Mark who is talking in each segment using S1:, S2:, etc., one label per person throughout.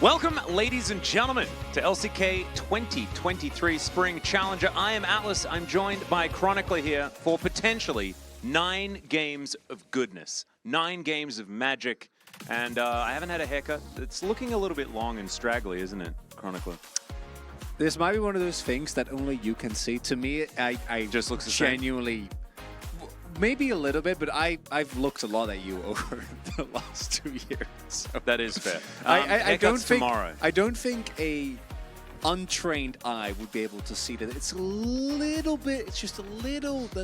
S1: Welcome, ladies and gentlemen, to LCK 2023 Spring Challenger. I am Atlas. I'm joined by Chronicler here for potentially 9 games of goodness, 9 games of magic, and I haven't had a haircut. It's looking a little bit long and straggly, isn't it, Chronicler?
S2: This might be one of those things that only you can see. To me, I
S1: Just looks the
S2: genuinely, maybe a little bit, but I've looked a lot at you over the last 2 years. So.
S1: That is fair.
S2: I don't think
S1: tomorrow.
S2: I don't think a untrained eye would be able to see that. It's a little bit. It's just that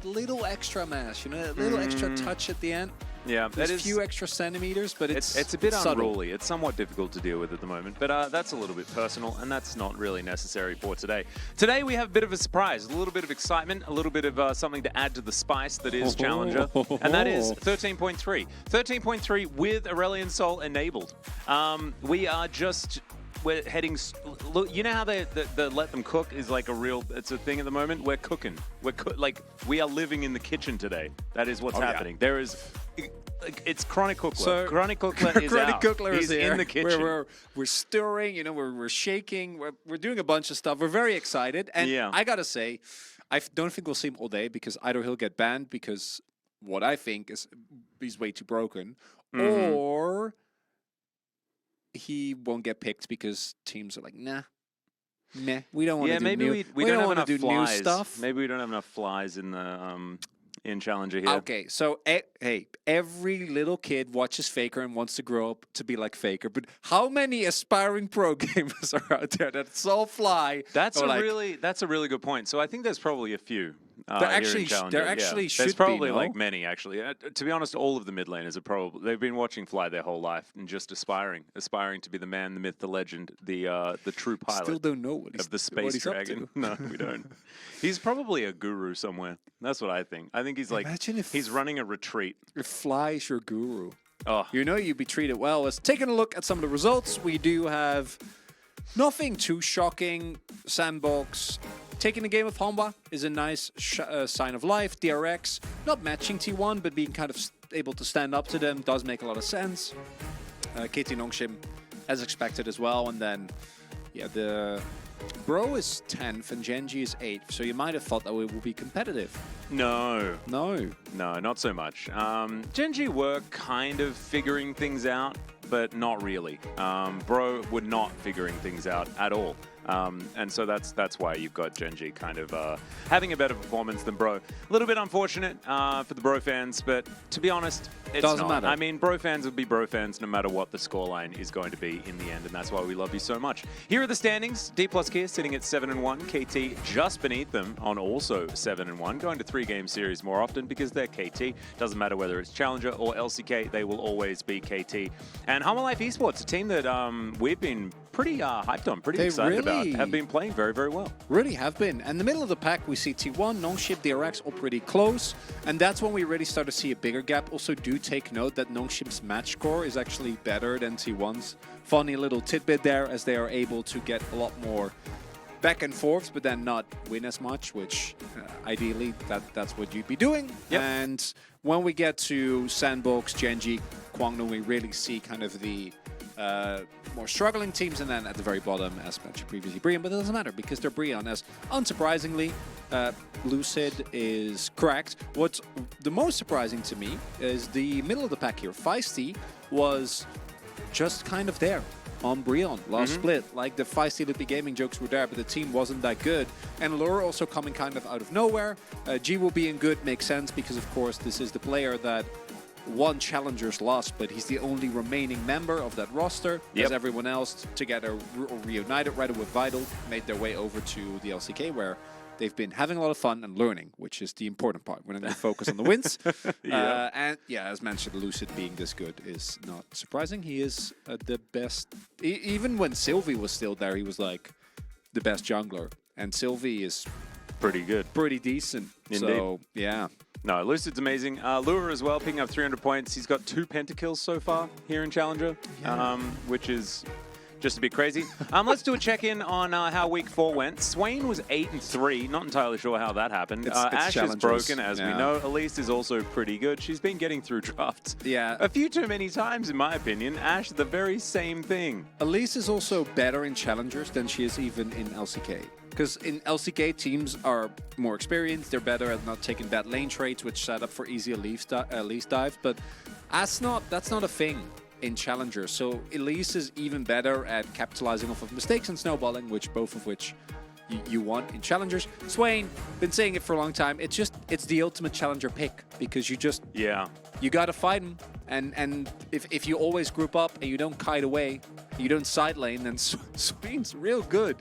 S2: little extra mass, you know, that little extra touch at the end.
S1: Yeah,
S2: There's a few extra centimeters, but
S1: it's a bit
S2: subtle.
S1: unruly. It's somewhat difficult to deal with at the moment, but that's a little bit personal, and that's not really necessary for today. Today we have a bit of a surprise, a little bit of excitement, a little bit of something to add to the spice that is Challenger, and that is 13.3. 13.3 with Aurelion Sol enabled. We're heading. Look, you know how the let them cook is like it's a thing at the moment. We're cooking. We are living in the kitchen today. That is what's happening.
S2: Yeah.
S1: There is. It's Chronic Cookler.
S2: So,
S1: Chronic Cookler is
S2: Chronic
S1: out.
S2: Cookler
S1: He's
S2: is here.
S1: in the kitchen.
S2: We're stirring, you know, we're shaking, we're doing a bunch of stuff. We're very excited, and
S1: Yeah.
S2: I gotta say, I don't think we'll see him all day because either he'll get banned because what I think is he's way too broken, or he won't get picked because teams are like, nah, we don't want to do
S1: maybe
S2: new.
S1: we don't have
S2: want
S1: enough
S2: to do
S1: flies.
S2: new stuff.
S1: Maybe we don't have enough flies in the in Challenger here.
S2: Okay, so hey, every little kid watches Faker and wants to grow up to be like Faker. But how many aspiring pro gamers are out there that all fly?
S1: That's a really good point. So I think there's probably a few.
S2: There actually should
S1: There's
S2: be,
S1: probably
S2: no?
S1: like many actually. To be honest, all of the mid laners are they've been watching Fly their whole life and just aspiring to be the man, the myth, the legend, the true pilot.
S2: Still don't know what
S1: of the space dragon. No, we don't. He's probably a guru somewhere. That's what I think. I think he's like he's running a retreat.
S2: If Fly is your guru,
S1: oh,
S2: you know you'd be treated well. Let's take a look at some of the results. We do have nothing too shocking. Sandbox. Taking the game of Honwa is a nice sign of life. DRX, not matching T1, but being kind of able to stand up to them does make a lot of sense. KT Nongshim, as expected as well. And then, yeah, the Bro is 10th and Gen.G is 8th. So you might have thought that we will be competitive.
S1: No, not so much. Gen.G were kind of figuring things out, but not really. Bro were not figuring things out at all. And so that's why you've got Gen.G kind of having a better performance than Bro. A little bit unfortunate for the Bro fans, but to be honest, it's
S2: doesn't
S1: not.
S2: matter.
S1: I mean, Bro fans will be Bro fans no matter what the scoreline is going to be in the end, and that's why we love you so much. Here are the standings. D+ Kia sitting at 7-1. KT just beneath them on also 7-1, going to 3-game series more often because they're KT. Doesn't matter whether it's Challenger or LCK, they will always be KT. And Hummer Life Esports, a team that we've been pretty hyped on, pretty excited about, have been playing very, very well.
S2: Really have been. And in the middle of the pack, we see T1, Nongshim, DRX all pretty close. And that's when we really start to see a bigger gap. Also, do take note that Nongshim's match score is actually better than T1's. Funny little tidbit there, as they are able to get a lot more back and forths, but then not win as much, which ideally that's what you'd be doing.
S1: Yep.
S2: And when we get to Sandbox, Gen.G, Kwangnu, we really see kind of the more struggling teams, and then at the very bottom, as mentioned previously, Brion, but it doesn't matter because they're Brion, as unsurprisingly, Lucid is correct. What's the most surprising to me is the middle of the pack here. Feisty was just kind of there on Brion last split. Like the Feisty Loopy Gaming jokes were there, but the team wasn't that good. And Lure also coming kind of out of nowhere. G will being good makes sense because, of course, this is the player that won Challengers lost, but he's the only remaining member of that roster, as everyone else together reunited rather with Vital, made their way over to the LCK, where they've been having a lot of fun and learning, which is the important part. We're going to focus on the wins. And yeah, as mentioned, Lucid being this good is not surprising. He is the best. Even when Sylvie was still there, he was like the best jungler. And Sylvie is
S1: pretty good.
S2: Pretty decent.
S1: Indeed.
S2: So, yeah.
S1: No, Lucid's amazing. Lure as well, picking up 300 points. He's got 2 pentakills so far here in Challenger, which is just a bit crazy. Let's do a check-in on how Week 4 went. Swain was 8-3. Not entirely sure how that happened.
S2: It's
S1: Ash is broken, as we
S2: Yeah.
S1: know. Elise is also pretty good. She's been getting through drafts
S2: Yeah.
S1: a few too many times, in my opinion. Ash, the very same thing.
S2: Elise is also better in challengers than she is even in LCK. Because in LCK, teams are more experienced. They're better at not taking bad lane trades, which set up for easy Elise dive. But that's not a thing in challengers. So Elise is even better at capitalizing off of mistakes and snowballing, both of which you want in challengers. Swain, been saying it for a long time. It's the ultimate challenger pick because you gotta fight him. And if you always group up and you don't kite away, you don't side lane, then Swain's real good.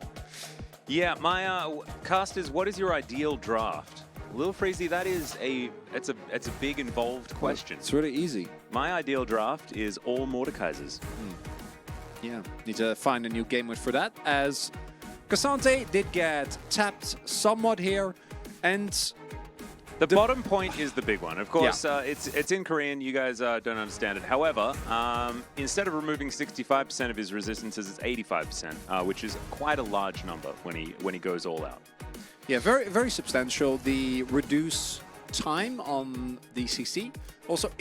S1: Yeah, my casters, what is your ideal draft? Lil Freezy, it's a big involved question.
S2: It's really easy.
S1: My ideal draft is all Mordekaisers.
S2: Yeah, need to find a new game mode for that, as Cassante did get tapped somewhat here, and
S1: the bottom point is the big one. Of course, it's in Korean. You guys don't understand it. However, instead of removing 65% of his resistances, it's 85%, which is quite a large number when he goes all out.
S2: yeah, very, very substantial. The reduce time on the CC also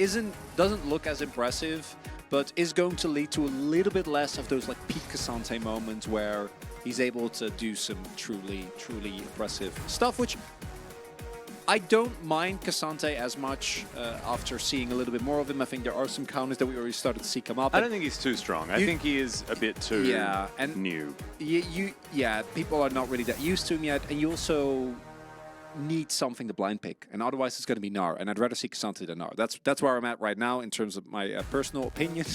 S2: doesn't look as impressive, but is going to lead to a little bit less of those like peak Cassante moments where he's able to do some truly, truly impressive stuff, which I don't mind Cassante as much after seeing a little bit more of him. I think there are some counters that we already started to see come up.
S1: I don't think he's too strong. I think he is a bit too new.
S2: People are not really that used to him yet, and you also need something to blind pick, and otherwise it's going to be Gnar, and I'd rather see Cassante than Gnar. That's where I'm at right now in terms of my personal opinion.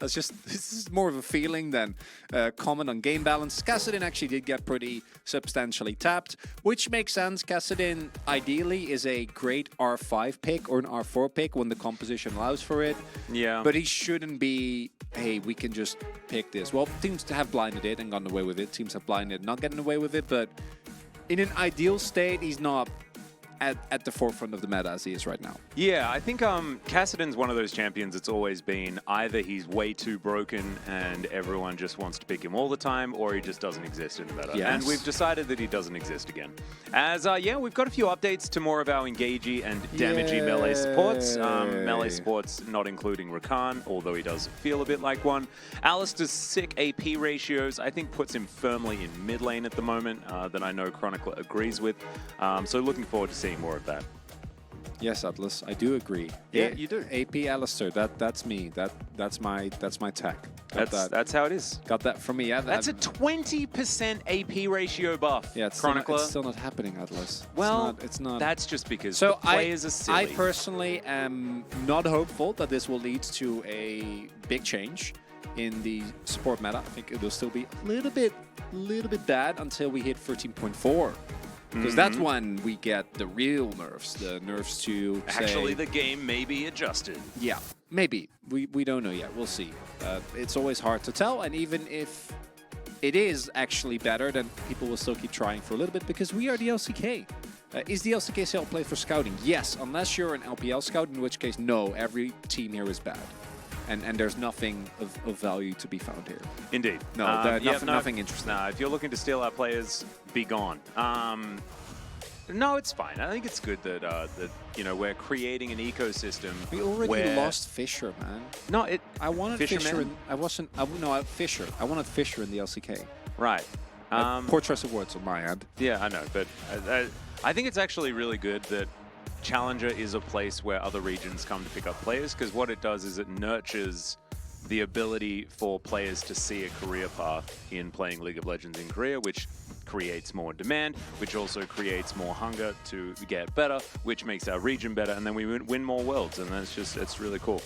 S2: This is more of a feeling than comment on game balance. Kassadin actually did get pretty substantially tapped, which makes sense. Kassadin ideally is a great R5 pick or an R4 pick when the composition allows for it.
S1: Yeah.
S2: But he shouldn't be, hey, we can just pick this. Well, teams have blinded it and gotten away with it. Teams have blinded not getting away with it, but in an ideal state, he's not at the forefront of the meta as he is right now.
S1: Yeah, I think Kassadin's one of those champions that's always been either he's way too broken and everyone just wants to pick him all the time, or he just doesn't exist in the meta.
S2: Yes.
S1: And we've decided that he doesn't exist again. As, we've got a few updates to more of our engagey and damagey melee supports. Melee supports not including Rakan, although he does feel a bit like one. Alistair's sick AP ratios, I think, puts him firmly in mid lane at the moment, that I know Chronicler agrees with. So looking forward to seeing more of that.
S2: Yes, Atlas, I do agree.
S1: Yeah, you do.
S2: AP Alistair, that's me. That's my tech.
S1: That's how it is.
S2: Got that from me. Yeah,
S1: That's a 20% AP ratio buff.
S2: Yeah, it's
S1: Chronicler.
S2: It's still not happening, Atlas.
S1: Well,
S2: it's not.
S1: That's just because
S2: So
S1: the players are silly.
S2: I personally am not hopeful that this will lead to a big change in the support meta. I think it will still be a little bit bad until we hit 13.4. Because that's when we get the real nerfs, the nerfs to
S1: Actually, the game may be adjusted.
S2: Yeah, maybe. We don't know yet. We'll see. It's always hard to tell, and even if it is actually better, then people will still keep trying for a little bit because we are the LCK. Is the LCK CL played for scouting? Yes, unless you're an LPL scout, in which case, no, every team here is bad. And there's nothing of value to be found here.
S1: Indeed.
S2: No, nothing interesting.
S1: Nah, if you're looking to steal our players, be gone. No, it's fine. I think it's good that we're creating an ecosystem.
S2: We already lost Fisher, man.
S1: No,
S2: I wanted Fisher. Fisher. I wanted Fisher in the LCK.
S1: Right.
S2: Poor choice of words on my end.
S1: Yeah, I know, but I think it's actually really good that Challenger is a place where other regions come to pick up players, because what it does is it nurtures the ability for players to see a career path in playing League of Legends in Korea, which creates more demand, which also creates more hunger to get better, which makes our region better, and then we win more worlds, and it's really cool.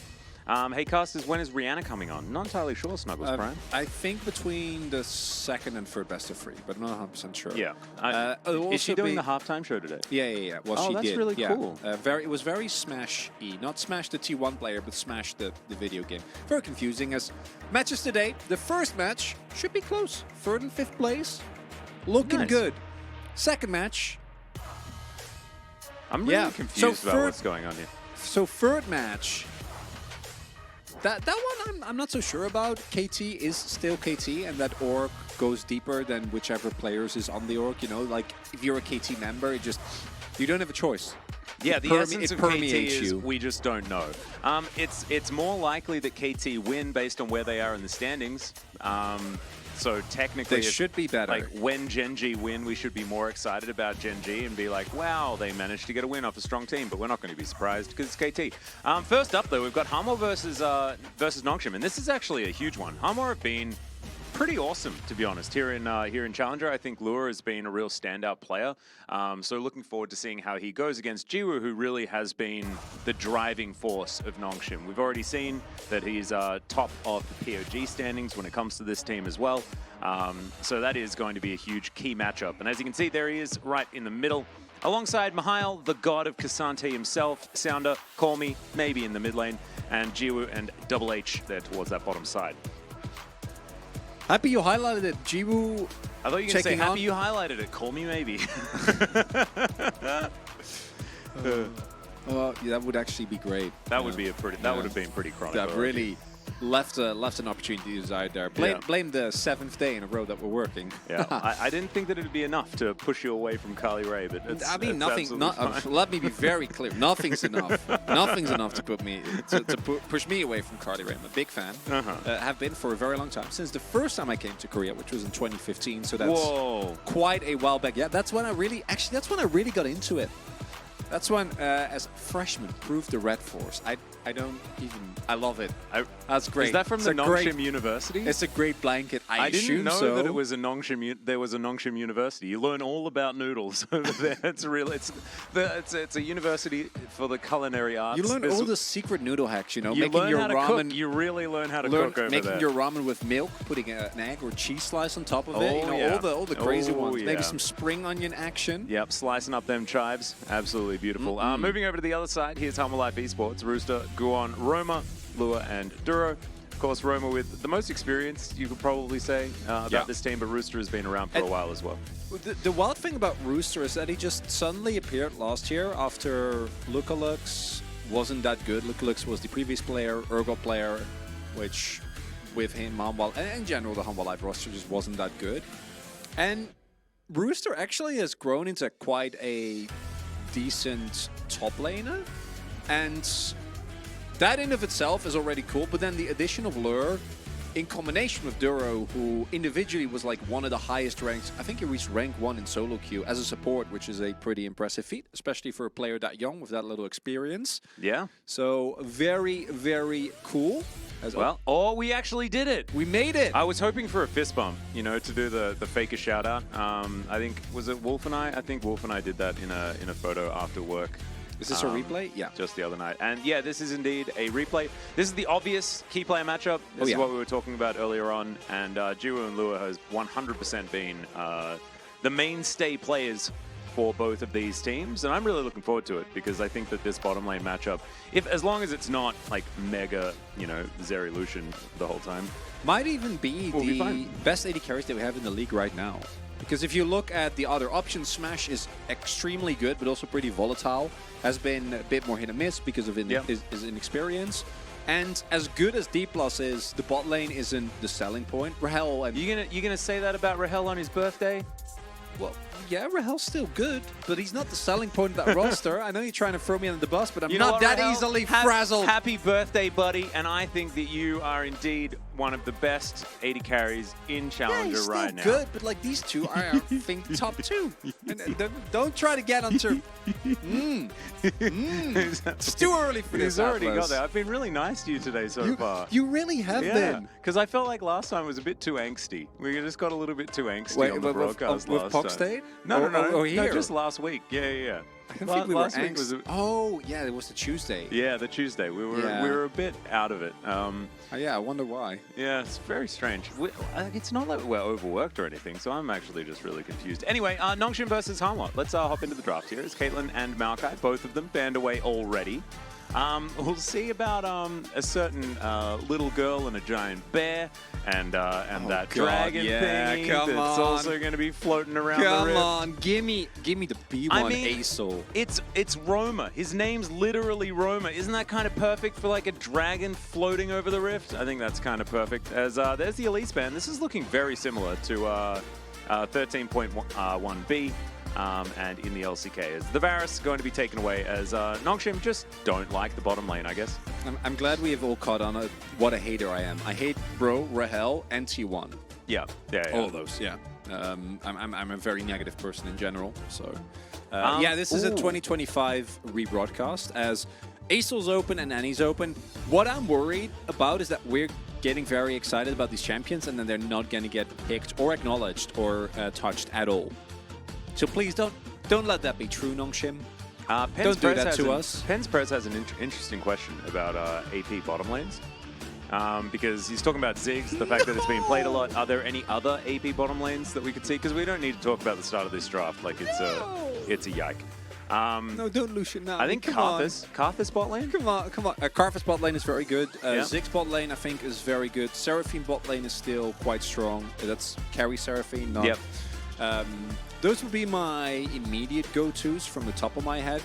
S1: Hey, casters, when is Rihanna coming on? Not entirely sure, Snuggles Prime.
S2: I think between the second and third best of 3, but not 100% sure.
S1: Yeah. Is she doing the halftime show today?
S2: Yeah. Well, she did.
S1: Oh, that's really cool.
S2: It was very Smash-y. Not Smash the T1 player, but Smash the video game. Very confusing, as matches today, the first match should be close. 3rd and 5th place. Looking good. Second match.
S1: I'm really confused about what's going on here.
S2: So 3rd match, That one I'm not so sure about. KT is still KT, and that org goes deeper than whichever players is on the org. You know, like if you're a KT member, you don't have a choice.
S1: Yeah, the essence of KT
S2: permeates
S1: is
S2: you.
S1: we just don't know. It's more likely that KT win based on where they are in the standings. So technically,
S2: They should be better.
S1: Like when Gen.G win, we should be more excited about Gen.G and be like, wow, they managed to get a win off a strong team, but we're not going to be surprised because it's KT. First up, though, we've got Hamor versus Nongshim, and this is actually a huge one. Hamor have been pretty awesome, to be honest, here in Challenger. I think Lure has been a real standout player. So looking forward to seeing how he goes against Jiwoo, who really has been the driving force of Nongshim. We've already seen that he's top of the POG standings when it comes to this team as well. So that is going to be a huge key matchup. And as you can see, there he is right in the middle. Alongside Mihail, the god of K'Sante himself, Sounder, Call Me, maybe in the mid lane, and Jiwoo and Double H there towards that bottom side.
S2: Happy you highlighted it, Jiwoo.
S1: I thought you were going to say, happy you highlighted it. Call me maybe.
S2: Well, yeah, that would actually be great.
S1: That would be a pretty. That would have been pretty chronic.
S2: That really left an opportunity desired there. Blame the 7th day in a row that we're working.
S1: Yeah, I didn't think that it would be enough to push you away from Kali Ray, but it's,
S2: I mean, nothing.
S1: fine.
S2: Let me be very clear. Nothing's enough. Nothing's enough to put me push me away from Kali Ray. I'm a big fan. Have been for a very long time, since the first time I came to Korea, which was in 2015. So that's quite a while back. Yeah, that's when I really got into it. That's when, as a freshman, proved the Red Force. I love it. That's great.
S1: Is that from the Nongshim University?
S2: It's a great blanket. I
S1: didn't know
S2: so.
S1: that it was a Nongshim. There was a Nongshim University. You learn all about noodles over there. It's real. It's a university for the culinary arts.
S2: You learn all the secret noodle hacks. You know,
S1: you
S2: making your ramen.
S1: Cook. You really learn how to cook over
S2: making
S1: there.
S2: your ramen with milk, putting an egg or cheese slice on top of it. You know, all the crazy ones.
S1: Yeah.
S2: Maybe some spring onion action.
S1: Yep, slicing up them chives. Absolutely beautiful. Moving over to the other side, here's Humble Life Esports, Rooster, Guon, Roma, Lua, and Duro. Of course, Roma with the most experience, you could probably say, about this team, but Rooster has been around for a while as well.
S2: The wild thing about Rooster is that he just suddenly appeared last year after Lukalux wasn't that good. Lukalux was the previous player, Urgot player, which with him, Humble, and in general, the Humble Life roster just wasn't that good. And Rooster actually has grown into quite a decent top laner, and that in of itself is already cool, but then the addition of Lure in combination with Duro, who individually was like one of the highest ranks. I think he reached rank 1 in solo queue as a support, which is a pretty impressive feat, especially for a player that young with that little experience.
S1: Yeah.
S2: So very, very cool.
S1: We actually did it.
S2: We made it.
S1: I was hoping for a fist bump, you know, to do the faker shout out. I think, was it Wolf and I? I think Wolf and I did that in a photo after work.
S2: Is this a replay? Yeah.
S1: Just the other night. And yeah, this is indeed a replay. This is the obvious key player matchup. This is what we were talking about earlier on. And Jiwoo and Lua has 100% been the mainstay players for both of these teams, and I'm really looking forward to it because I think that this bottom lane matchup, as long as it's not like mega, you know, Zeri Lucian the whole time,
S2: might even be the best AD carries that we have in the league right now. Because if you look at the other options, Smash is extremely good, but also pretty volatile. Has been a bit more hit and miss because of his inexperience. And as good as D+ is, the bot lane isn't the selling point. Rahel and
S1: you gonna say that about Rahel on his birthday?
S2: Well, yeah, Rahel's still good, but he's not the selling point of that roster. I know you're trying to throw me under the bus, but I'm not that easily frazzled.
S1: Happy birthday, buddy, and I think that you are indeed one of the best AD carries in Challenger right now.
S2: Good, but like these two are, I think, top 2. And don't try to get onto. It's too early for this.
S1: He's already got there. I've been really nice to you today so far.
S2: You really have been.
S1: Because I felt like last time was a bit too angsty. We just got a little bit too angsty on the broadcast last time.
S2: With State?
S1: No,
S2: no,
S1: just last week. Yeah.
S2: I think we were angst. Oh, yeah, it was the Tuesday.
S1: Yeah, the Tuesday. We were a bit out of it.
S2: Yeah, I wonder why.
S1: Yeah, it's very strange. It's not like we're overworked or anything, so I'm actually just really confused. Anyway, Nongshim versus Hamor. Let's hop into the draft here. It's Caitlyn and Maokai, both of them banned away already. We'll see about a certain little girl and a giant bear, and that dragon thingy that's also going to be floating around the rift.
S2: Come on, give me the B1 ASOL.
S1: It's Roma. His name's literally Roma. Isn't that kind of perfect for like a dragon floating over the rift? I think that's kind of perfect. As there's the Elite span. This is looking very similar to 13.1B. And in the LCK, is the Varus going to be taken away as Nongshim just don't like the bottom lane, I guess.
S2: I'm glad we have all caught on what a hater I am. I hate Bro, Rahel, and T1.
S1: Yeah.
S2: All of those, yeah. I'm a very negative person in general, so... yeah, this is a 2025 rebroadcast, as ASOL's open and Annie's open. What I'm worried about is that we're getting very excited about these champions, and then they're not going to get picked or acknowledged or touched at all. So please don't let that be true, Nongshim. Don't do that to us.
S1: Pens Press has an interesting question about AP bottom lanes. Because he's talking about Ziggs, the fact that it's being played a lot. Are there any other AP bottom lanes that we could see? Because we don't need to talk about the start of this draft. Like, it's a yike.
S2: No, don't Lucian now.
S1: I think Karthus bot lane?
S2: Come on. Karthus bot lane is very good. Ziggs bot lane, I think, is very good. Seraphine bot lane is still quite strong. That's carry Seraphine, not...
S1: Yep.
S2: Those would be my immediate go-tos from the top of my head.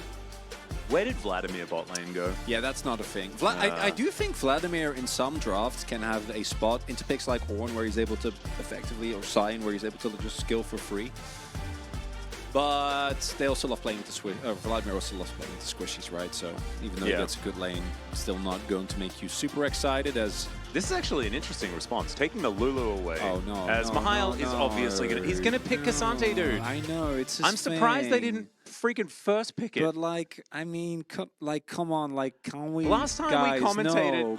S1: Where did Vladimir bot lane go?
S2: Yeah, that's not a thing. I do think Vladimir in some drafts can have a spot into picks like Ornn where he's able to effectively, or Cyan where he's able to just skill for free. But they also love playing with the squish. Vladimir also loves playing with the squishies, right? So even though that's a good lane, still not going to make you super excited as...
S1: This is actually an interesting response, taking the Lulu away.
S2: Oh, no.
S1: As Mihail is obviously going to... He's going to pick K'Sante, dude.
S2: I know, it's his
S1: I'm surprised they didn't freaking first pick it.
S2: But, like, I mean, come on, like, can we...
S1: Last time we commentated...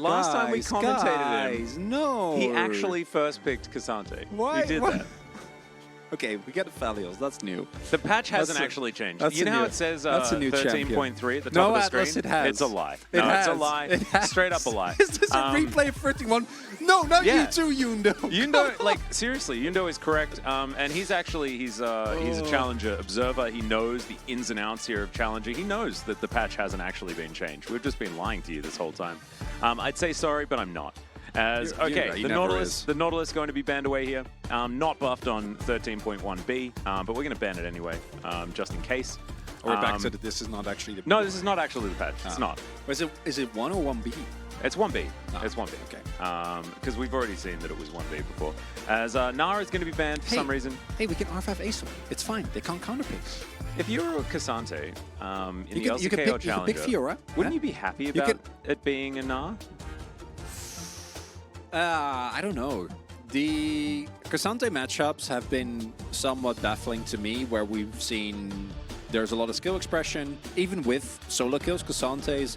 S2: No.
S1: He actually first picked K'Sante.
S2: Why?
S1: He did that.
S2: Okay, we get the Phalios. That's new.
S1: The patch hasn't actually changed. You know how it says 13.3 at the top of the screen?
S2: Atlas, it has.
S1: It's a lie. It's a lie. Straight up a lie.
S2: Is this a replay of 31? No, not you too, Yundo.
S1: Yundo, like, seriously, Yundo is correct. And he's a challenger observer. He knows the ins and outs here of challenging. He knows that the patch hasn't actually been changed. We've just been lying to you this whole time. I'd say sorry, but I'm not. As the Nautilus going to be banned away here. Not buffed on 13.1B, but we're going to ban it anyway, just in case.
S2: Or back to that this is not actually the...
S1: No, this is not actually the patch. It's not.
S2: Is it 1 or 1B?
S1: It's 1B. It's 1B. Okay. Because we've already seen that it was 1B before. As Nara is going to be banned for some reason.
S2: Hey, we can R5 ASOL. It's fine. They can't counterpick.
S1: If you were a K'Sante in the LCK or Challenger,
S2: you could pick Fiora.
S1: Wouldn't you be happy about it being a Nara?
S2: I don't know. The K'Sante matchups have been somewhat baffling to me, where we've seen there's a lot of skill expression. Even with solo kills, K'Santes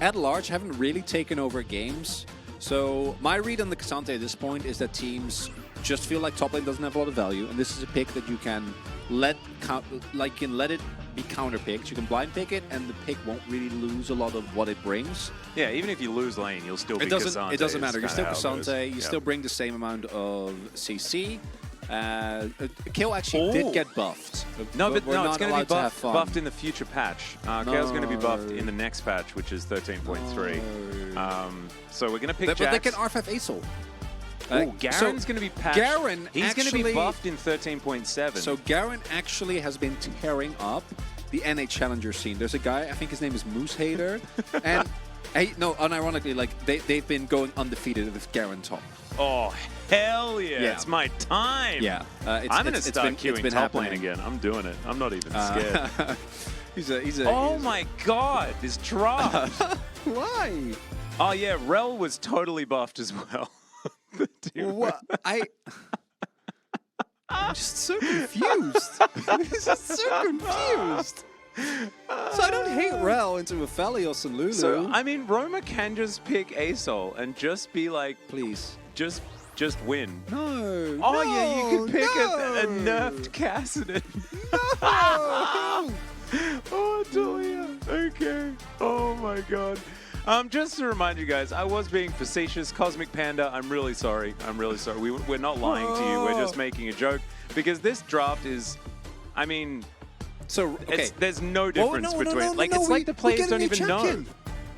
S2: at large haven't really taken over games. So my read on the K'Sante at this point is that teams just feel like top lane doesn't have a lot of value, and this is a pick that you can let it be counterpicked. You can blind pick it, and the pick won't really lose a lot of what it brings.
S1: Yeah, even if you lose lane, you'll still be K'Sante.
S2: It doesn't matter. You're still K'Sante. You still bring the same amount of CC. Kill actually did get buffed.
S1: No, but it's going to be buffed in the future patch. Kale's going to be buffed in the next patch, which is 13.3. So we're going to pick Jax.
S2: But they can R5 ASOL.
S1: Garen's going to be patched. He's going to be buffed in 13.7.
S2: So Garen actually has been tearing up the NA Challenger scene. There's a guy, I think his name is Moose Hater. And unironically, like they've been going undefeated with Garen top.
S1: Oh, hell yeah. It's my time.
S2: Yeah.
S1: I'm going to start queuing top lane again. I'm doing it. I'm not even scared. Oh my god, this drop.
S2: Why?
S1: Oh yeah, Rel was totally buffed as well.
S2: What? I'm just so confused. I'm just so confused. So I don't hate Rel into Aphelios and Lulu.
S1: So, I mean, Roma can just pick ASOL and just be like,
S2: please,
S1: just win.
S2: No.
S1: Oh yeah, you can pick a nerfed Kassadin.
S2: No.
S1: Oh, Talia. Okay. Oh my god. Just to remind you guys, I was being facetious. Cosmic Panda, I'm really sorry. I'm really sorry. We're not lying to you. We're just making a joke. Because this draft is, I mean,
S2: so there's
S1: no difference between... Like, it's like the players don't even know.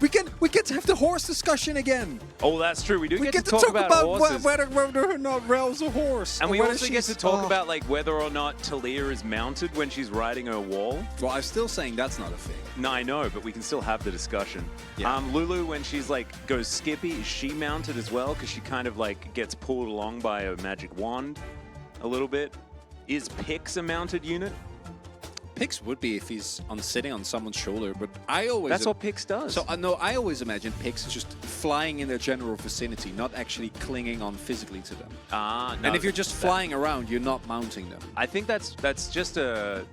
S2: We get to have the horse discussion again.
S1: Oh, that's true. We do
S2: We
S1: get to talk about horses.
S2: whether or not Rel's a horse.
S1: And
S2: or
S1: we
S2: whether
S1: also get
S2: she's-
S1: to talk about like whether or not Talia is mounted when she's riding her wall.
S2: Well, I'm still saying that's not a thing.
S1: No, I know, but we can still have the discussion.
S2: Yeah.
S1: Lulu, when she's like goes Skippy, is she mounted as well? Because she kind of like gets pulled along by a magic wand a little bit. Is Pix a mounted unit?
S2: Pix would be if he's sitting on someone's shoulder, but I always...
S1: That's what Pix does.
S2: So, no, I always imagine Pix is just flying in their general vicinity, not actually clinging on physically to them.
S1: no.
S2: And if you're just flying around, you're not mounting them.
S1: I think that's just a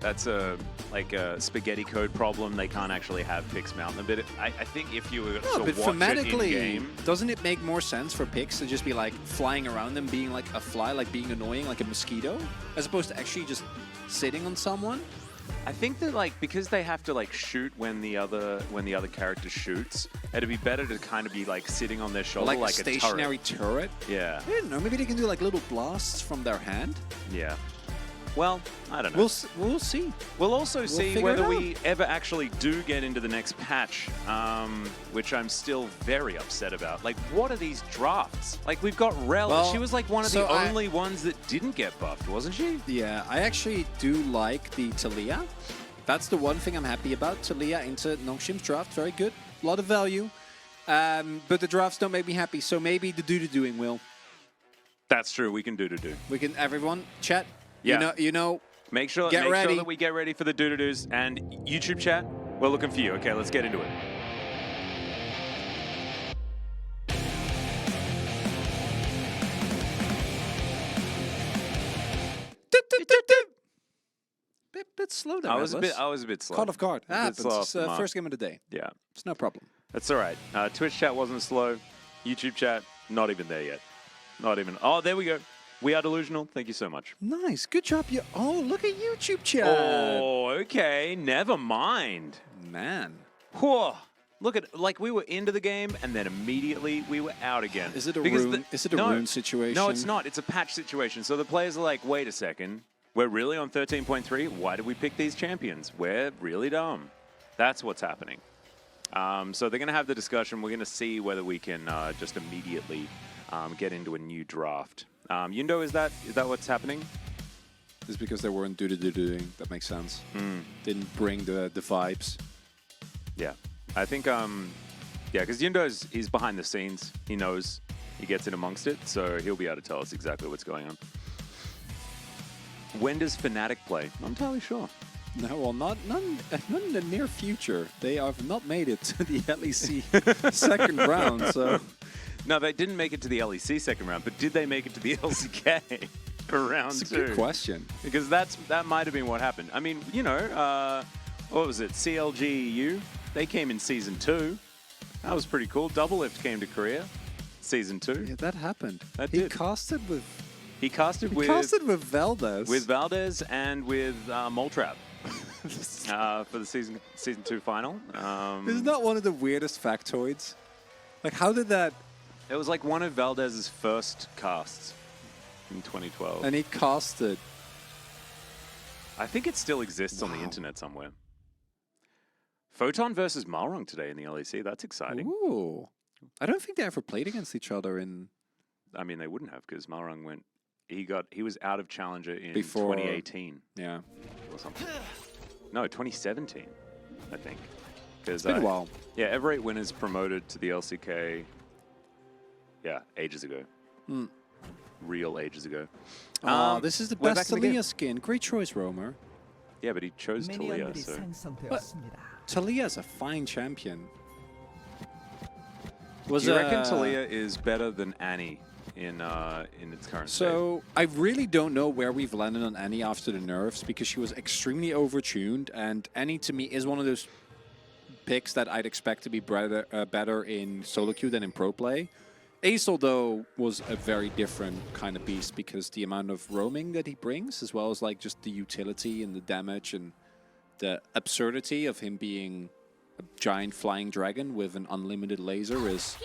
S1: spaghetti code problem. They can't actually have Pix mount them. But I think if you were
S2: No,
S1: to
S2: but
S1: watch it
S2: thematically,
S1: in-game...
S2: doesn't it make more sense for Pix to just be like flying around them, being like a fly, like being annoying, like a mosquito, as opposed to actually just sitting on someone?
S1: I think that like because they have to like shoot when the other character shoots, it'd be better to kind of be like sitting on their shoulder
S2: Like a
S1: a
S2: stationary turret?
S1: Yeah.
S2: I don't know, maybe they can do like little blasts from their hand?
S1: Yeah. Well, I don't know.
S2: We'll see.
S1: We'll also see
S2: figure
S1: whether
S2: it
S1: we ever actually do get into the next patch, which I'm still very upset about. Like, what are these drafts? Like, we've got Rel.
S2: Well,
S1: She was like one of
S2: so
S1: the only ones that didn't get buffed, wasn't she?
S2: Yeah, I actually do like the Talia. That's the one thing I'm happy about. Talia into Nongshim's draft, very good. A lot of value. But the drafts don't make me happy, so maybe the do-do-doing will.
S1: That's true. We can do.
S2: We can, everyone, chat.
S1: Yeah.
S2: You know,
S1: Make sure
S2: ready.
S1: that we get ready for the doo-doo-doos. And YouTube chat, we're looking for you. Okay, let's get into it.
S2: bit slow there.
S1: I was a bit slow.
S2: Caught off guard.
S1: A bit
S2: Happens.
S1: slow
S2: It's
S1: off the mark.
S2: first game of the day.
S1: Yeah,
S2: It's no problem.
S1: that's all right. Twitch chat wasn't slow. YouTube chat, not even there yet. Not even. Oh, there we go. We are delusional. Thank you so much.
S2: Nice. Good job. Oh, look at YouTube chat.
S1: Oh, okay. Never mind.
S2: Man.
S1: Whoa. Look at, like, we were into the game, and then immediately we were out again.
S2: Is it a
S1: Because
S2: rune? Is it a rune situation?
S1: No, it's not. It's a patch situation. So the players are like, wait a second. We're really on 13.3? Why did we pick these champions? We're really dumb. That's what's happening. So they're going to have the discussion. We're going to see whether we can just immediately get into a new draft. Yundo, is that what's happening?
S2: It's because they weren't doing. That makes sense. Didn't bring the vibes.
S1: Yeah. I think, yeah, because Yundo he's behind the scenes. He knows. He gets in amongst it, so he'll be able to tell us exactly what's going on. When does Fnatic play? I'm entirely sure.
S2: No, well, not in the near future. They have not made it to the LEC second round, so...
S1: No, they didn't make it to the LEC second round, but did they make it to the LCK for round
S2: That's
S1: two?
S2: a good question.
S1: Because that might have been what happened. I mean, you know, what was it? CLG They came in Season 2. That was pretty cool. Doublelift came to Korea, Season 2.
S2: Yeah, that happened.
S1: That
S2: he
S1: did.
S2: casted with...
S1: He casted with
S2: Valdez.
S1: With Valdez and with Moltrap for the Season 2 final.
S2: Isn't that one of the weirdest factoids? Like, how did that...
S1: It was like one of Valdez's first casts in 2012.
S2: And he casted...
S1: I think it still exists on the internet somewhere. Photon versus Malrong today in the LEC. That's exciting.
S2: Ooh. I don't think they ever played against each other in...
S1: I mean, they wouldn't have because Malrong went... He was out of Challenger in
S2: Before,
S1: 2018.
S2: Yeah.
S1: Or something. No, 2017, I think.
S2: It's been a while.
S1: Yeah, Everett winners promoted to the LCK. Yeah, ages ago. Real ages ago.
S2: This is the
S1: we're
S2: best
S1: back in the game.
S2: Talia skin. Great choice, Romer.
S1: Yeah, but he chose Talia, so...
S2: Talia's a fine champion.
S1: Do you reckon Talia is better than Annie in its current state?
S2: So, I really don't know where we've landed on Annie after the nerfs because she was extremely overtuned, and Annie to me is one of those picks that I'd expect to be better in solo queue than in pro play. Acel, though, was a very different kind of beast because the amount of roaming that he brings, as well as like just the utility and the damage and the absurdity of him being a giant flying dragon with an unlimited laser is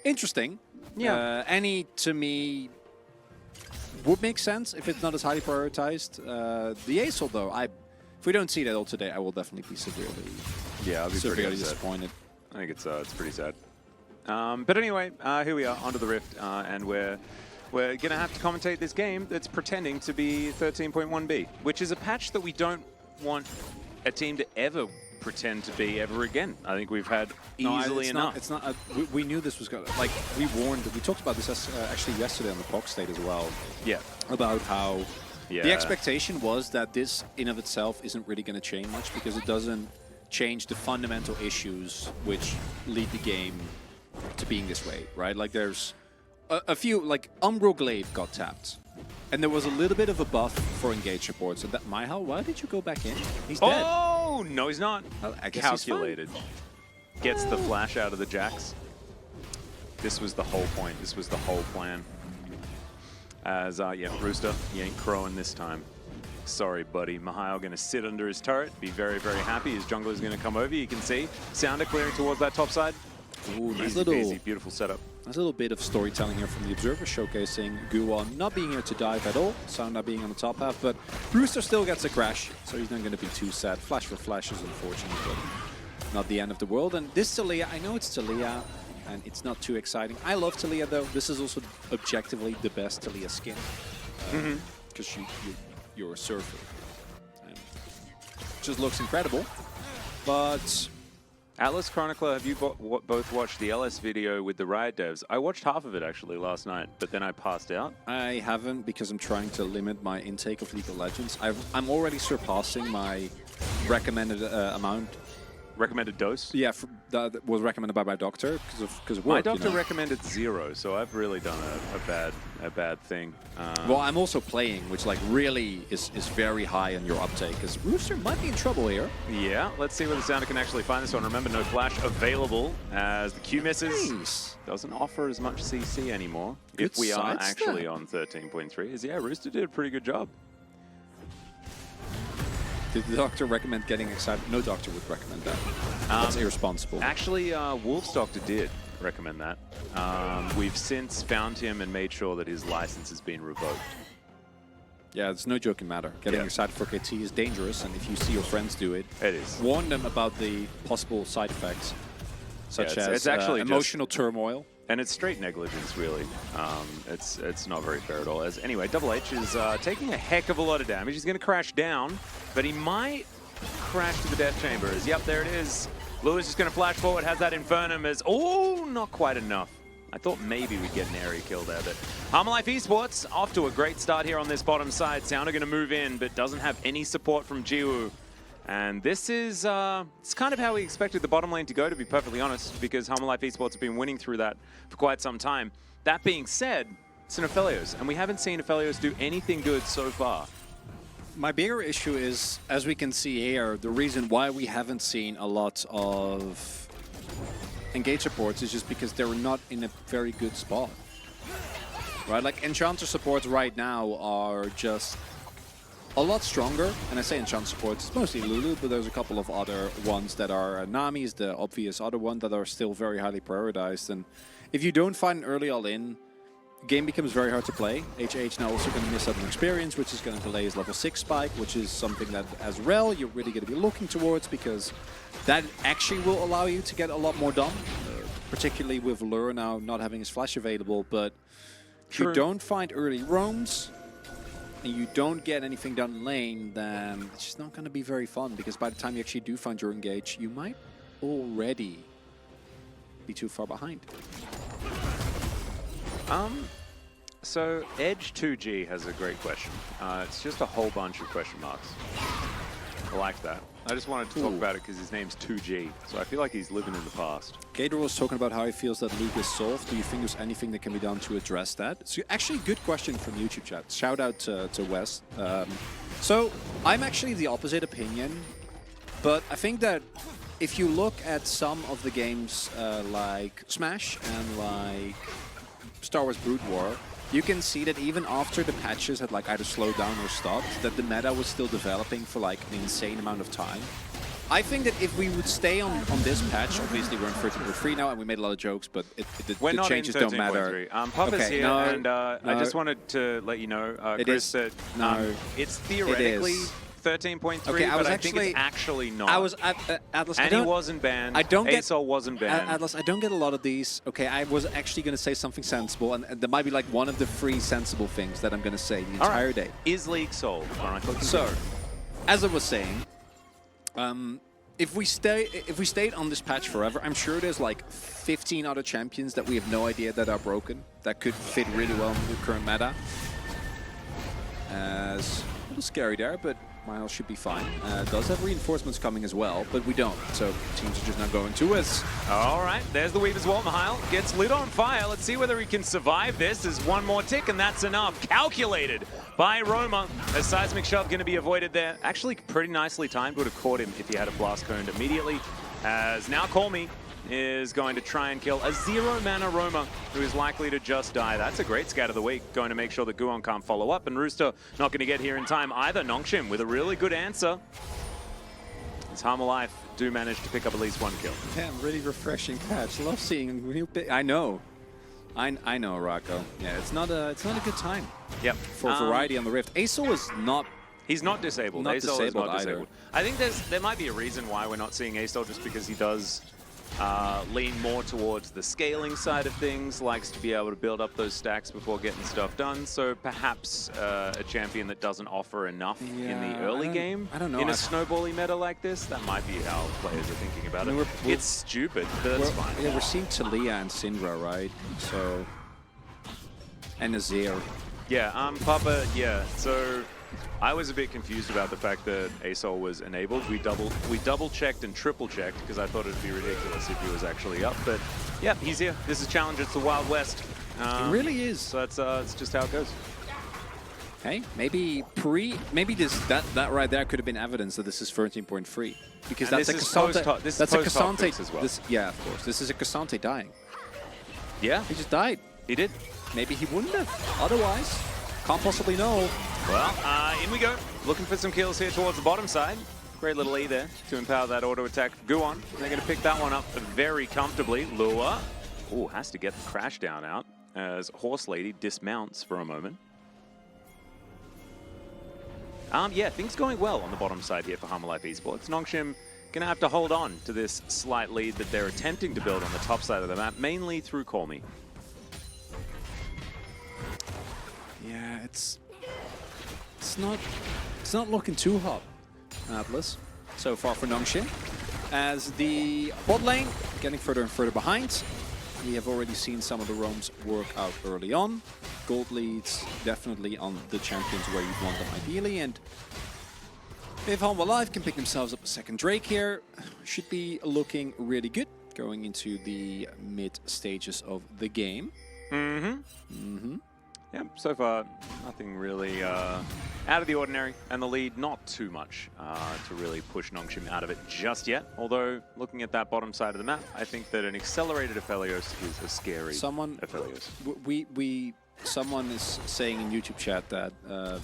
S2: interesting.
S1: Yeah.
S2: Annie, to me, would make sense if it's not as highly prioritized. The Acel, though, if we don't see that all today, I will definitely be severely
S1: Yeah, I'll be pretty upset.
S2: disappointed.
S1: I think it's pretty sad. But anyway, here we are, onto the Rift, and we're going to have to commentate this game that's pretending to be 13.1b, which is a patch that we don't want a team to ever pretend to be ever again. I think we've had easily enough.
S2: It's not. We knew this was going to, like, we warned, we talked about this actually yesterday on the POC state as well.
S1: Yeah.
S2: About how the expectation was that this in of itself isn't really going to change much because it doesn't change the fundamental issues which lead the game to being this way, right? Like there's a few, like Umbro Glaive got tapped. And there was a little bit of a buff for engage supports. And that Myhal, why did you go back in? He's dead.
S1: Oh, no, he's not.
S2: Well, I guess
S1: calculated. Gets the flash out of the Jax. This was the whole point. This was the whole plan. As, yeah, Rooster, he ain't crowing this time. Sorry, buddy. Myhal going to sit under his turret, be very, very happy. His jungler is going to come over. You can see Sounder clearing towards that top side.
S2: Ooh, nice
S1: easy,
S2: little,
S1: easy, beautiful setup.
S2: Nice little bit of storytelling here from the Observer, showcasing Guwon not being here to dive at all, Sounder being on the top half, but Rooster still gets a crash, so he's not going to be too sad. Flash for flash is unfortunate, but not the end of the world. And this Taliyah, I know it's Taliyah, and it's not too exciting. I love Taliyah, though. This is also objectively the best Taliyah skin, because you're a surfer. And it just looks incredible, but...
S1: Atlas Chronicler, have you both watched the LS video with the Riot devs? I watched half of it actually last night, but then I passed out.
S2: I haven't because I'm trying to limit my intake of League of Legends. I'm already surpassing my recommended amount.
S1: Recommended dose?
S2: Yeah, that was recommended by my doctor because of work.
S1: My doctor recommended 0, so I've really done a bad thing.
S2: Well, I'm also playing, which like really is very high on your uptake, because Rooster might be in trouble here.
S1: Yeah, let's see whether Sounder can actually find this one. Remember, no flash available as the Q misses.
S2: Nice.
S1: Doesn't offer as much CC anymore.
S2: Good
S1: if we are
S2: sidestep.
S1: actually on 13.3. Yeah, Rooster did a pretty good job.
S2: Did the doctor recommend getting excited? No doctor would recommend that. That's irresponsible.
S1: Actually, Wolf's doctor did recommend that. We've since found him and made sure that his license has been revoked.
S2: Yeah, it's no joking matter. Getting excited for KT is dangerous, and if you see your friends do it,
S1: it is.
S2: Warn them about the possible side effects, such as
S1: it's actually
S2: emotional turmoil.
S1: And it's straight negligence, really. It's not very fair at all. As anyway, Double H is taking a heck of a lot of damage. He's going to crash down, but he might crash to the death chamber. As yep, there it is. Lewis is going to flash forward, has that Infernum as not quite enough. I thought maybe we'd get an airy kill there, but Harmalife Esports off to a great start here on this bottom side. Sounder going to move in, but doesn't have any support from Jiwoo. And this is it's kind of how we expected the bottom lane to go, to be perfectly honest, because Harmalife Esports have been winning through that for quite some time. That being said, it's an Aphelios, and we haven't seen Aphelios do anything good so far.
S2: My bigger issue is, as we can see here, the reason why we haven't seen a lot of engage supports is just because they're not in a very good spot. Right? Like, Enchanter supports right now are just a lot stronger, and I say enchant supports, it's mostly Lulu, but there's a couple of other ones that are Nami is the obvious other one that are still very highly prioritized. And if you don't find an early all-in, game becomes very hard to play. HH now also going to miss out on experience, which is going to delay his level 6 spike, which is something that as Rel you're really going to be looking towards, because that actually will allow you to get a lot more done, particularly with Lure now not having his flash available. But if you don't find early roams, and you don't get anything done in lane, then it's just not going to be very fun, because by the time you actually do find your engage, you might already be too far behind.
S1: So Edge 2G has a great question. It's just a whole bunch of question marks. I like that. I just wanted to talk about it because his name's 2G, so I feel like he's living in the past.
S2: Gator was talking about how he feels that League is solved. Do you think there's anything that can be done to address that? It's actually a good question from YouTube chat. Shout out to Wes. So I'm actually the opposite opinion, but I think that if you look at some of the games like Smash and like Star Wars Brood War, you can see that even after the patches had like either slowed down or stopped, that the meta was still developing for like an insane amount of time. I think that if we would stay on this patch, obviously we're in 13.3 now, and we made a lot of jokes, but the changes don't matter.
S1: Puff is here, and I just wanted to let you know, Chris, that it's theoretically 13.3,
S2: Okay,
S1: but I think it's actually not.
S2: I was Atlas.
S1: And he wasn't banned.
S2: I don't get
S1: ASOL wasn't banned.
S2: Atlas. I don't get a lot of these. Okay, I was actually going to say something sensible, and there might be like one of the 3 sensible things that I'm going to say the entire day.
S1: Is League sold? All right,
S2: so, as I was saying, if we stayed on this patch forever, I'm sure there's like 15 other champions that we have no idea that are broken that could fit really well in the current meta. As a little scary there, but Miles should be fine. Does have reinforcements coming as well, but we don't. So teams are just not going to us.
S1: All right, there's the weave as well. Mahile gets lit on fire. Let's see whether he can survive this. There's one more tick, and that's enough. Calculated by Roma. A seismic shove going to be avoided there. Actually, pretty nicely timed. Would have caught him if he had a blast coned immediately. As now Call Me is going to try and kill a 0-mana Roma, who is likely to just die. That's a great scat of the week, going to make sure that Guon can't follow up, and Rooster not going to get here in time either. Nongshim with a really good answer. As Harmalife do manage to pick up at least 1 kill.
S2: Damn, really refreshing patch. Love seeing new I know. I know, Rocco. Yeah, it's not a good time.
S1: Yep.
S2: For variety on the Rift. ASO is not.
S1: He's not disabled.
S2: Not
S1: ASO is not
S2: either.
S1: disabled. I think there might be a reason why we're not seeing ASO, just because he does lean more towards the scaling side of things, likes to be able to build up those stacks before getting stuff done. So perhaps a champion that doesn't offer enough in the early game.
S2: I don't know.
S1: In a snowbally meta like this, that might be how players are thinking about it. It's stupid, but that's fine.
S2: Yeah, we're seeing Talia and Syndra, right? So, and Azir.
S1: Yeah, Papa, yeah. So I was a bit confused about the fact that ASOL was enabled. We double checked and triple checked because I thought it'd be ridiculous if he was actually up. But yeah, he's here. This is Challenge. It's the Wild West.
S2: It really is.
S1: So it's just how it goes.
S2: Hey, maybe that right there could have been evidence that this is 13.3 because
S1: And
S2: that's a
S1: this is
S2: Cassante.
S1: this
S2: That's
S1: is
S2: a
S1: post-hot
S2: Cassante
S1: fix as well.
S2: Yeah, of course. This is a Cassante dying.
S1: Yeah,
S2: He just died.
S1: he did.
S2: Maybe he wouldn't have. Otherwise, can't possibly know.
S1: Well, in we go. Looking for some kills here towards the bottom side. Great little E there to empower that auto attack. Guon, they're going to pick that one up very comfortably. Lua, oh, has to get the crash down out as Horse Lady dismounts for a moment. Yeah, things going well on the bottom side here for Harmalife Esports. Nongshim going to have to hold on to this slight lead that they're attempting to build on the top side of the map, mainly through Call Me.
S2: Yeah, it's not looking too hot, Atlas, so far for Nongshim. As the bot lane getting further and further behind, we have already seen some of the roams work out early on. Gold leads definitely on the champions where you want them ideally, and if Harmalife can pick themselves up a second Drake here, should be looking really good going into the mid stages of the game.
S1: Yeah, so far, nothing really out of the ordinary, and the lead not too much to really push Nongshim out of it just yet. Although, looking at that bottom side of the map, I think that an accelerated Aphelios is a scary Aphelios.
S2: Someone is saying in YouTube chat that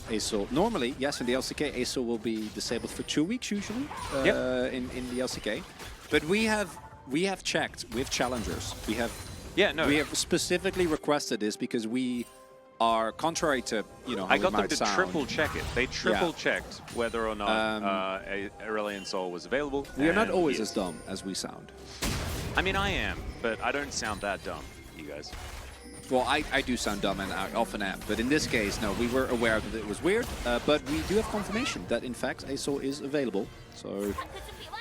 S2: ASO, normally, yes, in the LCK, ASO will be disabled for 2 weeks usually in the LCK. But we have checked with challengers. We have specifically requested this because we are contrary to, you know, how
S1: I got
S2: we
S1: them
S2: might
S1: to
S2: sound.
S1: triple check it. They triple checked whether or not Aurelion Sol was available.
S2: We are not always as dumb as we sound.
S1: I mean, I am, but I don't sound that dumb, you guys.
S2: Well, I do sound dumb, and I often am. But in this case, no, we were aware that it was weird. But we do have confirmation that, in fact, ASO is available. So,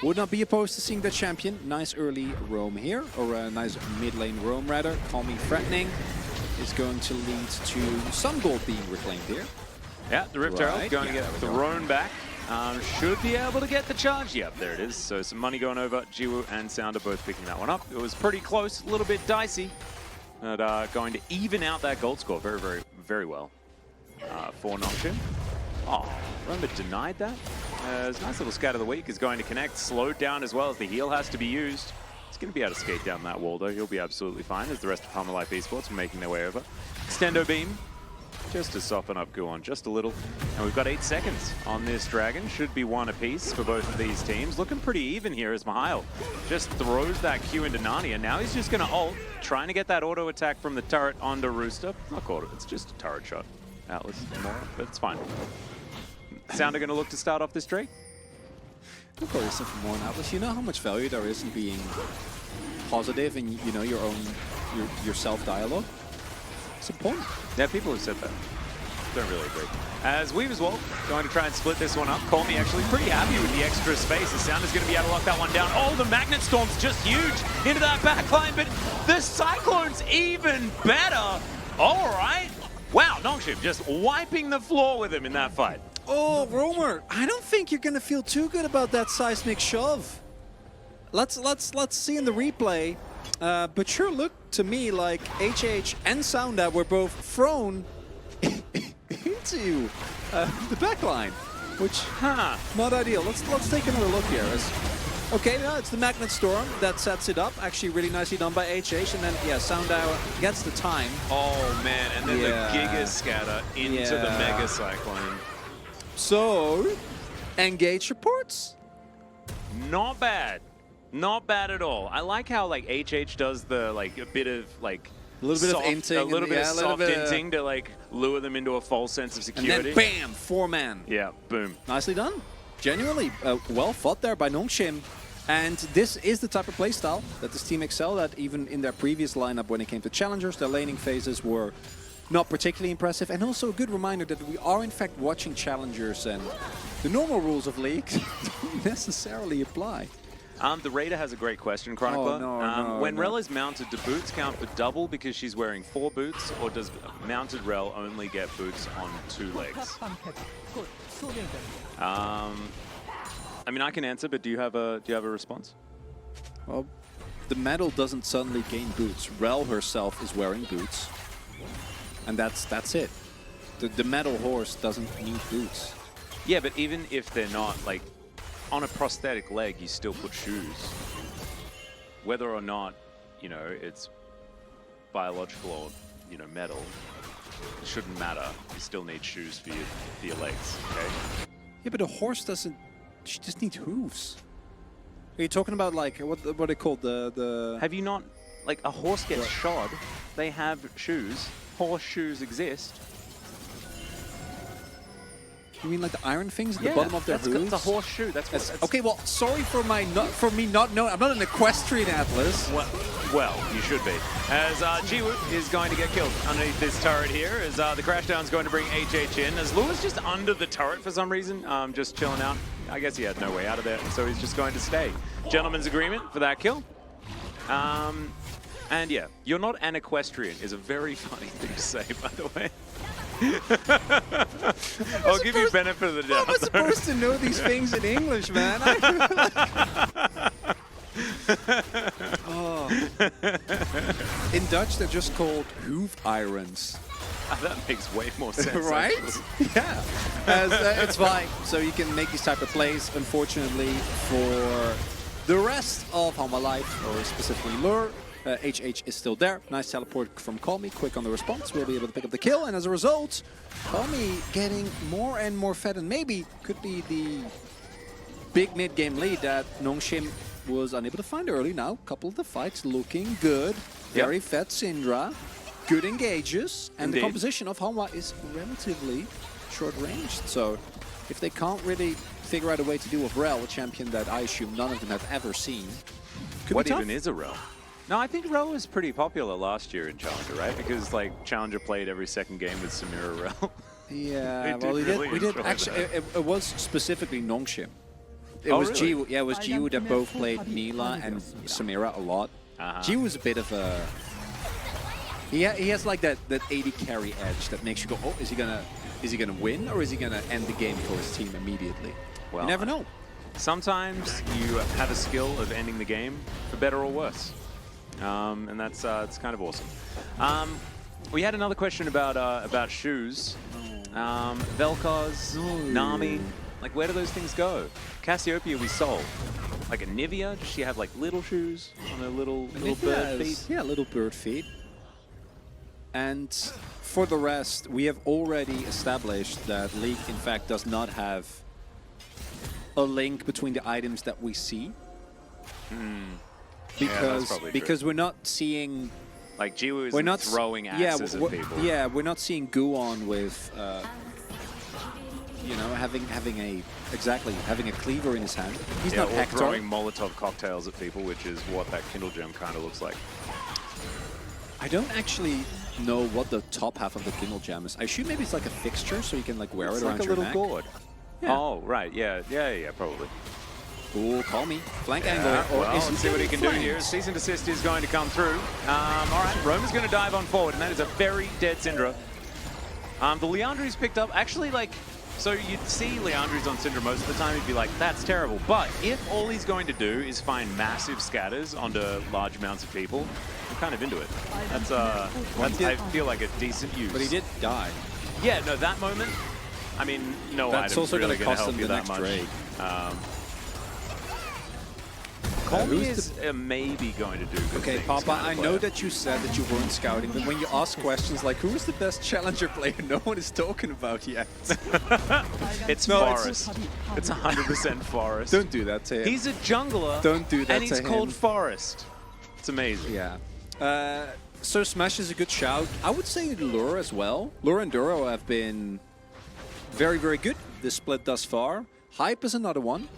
S2: would not be opposed to seeing that champion. Nice early roam here, or a nice mid lane roam, rather. Call Me Threatening is going to lead to some gold being reclaimed here.
S1: Yeah, the Rift Herald going to get thrown back. Should be able to get the charge. Yep, there it is. So some money going over. Jiwoo and Sounder both picking that one up. It was pretty close, a little bit dicey. But going to even out that gold score very, very, very well for Nongshim. Oh, Roma denied that. Nice little scat of the week is going to connect. Slowed down as well as the heal has to be used. He's going to be able to skate down that wall, though. He'll be absolutely fine as the rest of Harmalife Esports are making their way over. Extendo Beam, just to soften up Guon just a little. And we've got 8 seconds on this Dragon. Should be 1 apiece for both of these teams. Looking pretty even here as Mahile just throws that Q into Nani. And now he's just going to ult, trying to get that auto attack from the turret onto Rooster. Not auto, it's just a turret shot. Atlas, but it's fine. Sound are going to look to start off this Drake?
S2: Of course, something more now. But you know how much value there is in being positive in your own your self-dialogue. It's important.
S1: Yeah, people have said that. Don't really agree. As Weave as well, going to try and split this one up. Call Me actually pretty happy with the extra space. The Sound is going to be able to lock that one down. Oh, the Magnet Storm's just huge into that backline, but the Cyclone's even better. All right. Wow, Nongshim just wiping the floor with him in that fight.
S2: Oh, Romer, I don't think you're going to feel too good about that seismic shove. Let's see in the replay. But sure looked to me like HH and Sounda were both thrown into the backline, which not ideal. Let's take another look here. Okay, yeah, it's the Magnet Storm that sets it up. Actually, really nicely done by HH, and then yeah, Sounda gets the time.
S1: Oh man, and then the Giga Scatter into the Mega Cyclone.
S2: So, Engage reports.
S1: Not bad. Not bad at all. I like how like HH does the like a bit of like
S2: a little bit of inting,
S1: a little bit of soft inting to like lure them into a false sense of security.
S2: And then bam, 4-man.
S1: Yeah, boom.
S2: Nicely done. Genuinely well fought there by Nongshim. And this is the type of playstyle that this team excelled at, even in their previous lineup when it came to challengers. Their laning phases were not particularly impressive, and also a good reminder that we are in fact watching challengers, and the normal rules of League don't necessarily apply.
S1: The Raider has a great question, Chronicler. When Rel is mounted, do boots count for double because she's wearing 4 boots, or does mounted Rel only get boots on 2 legs? I mean, I can answer, but do you have a response?
S2: Well, the medal doesn't suddenly gain boots. Rel herself is wearing boots, and that's it. The metal horse doesn't need boots.
S1: Yeah, but even if they're not like on a prosthetic leg, you still put shoes. Whether or not, it's biological or, metal, it shouldn't matter. You still need shoes for your legs, okay?
S2: Yeah, but a horse doesn't, she just needs hooves. Are you talking about like, what they call the...
S1: Have you not, like a horse gets shod, they have shoes, horseshoes exist.
S2: You mean like the iron things at the bottom of their hooves?
S1: That's a horseshoe. That's
S2: okay. Well, sorry for me not knowing. I'm not an equestrian atlas.
S1: Well, you should be. As Jiwoo is going to get killed underneath this turret here, as the Crashdown is going to bring HH in. As Lua's just under the turret for some reason, just chilling out. I guess he had no way out of there, so he's just going to stay. Gentleman's agreement for that kill. And yeah, you're not an equestrian is a very funny thing to say, by the way. I'll give you benefit of the doubt.
S2: How am I supposed to know these things in English, man? In Dutch, they're just called hoof irons.
S1: That makes way more sense,
S2: right? Yeah. It's fine. So you can make these type of plays. Unfortunately, for the rest of Hanwha Life, or specifically Lure, HH is still there. Nice teleport from Call Me, quick on the response. We'll be able to pick up the kill, and as a result, Call Me getting more and more fed, and maybe could be the big mid-game lead that Nongshim was unable to find early. Now, a couple of the fights looking good. Very fed Syndra, good engages, and the composition of Hanwha is relatively short-ranged. So if they can't really figure out a way to deal with Rel, a champion that I assume none of them have ever seen, could
S1: what
S2: be tough.
S1: Even is a Rel? No, I think Rel was pretty popular last year in Challenger, right? Because like Challenger played every second game with Samira Rel.
S2: Yeah, well, we did actually. It was specifically Nongshim. It was really? Jiwoo. Yeah, it was Jiwoo that both played Mila and Samira a lot. Jiwoo was a bit of a. He has like that 80 carry edge that makes you go, oh, is he gonna win or is he gonna end the game for his team immediately? Well, you never know.
S1: Sometimes you have a skill of ending the game for better or worse. And that's it's kind of awesome. We had another question about shoes. Vel'Koz, Nami, like where do those things go? Cassiopeia we sold. Like a Nivea, does she have like little shoes on her little bird feet?
S2: Yeah, little bird feet. And for the rest, we have already established that League, in fact, does not have a link between the items that we see. Because we're not seeing...
S1: Like Jiwoo isn't throwing axes at people.
S2: Yeah, we're not seeing Guon with you know, having a cleaver in his hand. He's
S1: Yeah,
S2: not
S1: or
S2: Hector.
S1: throwing Molotov cocktails at people, which is what that Kindle gem kind of looks like.
S2: I don't actually know what the top half of the Kindle gem is. I assume maybe it's like a fixture, so you can like wear
S1: It's
S2: it
S1: like
S2: around
S1: a
S2: your
S1: little
S2: neck.
S1: gourd.
S2: Yeah.
S1: Oh, right. Yeah, probably.
S2: Ooh, call me. Flank angle.
S1: Well,
S2: Or is
S1: let's see what he can do here. Cease and desist is going to come through. All right, Roma's going to dive on forward, and that is a very dead Syndra. The Leandri's picked up, actually, like, so you'd see Leandri's on Syndra most of the time, you'd be like, that's terrible. But if all he's going to do is find massive scatters onto large amounts of people, I'm kind of into it. That's I feel like a decent use.
S2: But he did die.
S1: Yeah, no, that moment, I mean, no
S2: That's
S1: item's
S2: also
S1: really
S2: gonna
S1: going to
S2: cost
S1: help
S2: him
S1: you
S2: the
S1: that
S2: next
S1: much.
S2: Drake.
S1: Colby
S2: who's
S1: is maybe going to do good
S2: Okay,
S1: things,
S2: Papa,
S1: kind
S2: I
S1: of
S2: know
S1: player.
S2: that you said that you weren't scouting, but when you ask questions like, who is the best challenger player, no one is talking about yet.
S1: It's
S2: No,
S1: Forest. It's 100% Forest.
S2: Don't do that to him.
S1: He's a jungler.
S2: Don't do that
S1: and he's
S2: to
S1: called
S2: him.
S1: Forest. It's amazing.
S2: Yeah. So Smash is a good shout. I would say Lure as well. Lure and Duro have been very, very good this split thus far. Hype is another one.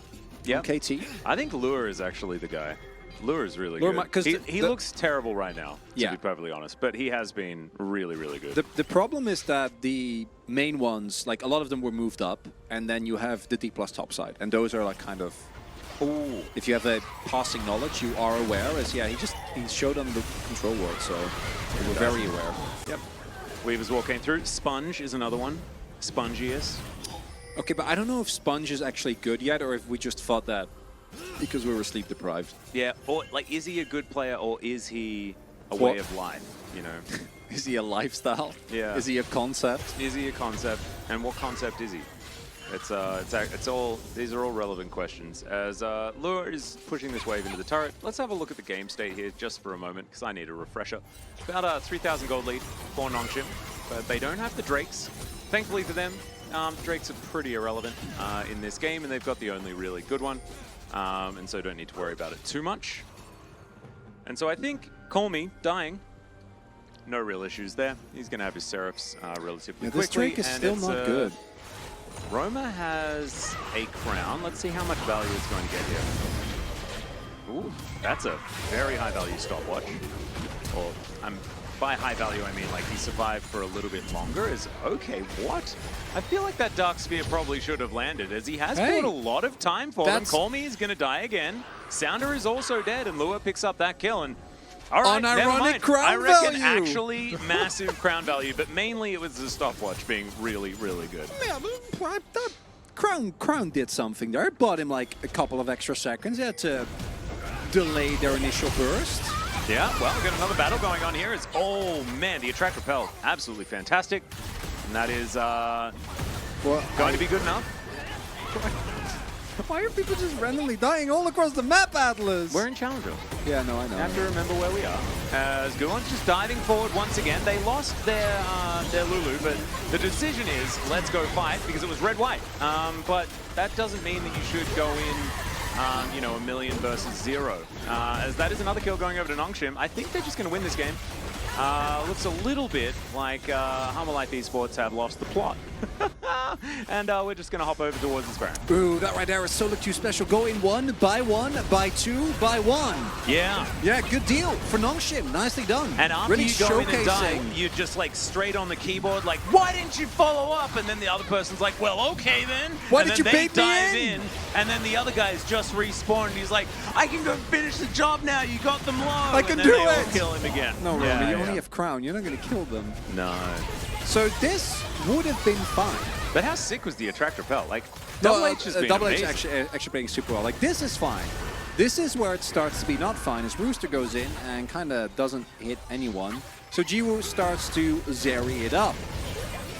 S1: Yeah.
S2: KT.
S1: I think Lure is actually the guy. Lure is really
S2: Lure
S1: good.
S2: 'cause
S1: He looks terrible right now, to
S2: Yeah.
S1: be perfectly honest. But he has been really, really good.
S2: The problem is that the main ones, like a lot of them were moved up, and then you have the D+ top side, and those are like kind of.
S1: Ooh.
S2: If you have a passing knowledge, you are aware. As yeah, he showed on the control ward, so we were very aware.
S1: Yep. Weaver's Wall came through. Sponge is another one. Spongius.
S2: Okay, but I don't know if Sponge is actually good yet, or if we just thought that because we were sleep deprived.
S1: Yeah, or like, is he a good player, or is he a
S2: What?
S1: way of life, you know?
S2: Is he a lifestyle?
S1: Yeah.
S2: Is he a concept?
S1: Is he a concept? And what concept is he? It's all, these are all relevant questions. As Lure is pushing this wave into the turret, let's have a look at the game state here just for a moment, because I need a refresher. About a 3,000 gold lead for Nongshim, but they don't have the Drakes. Thankfully for them, Drakes are pretty irrelevant in this game, and they've got the only really good one, and so don't need to worry about it too much. And so I think Call Me dying, no real issues there. He's going to have his Seraphs relatively
S2: Yeah, this
S1: quickly.
S2: Drake is
S1: and
S2: still
S1: it's,
S2: not good.
S1: Roma has a crown. Let's see how much value it's going to get here. Ooh, that's a very high value stopwatch. Or by high value, I mean like he survived for a little bit longer. Okay, what? I feel like that Dark Sphere probably should have landed, as he has bought a lot of time for them. Call Me is going to die again. Sounder is also dead, and Lua picks up that kill. And all right, never mind.
S2: Crown
S1: I reckon
S2: value.
S1: actually massive crown value, but mainly it was the stopwatch being really, really good.
S2: Yeah, but that Crown did something there. It bought him like a couple of extra seconds. He had to delay their initial burst.
S1: Yeah, well, we've got another battle going on here. It's, oh man, the Attract Repel, absolutely fantastic. And that is going to be good enough.
S2: Why are people just randomly dying all across the map, Atlas?
S1: We're in Challenger.
S2: Yeah, no, I know.
S1: I have to remember where we are. As Guan's just diving forward once again. They lost their Lulu, but the decision is, let's go fight, because it was red-white. But that doesn't mean that you should go in, you know, 1,000,000 versus 0. As that is another kill going over to Nongshim. I think they're just going to win this game. Looks a little bit like Life Esports have lost the plot. And we're just going to hop over towards this Baron.
S2: Ooh, that right there is Solo Q special. Go in 1 by 1 by 2 by 1.
S1: Yeah.
S2: Yeah, good deal for Nongshim. Nicely done.
S1: And after
S2: really
S1: you go in and die,
S2: showcasing.
S1: you're just like straight on the keyboard, like, why didn't you follow up? And then the other person's like, well, okay then.
S2: Why
S1: and
S2: did
S1: then
S2: you
S1: they
S2: bait me
S1: dive
S2: in?
S1: And then the other guy's just respawned. He's like, I can go finish the job now. You got them low.
S2: I can
S1: and then
S2: do
S1: they all
S2: it.
S1: kill him again.
S2: No, Romy,
S1: Yeah,
S2: you
S1: yeah.
S2: only have Crown. You're not going to kill them.
S1: No.
S2: So this would have been fine.
S1: But how sick was the Attract Repel? Like, Double H has been
S2: Double H
S1: amazing.
S2: actually playing super well. Like, this is fine. This is where it starts to be not fine, as Rooster goes in and kind of doesn't hit anyone. So Jiwoo starts to Zeri it up.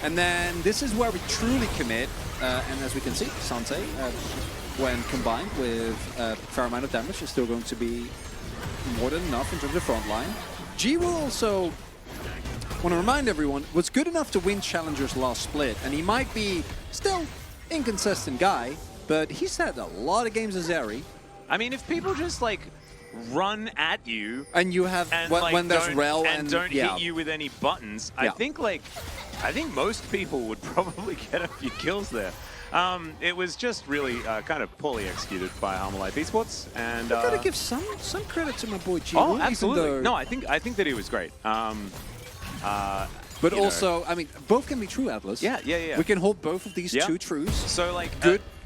S2: And then this is where we truly commit. And as we can see, Sante, when combined with a fair amount of damage, is still going to be more than enough in terms of front line. Jiwoo also, want to remind everyone, was good enough to win Challenger's last split, and he might be still inconsistent guy, but he's had a lot of games as Zeri.
S1: I mean, if people just like run at you
S2: And you have,
S1: and
S2: when,
S1: like,
S2: when there's
S1: don't,
S2: Rel
S1: and don't hit you with any buttons,
S2: Yeah.
S1: I think most people would probably get a few kills there. It was just really kind of poorly executed by Life Esports, and
S2: I gotta give some credit to my boy G.
S1: oh, absolutely. No, I think that he was great.
S2: But also, I mean, both can be true, Atlas.
S1: Yeah.
S2: We can hold both of these two truths.
S1: So like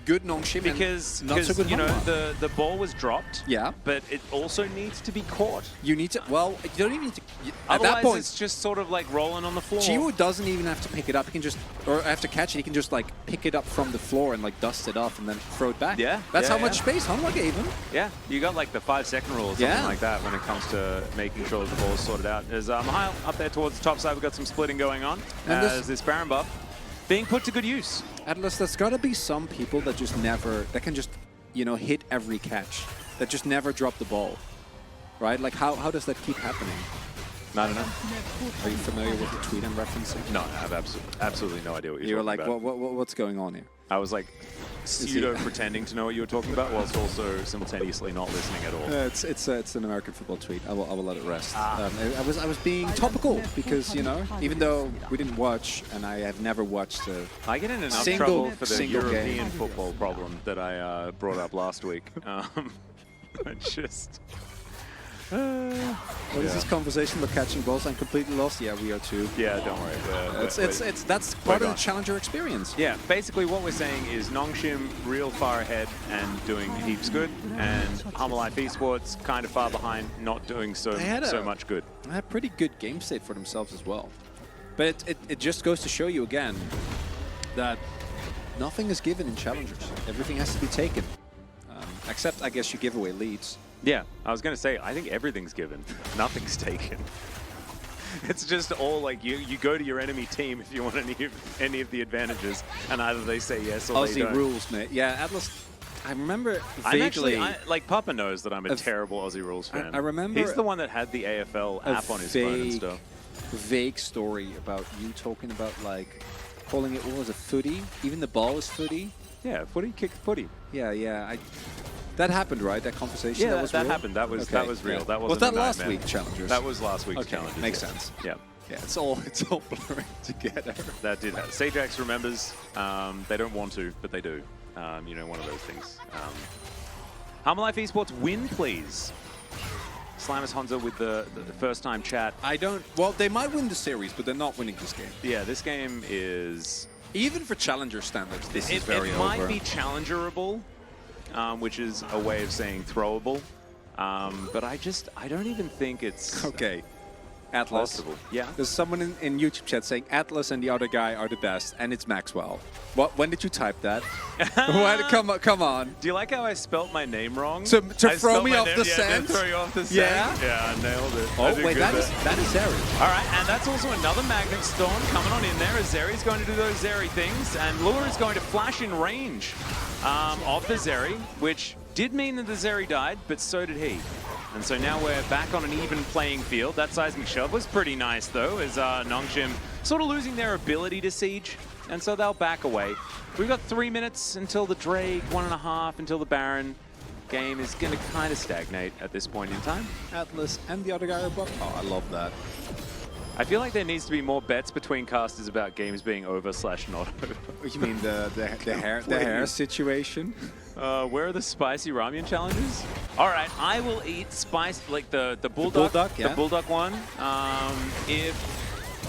S2: Good Nongshim
S1: because
S2: not so good
S1: you know
S2: Hanwha.
S1: the ball was dropped.
S2: Yeah.
S1: But it also needs to be caught.
S2: You need to. Well, you don't even need to. At
S1: Otherwise,
S2: that point,
S1: it's just sort of like rolling on the floor.
S2: Chiwu doesn't even have to pick it up. He can just, or have to catch it. He can just like pick it up from the floor and like dust it off and then throw it back.
S1: Yeah.
S2: That's how
S1: yeah.
S2: much space Hanwha gave him.
S1: Yeah, you got like the 5-second rule or something like that when it comes to making sure that the ball is sorted out. There's Mahal up there towards the top side. We've got some splitting going on
S2: And
S1: as this Baron buff being put to good use.
S2: Atlas, there's got to be some people that just never, that can just, you know, hit every catch, that just never drop the ball, right? Like, how does that keep happening?
S1: I don't know.
S2: Are you familiar with the tweet I'm referencing?
S1: No, I have absolutely no idea what you're
S2: You were
S1: talking
S2: like,
S1: about.
S2: what's going on here?
S1: I was like pseudo-pretending to know what you were talking about whilst also simultaneously not listening at all.
S2: It's an American football tweet. I will let it rest. I was being topical because, you know, even though we didn't watch and I have never watched
S1: I get in enough trouble for the European football problem that I brought up last week. Just...
S2: What is this conversation about catching balls? I'm completely lost. Yeah, we are too.
S1: Yeah, don't worry.
S2: That's part of the challenger experience.
S1: Yeah, basically what we're saying is Nongshim real far ahead and doing heaps good, and Life Esports kind of far behind, not doing so much good.
S2: They had a pretty good game state for themselves as well. But it just goes to show you again that nothing is given in challengers. Everything has to be taken. Except, I guess, you give away leads.
S1: Yeah, I was going to say, I think everything's given. Nothing's taken. It's just all like you go to your enemy team if you want any of the advantages, and either they say yes or they don't.
S2: Aussie rules, mate. Yeah, Atlas, I remember vaguely...
S1: like Papa knows that I'm a terrible Aussie rules fan.
S2: I remember...
S1: He's the one that had the AFL app on his phone and stuff.
S2: Vague story about you talking about, like, calling it, what was it, footy? Even the ball is footy?
S1: Yeah, footy, kick footy.
S2: Yeah. That happened, right? That conversation.
S1: Yeah,
S2: that
S1: happened. That was real.
S2: Yeah.
S1: That
S2: was
S1: that
S2: last week challengers?
S1: That was last week's challengers.
S2: Makes sense.
S1: Yeah.
S2: Yeah, it's all blurring together.
S1: That did happen. Sajax remembers. They don't want to, but they do. You know, one of those things. Life Esports win, please. Slammers Honza with the first-time chat.
S2: Well, they might win the series, but they're not winning this game.
S1: Yeah, this game is...
S2: Even for challenger standards, this is very over.
S1: It might be challengerable, which is a way of saying throwable. But I don't even think it's
S2: Atlas.
S1: possible. Yeah.
S2: There's someone in YouTube chat saying Atlas and the other guy are the best, and it's Maxwell. When did you type that? Come on.
S1: Do you like how I spelt my name wrong?
S2: To throw me off the scent?
S1: To throw you off the scent?
S2: Yeah,
S1: I nailed it.
S2: Oh, wait, that is Zeri.
S1: All right, and that's also another Magnet Storm coming on in there as Zeri's going to do those Zeri things, and Lure is going to flash in range of the Zeri, which did mean that the Zeri died, but so did he. And so now we're back on an even playing field. That seismic shove was pretty nice, though, as Nongshim sort of losing their ability to siege, and so they'll back away. We've got 3 minutes until the Drake, 1.5 until the Baron. Game is going to kind of stagnate at this point in time.
S2: Atlas and the other guy are above. Oh, I love that.
S1: I feel like there needs to be more bets between casters about games being over/not over.
S2: You mean the hair situation?
S1: Where are the spicy ramen challenges? All right, I will eat spice like the bulldog, the bulldog one. If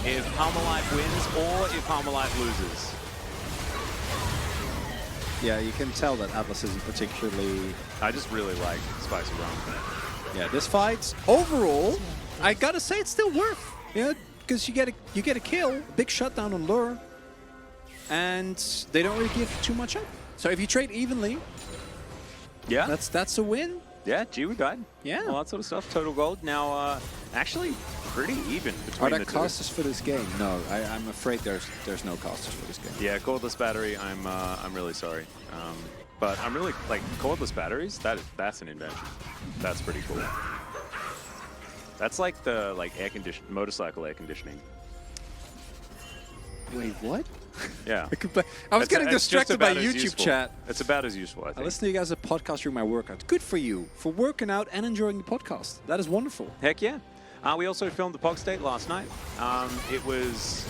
S1: Life wins or if Life loses.
S2: Yeah, you can tell that Atlas isn't particularly.
S1: I just really like spicy ramen.
S2: Yeah, this fight overall, I gotta say it's still worth. Yeah, because you get a kill, a big shutdown on Lure, and they don't really give too much up. So if you trade evenly,
S1: yeah,
S2: that's a win.
S1: Yeah, Jiwoo died.
S2: Yeah,
S1: all that sort of stuff. Total gold. Now, actually, pretty even between
S2: the two. Are there casters for this game? No, I'm afraid there's no casters for this game.
S1: Yeah, cordless battery. I'm really sorry, but I'm really like cordless batteries. That's an invention. That's pretty cool. That's like the motorcycle air conditioning.
S2: Wait, what?
S1: Yeah.
S2: I was getting distracted by YouTube chat.
S1: It's about as useful, I think.
S2: I listen to you guys a podcast during my workout. Good for you for working out and enjoying the podcast. That is wonderful.
S1: Heck yeah. We also filmed the Pog State last night. It was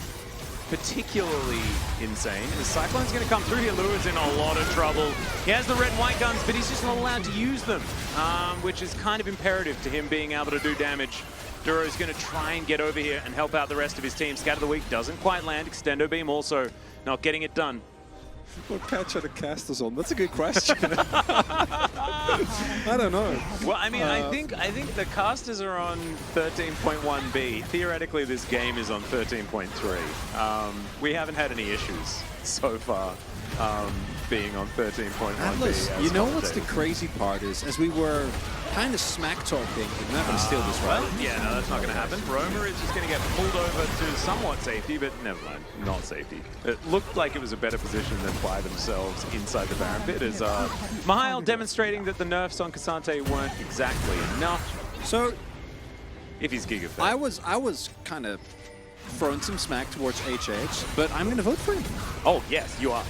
S1: particularly insane is Cyclone's going to come through here. Lua's in a lot of trouble. He has the red and white guns, but he's just not allowed to use them, which is kind of imperative to him being able to do damage. Duro's going to try and get over here and help out the rest of his team. Scatter the Weak doesn't quite land. Extendo Beam also not getting it done.
S3: What patch are the casters on? That's a good question. I don't know.
S1: Well, I mean, I think the casters are on 13.1b. Theoretically, this game is on 13.3. We haven't had any issues so far being on 13.1b.
S2: Atlas, you know what's the crazy part is, as we were kind of smack talking, we're not going to steal this, right?
S1: Well, yeah, no, that's not going to happen. Roma is just going to get pulled over to somewhat safety, but never mind, not safety. It looked like it was a better position than Fly themselves inside the Baron pit, as Mihail demonstrating that the nerfs on Cassante weren't exactly enough.
S2: So,
S1: if he's Giga Fed.
S2: I was kind of throwing some smack towards HH, but I'm going to vote for him.
S1: Oh, yes, you are.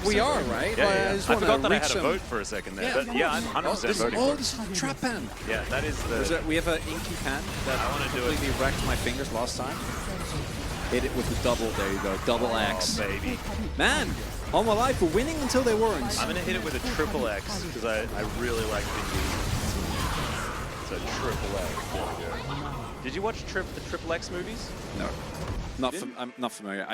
S2: We are, right?
S1: Yeah,
S2: I
S1: I forgot that I had a vote for a second there.
S2: Yeah,
S1: but yeah, I'm 100% voting for it.
S2: this is trap pan.
S1: Yeah, that is the...
S2: We have an inky pan that
S1: I wanna do it.
S2: completely wrecked my fingers last time. Hit it with the double, there you go, double X.
S1: Oh, baby.
S2: Man, all my life, we're winning until they weren't.
S1: I'm going to hit it with a triple X, because I really like the... It's a triple X. There we go. Did you watch the Triple X movies?
S2: No, I'm not familiar.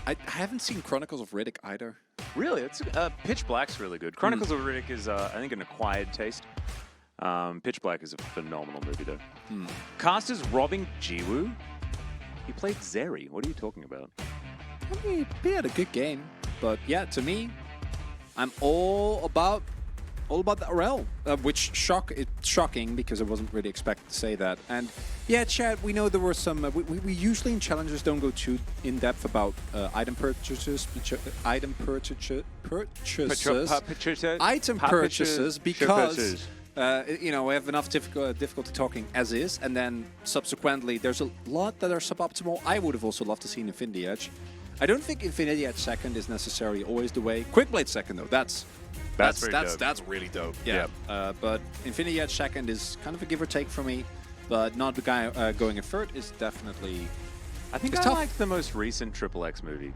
S2: I haven't seen Chronicles of Riddick either.
S1: Really? It's Pitch Black's really good. Chronicles of Riddick is, I think, an acquired taste. Pitch Black is a phenomenal movie, though. Cast is robbing Jiwoo. He played Zeri. What are you talking about?
S2: I mean, he had a good game, but yeah, to me, I'm all about the RL, which it's shocking because I wasn't really expected to say that. And yeah, Chad, we know there were some. We usually in challengers don't go too in depth about item purchases, because you know, we have enough difficulty talking as is, and then subsequently there's a lot that are suboptimal. I would have also loved to see Infinity Edge. I don't think Infinity Edge second is necessarily always the way. Quickblade second though, that's really dope. Yeah. But Infinity Edge second is kind of a give or take for me, but not the guy going in third is definitely.
S1: I think I like the most recent Triple X movie.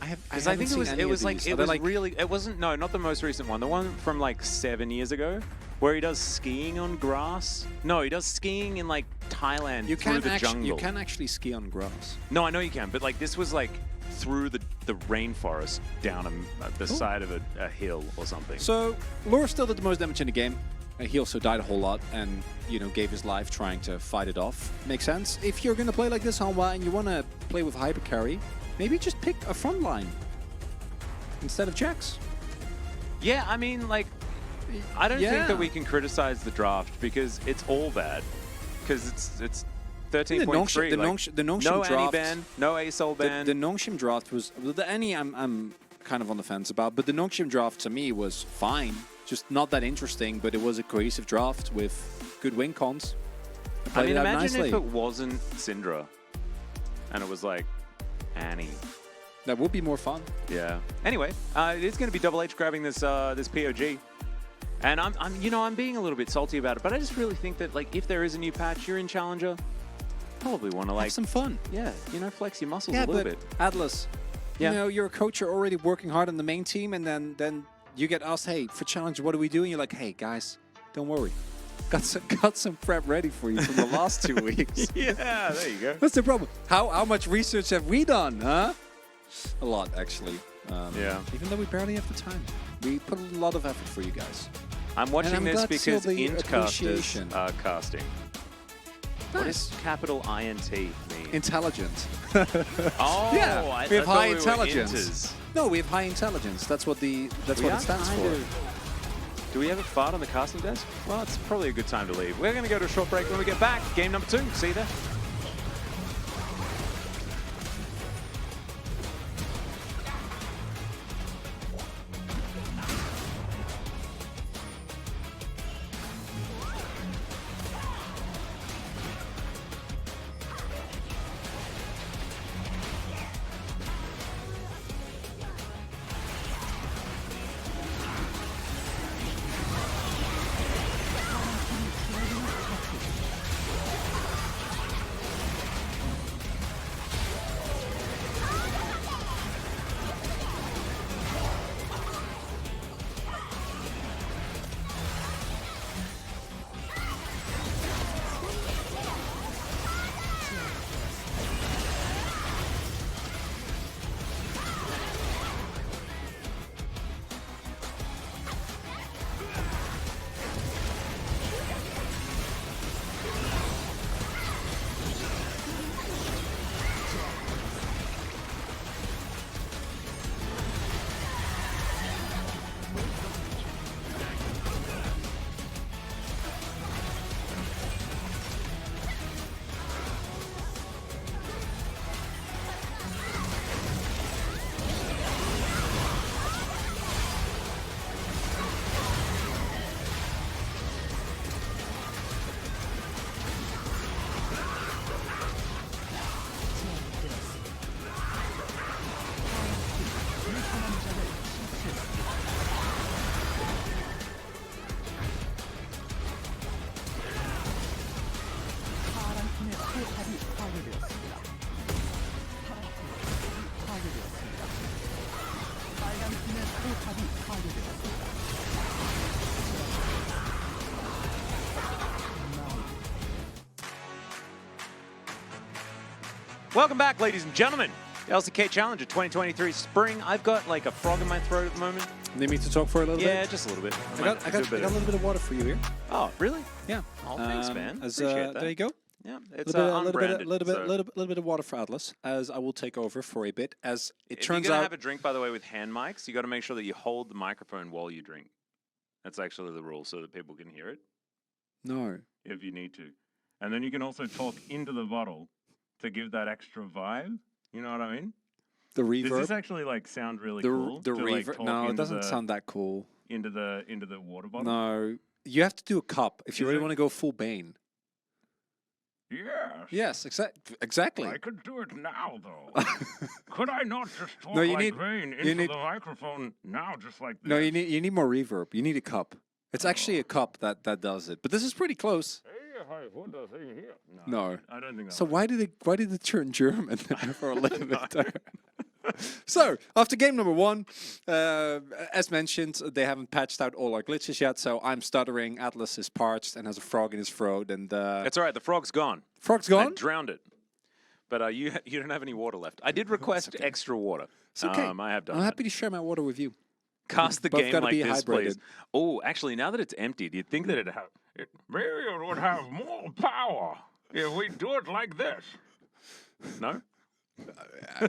S2: I
S1: think it wasn't not the most recent one. The one from like 7 years ago, where he does skiing on grass. No, he does skiing in like Thailand through the jungle.
S2: You can actually ski on grass.
S1: No, I know you can, but like this was like through the rainforest down the side of a hill or something.
S2: So Lure still did the most damage in the game. He also died a whole lot and, you know, gave his life trying to fight it off. Makes sense. If you're going to play like this, Hanwha, and you want to play with hyper carry, maybe just pick a front line instead of Jax.
S1: Yeah, I mean, like, I don't think that we can criticize the draft because it's all bad. Because it's 13.3.
S2: The Nongshim
S1: no
S2: draft,
S1: Annie ban, no ASOL ban.
S2: The Nongshim draft was the Annie. I'm kind of on the fence about, but the Nongshim draft to me was fine. Just not that interesting, but it was a cohesive draft with good win cons.
S1: I mean, imagine if it wasn't Syndra and it was like Annie.
S2: That would be more fun.
S1: Yeah. Anyway, it is going to be Double H grabbing this this POG. And I'm being a little bit salty about it, but I just really think that like if there is a new patch, you're in Challenger, probably want to like
S2: have some fun.
S1: Yeah, you know, flex your muscles a little bit.
S2: Atlas, you know, you're a coach, you're already working hard on the main team, and then you get asked, hey, for Challenger, what are we doing? You're like, hey guys, don't worry. Got some prep ready for you from the last 2 weeks.
S1: Yeah, there you go.
S2: What's the problem? How much research have we done, huh? A lot, actually.
S1: Yeah.
S2: Even though we barely have the time. We put a lot of effort for you guys.
S1: I'm watching this because
S2: int
S1: casters are casting.
S2: Nice.
S1: What does capital INT mean?
S2: Intelligent.
S1: Oh,
S2: yeah. We have high intelligence. No, we have high intelligence. That's what it stands for.
S1: Do we have a fart on the casting desk? Well, it's probably a good time to leave. We're going to go to a short break. When we get back, game number 2. See you there. Welcome back, ladies and gentlemen. The LCK Challenger 2023 Spring. I've got like a frog in my throat at the moment.
S2: Need me to talk for a little bit?
S1: Yeah, just a little bit.
S2: I got a little bit of water for you here.
S1: Oh, really?
S2: Yeah.
S1: Oh, thanks, man.
S2: Appreciate that. There you go.
S1: Yeah, it's
S2: A
S1: unbranded.
S2: little bit of water for Atlas, as I will take over for a bit. As it turns
S1: if you're gonna
S2: out,
S1: have a drink, by the way, with hand mics, you got to make sure that you hold the microphone while you drink. That's actually the rule, so that people can hear it.
S2: no.
S4: If you need to. And then you can also talk into the bottle to give that extra vibe. You know what I mean?
S2: The
S4: Does
S2: reverb.
S4: this actually like sound really
S2: The
S4: cool?
S2: the
S4: to, like,
S2: reverb.
S4: talk
S2: No, it
S4: into
S2: doesn't
S4: the,
S2: sound that cool.
S4: into the water bottle.
S2: No, you have to do a cup if you
S4: Is
S2: really
S4: it?
S2: want to go full Bane.
S4: Yes.
S2: Yes, exactly.
S4: I could do it now, though. Could I not just talk
S2: No, you
S4: like
S2: need-
S4: Vayne
S2: you
S4: into
S2: need-
S4: the microphone now, just like this?
S2: No, you need more reverb. You need a cup. It's actually a cup that does it. But this is pretty close.
S4: Hey, hi, what does he here?
S2: No.
S4: I don't think that
S2: So
S4: was-
S2: why did it turn German for a little bit there? So after game number 1, as mentioned, they haven't patched out all our glitches yet. So I'm stuttering. Atlas is parched and has a frog in his throat. And
S1: That's all right. The frog's gone.
S2: frog's
S1: I
S2: gone.
S1: drowned it. But you don't have any water left. I did request
S2: okay.
S1: extra water.
S2: It's okay.
S1: I have done
S2: I'm
S1: that.
S2: happy to share my water with you.
S1: Cast the
S2: Both
S1: game
S2: gotta
S1: like
S2: be
S1: this, please.
S2: hydrated.
S1: Oh, actually, now that it's emptied, you'd think that it'd have...
S4: Maybe it would have more power if we do it like this.
S1: No? I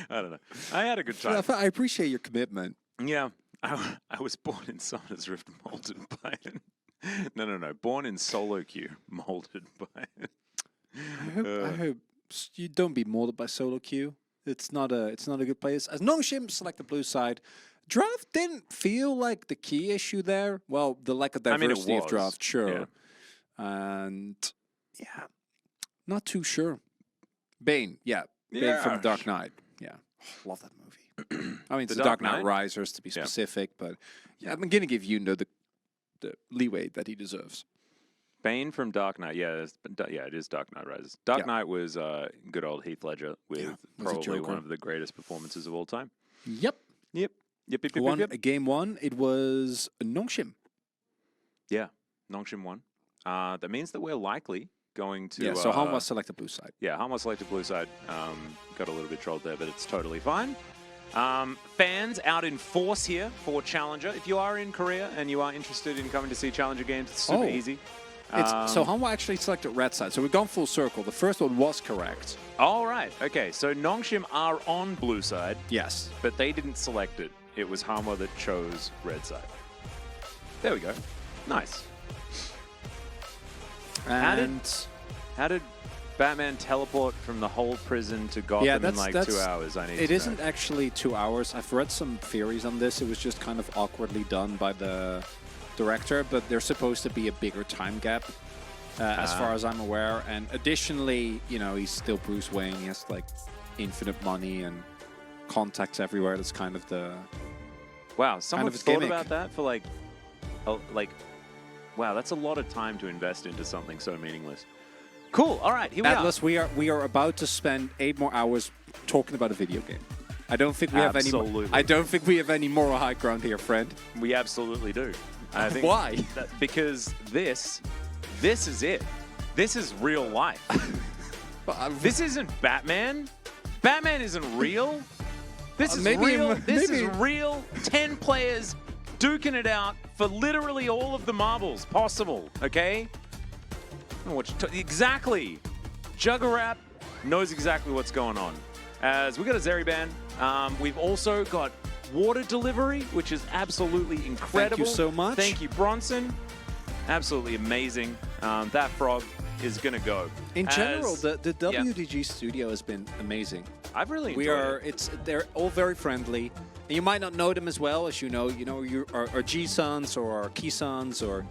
S1: don't know. I had a good time.
S2: I appreciate your commitment.
S1: Yeah. I was born in Summoner's Rift, molded by it. No. Born in solo queue, molded by it.
S2: I hope you don't be molded by solo queue. It's not a good place. As Nongshim select the blue side, draft didn't feel like the key issue there. Well, the lack of
S1: I mean, it
S2: diversity of
S1: was,
S2: draft, sure.
S1: yeah.
S2: And yeah, not too sure. Bane, yeah. Bane from
S4: Yes.
S2: Dark Knight. Yeah. Love that movie. I mean, it's
S1: The
S2: the Dark
S1: Dark
S2: Knight
S1: Knight?
S2: Risers to be
S1: Yeah.
S2: specific, but yeah, I'm gonna give you the leeway that he deserves.
S1: Bane from Dark Knight. Yeah, it is Dark Knight Rises. Dark
S2: Yeah.
S1: Knight was good old Heath Ledger with
S2: Yeah, was a
S1: probably
S2: Joker.
S1: one of the greatest performances of all time.
S2: Yep.
S1: Yep.
S2: Game 1, it was Nongshim.
S1: Yeah, Nongshim won. That means that we're likely going to...
S2: Yeah, so Han was select the blue side.
S1: Yeah, Han was selected blue side. Got a little bit trolled there, but it's totally fine. Fans out in force here for Challenger. If you are in Korea and you are interested in coming to see Challenger games, it's super
S2: Oh.
S1: easy.
S2: So Hanwha actually selected red side, so we've gone full circle. The first one was correct.
S1: All right. Okay, so Nongshim are on blue side,
S2: Yes.
S1: but they didn't select it. It was Hanwha that chose red side. There we go. Nice.
S2: And
S1: How did Batman teleport from the whole prison to Gotham
S2: yeah,
S1: in
S2: that's
S1: like 2 hours? I need
S2: it
S1: to
S2: isn't
S1: know.
S2: actually 2 hours. I've read some theories on this. It was just kind of awkwardly done by the director, but there's supposed to be a bigger time gap, as far as I'm aware. And additionally, you know, he's still Bruce Wayne. He has like infinite money and contacts everywhere. That's kind of the
S1: Wow, someone
S2: of a
S1: thought
S2: gimmick.
S1: about that for like, wow, that's a lot of time to invest into something so meaningless. Cool. All right, here we
S2: Atlas. We are about to spend 8 more hours talking about a video game. I don't think we have any.
S1: Absolutely.
S2: I don't think we have any moral high ground here, friend.
S1: are. We absolutely do. I think
S2: Why?
S1: Because this is it. This is real life. This isn't Batman. Batman isn't real. This is
S2: maybe-
S1: real. This
S2: maybe-
S1: is real. 10 players duking it out for literally all of the marbles possible. Okay. I don't know what exactly. Juggerap knows exactly what's going on. As we got a Zeriban, we've also got water delivery, which is absolutely incredible.
S2: so much.
S1: Thank you, Bronson. Absolutely amazing. That frog is gonna go.
S2: In general,
S1: As-
S2: the WDG studio has been amazing.
S1: I've really enjoyed
S2: They're all very friendly. And you might not know them as well as you know our G-Sons or our Key-Sons or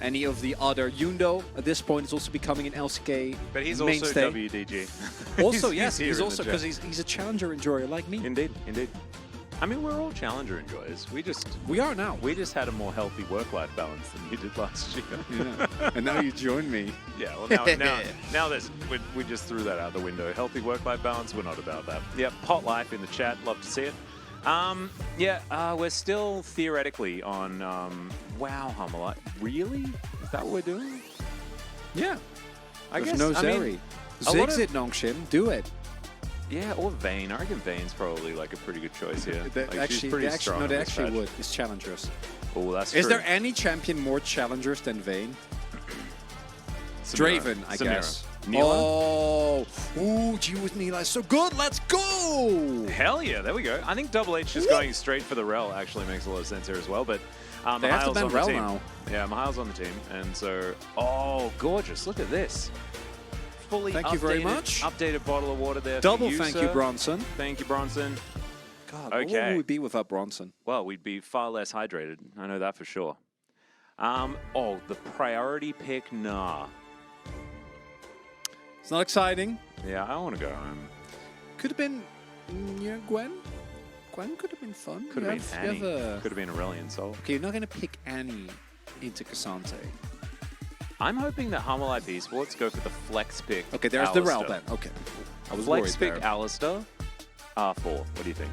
S2: any of the other. Yundo at this point is also becoming an LCK
S1: But he's
S2: mainstay.
S1: also WDG.
S2: Also,
S1: He's
S2: yes,
S1: here
S2: he's
S1: in the
S2: also
S1: chat.
S2: because he's a challenger enjoyer like me.
S1: Indeed, indeed. I mean, we're all challenger enjoyers. We just had a more healthy work-life balance than you did last year.
S2: Yeah. And now you join me.
S1: Yeah, well, now we just threw that out the window. Healthy work-life balance, we're not about that. Yep, hot life in the chat, love to see it. We're still theoretically on, wow, Hummel, really? Is that what we're doing?
S2: Yeah.
S1: I
S2: There's
S1: guess,
S2: no
S1: I mean,
S2: Zeri. Ziggs it, Nongshim. Do it.
S1: Yeah, or Vayne. I reckon Vayne's probably like a pretty good choice here. Like, she's pretty strong.
S2: No, they
S1: in this
S2: actually
S1: patch.
S2: would. It's challengers.
S1: Oh, that's
S2: Is
S1: true.
S2: there any champion more challengers than Vayne?
S1: Samira.
S2: Draven, I
S1: Samira.
S2: guess.
S1: Neela?
S2: Oh, ooh, G with Neela is so good. Let's go.
S1: Hell yeah, there we go. I think Double H just going straight for the rel actually makes a lot of sense here as well. But
S2: They have to
S1: Mihail's
S2: ban
S1: on the
S2: rel
S1: team.
S2: now.
S1: Yeah, Mihail's on the team, and so gorgeous! Look at this. Fully
S2: Thank you very
S1: updated-
S2: much.
S1: Updated bottle of water there.
S2: Double
S1: for you,
S2: thank
S1: sir.
S2: you, Bronson.
S1: Thank you, Bronson.
S2: God, what
S1: Okay.
S2: would we be without Bronson?
S1: Well, we'd be far less hydrated. I know that for sure. The priority pick, nah.
S2: It's not exciting.
S1: Yeah, I want to go home.
S2: Could have been, Gwen. Gwen could have been fun.
S1: Could have been Annie.
S2: a...
S1: Could have been Aurelion Soul.
S2: Okay, you're not going to pick Annie into Cassante.
S1: I'm hoping that Harmon Life Esports go for the flex pick.
S2: Okay, there's the rel
S1: Alistair.
S2: then. Okay. I was
S1: Flex
S2: worried
S1: pick
S2: there.
S1: Alistair, R4. What do you think?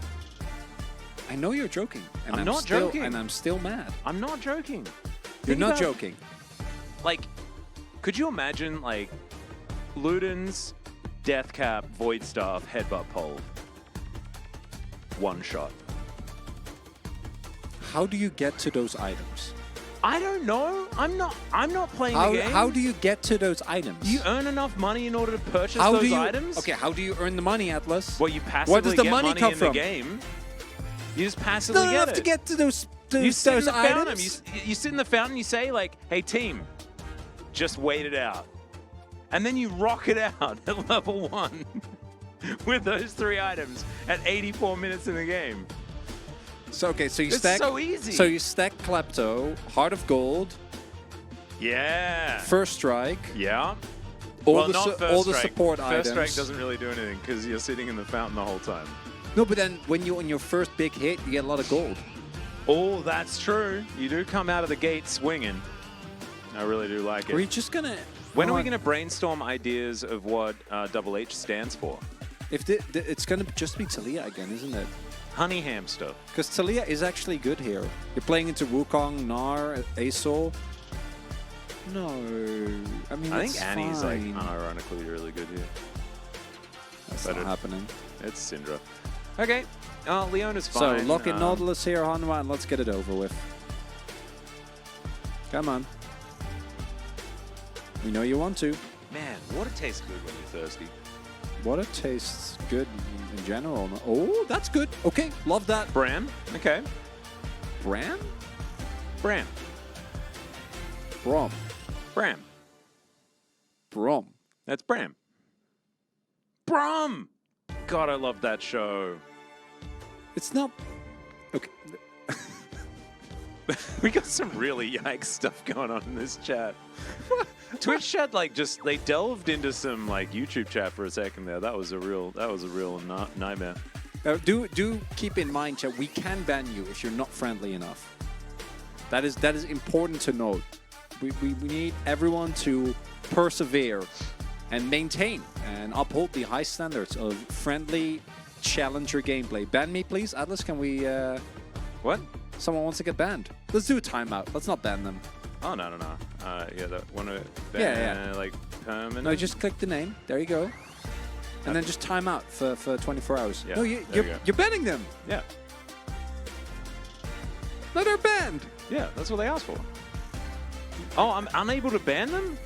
S2: I know you're joking. And
S1: I'm not
S2: still,
S1: joking.
S2: And I'm still mad.
S1: I'm not joking.
S2: You're
S1: Think
S2: not
S1: about-
S2: joking.
S1: Like, could you imagine, like, Luden's Deathcap, Void Staff, Headbutt Pole? One shot.
S2: How do you get to those items?
S1: I don't know. I'm not playing the game.
S2: How do you get to those items?
S1: you earn enough money in order to purchase
S2: How
S1: those
S2: do you,
S1: items?
S2: Okay, how do you earn the money, Atlas?
S1: Well, you passively
S2: Where does the
S1: get
S2: money
S1: money
S2: come
S1: in
S2: from?
S1: the game. You just passively
S2: Not
S1: get
S2: enough
S1: it.
S2: to get to those
S1: you sit in the fountain.
S2: items.
S1: You sit in the fountain. You say like, "Hey team, just wait it out," and then you rock it out at level 1 with those 3 items at 84 minutes in the game.
S2: So okay, so you
S1: It's
S2: stack.
S1: so easy.
S2: So you stack Klepto, Heart of Gold,
S1: Yeah.
S2: First Strike,
S1: Yeah.
S2: all
S1: well,
S2: the
S1: not first
S2: all the
S1: strike.
S2: support
S1: First
S2: items.
S1: strike doesn't really do anything because you're sitting in the fountain the whole time.
S2: No, but then when you on your first big hit, you get a lot of gold.
S1: Oh, that's true. You do come out of the gate swinging. I really do like
S2: Are you
S1: it.
S2: just gonna?
S1: When are we
S2: on.
S1: going to brainstorm ideas of what Double H stands for?
S2: If it's gonna just be Talia again, isn't it?
S1: Honey hamster.
S2: Because Talia is actually good here. You're playing into Wukong, Gnar, Asol. No, I mean
S1: I
S2: that's
S1: think Annie's
S2: fine.
S1: like unironically really good here.
S2: That's
S1: but
S2: not
S1: it-
S2: happening.
S1: It's Syndra. Okay. Leona's
S2: So
S1: fine.
S2: lock in Nautilus here, Hanwha, and let's get it over with. Come on. We know you want to.
S1: Man, water tastes good when you're thirsty.
S2: Water tastes good in general. Oh, that's good. Okay, love that.
S1: Bram? Okay.
S2: Bram?
S1: Bram.
S2: Brom.
S1: Bram.
S2: Brom.
S1: That's Bram. Brom! God, I love that show.
S2: It's not... Okay.
S1: We got some really yikes stuff going on in this chat. Twitch chat, like, just they delved into some like YouTube chat for a second there. That was a real nightmare.
S2: Do keep in mind, chat, we can ban you if you're not friendly enough. That is important to note. We need everyone to persevere and maintain and uphold the high standards of friendly challenger gameplay. Ban me, please. Atlas, can we...
S1: What?
S2: Someone wants to get banned. Let's do a timeout. Let's not ban them.
S1: Oh no. Yeah, that one.
S2: Yeah.
S1: Like permanent.
S2: No, just click the name. There you go. And then just time out for 24 hours.
S1: Yeah,
S2: No,
S1: there you go.
S2: you're banning them.
S1: Yeah.
S2: No, they're banned.
S1: Yeah, that's what they asked for. Oh, I'm unable to ban them?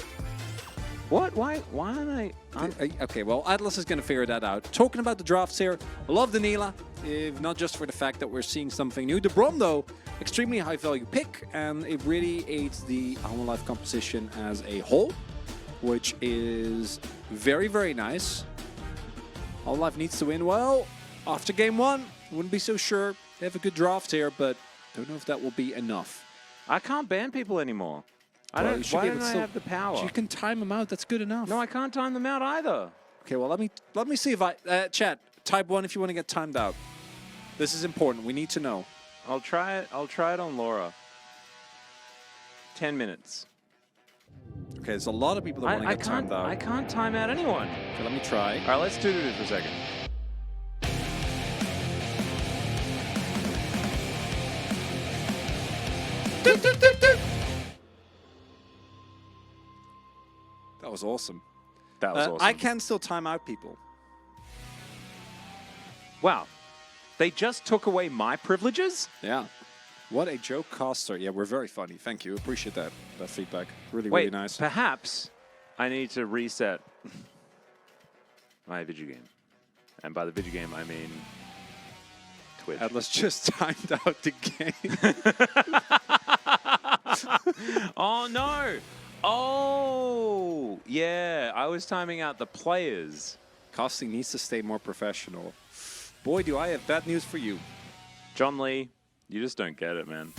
S1: What? Why aren't I?
S2: Okay, well, Atlas is going to figure that out. Talking about the drafts here, I love the Neela, if not just for the fact that we're seeing something new. The Brom, though, extremely high value pick, and it really aids the Home Life composition as a whole, which is very, very nice. Home Life needs to win well. After game 1, wouldn't be so sure. They have a good draft here, but don't know if that will be enough.
S1: I can't ban people anymore.
S2: Well,
S1: I
S2: you
S1: don't.
S2: should
S1: Why
S2: be able
S1: don't
S2: to
S1: I
S2: still-
S1: have the power?
S2: You can time them out. That's good enough.
S1: No, I can't time them out either.
S2: Okay, well, let me see if I... chat, type 1 if you want to get timed out. This is important. We need to know.
S1: I'll try it. I'll try it on Laura. 10 minutes.
S2: Okay, there's a lot of people that want to get timed out.
S1: I can't time out anyone.
S2: Okay, let me try.
S1: All right, let's do this for a second.
S2: That was awesome.
S1: That was awesome.
S2: I can still time out people.
S1: Wow. They just took away my privileges?
S2: Yeah. What a joke, Caster. Yeah, we're very funny. Thank you. Appreciate that feedback. Really,
S1: Wait,
S2: really nice.
S1: perhaps I need to reset my video game. And by the video game, I mean Twitch.
S2: Atlas just timed out the game.
S1: Oh, no. Oh, yeah. I was timing out the players.
S2: Casting needs to stay more professional. Boy, do I have bad news for you.
S1: John Lee, you just don't get it, man.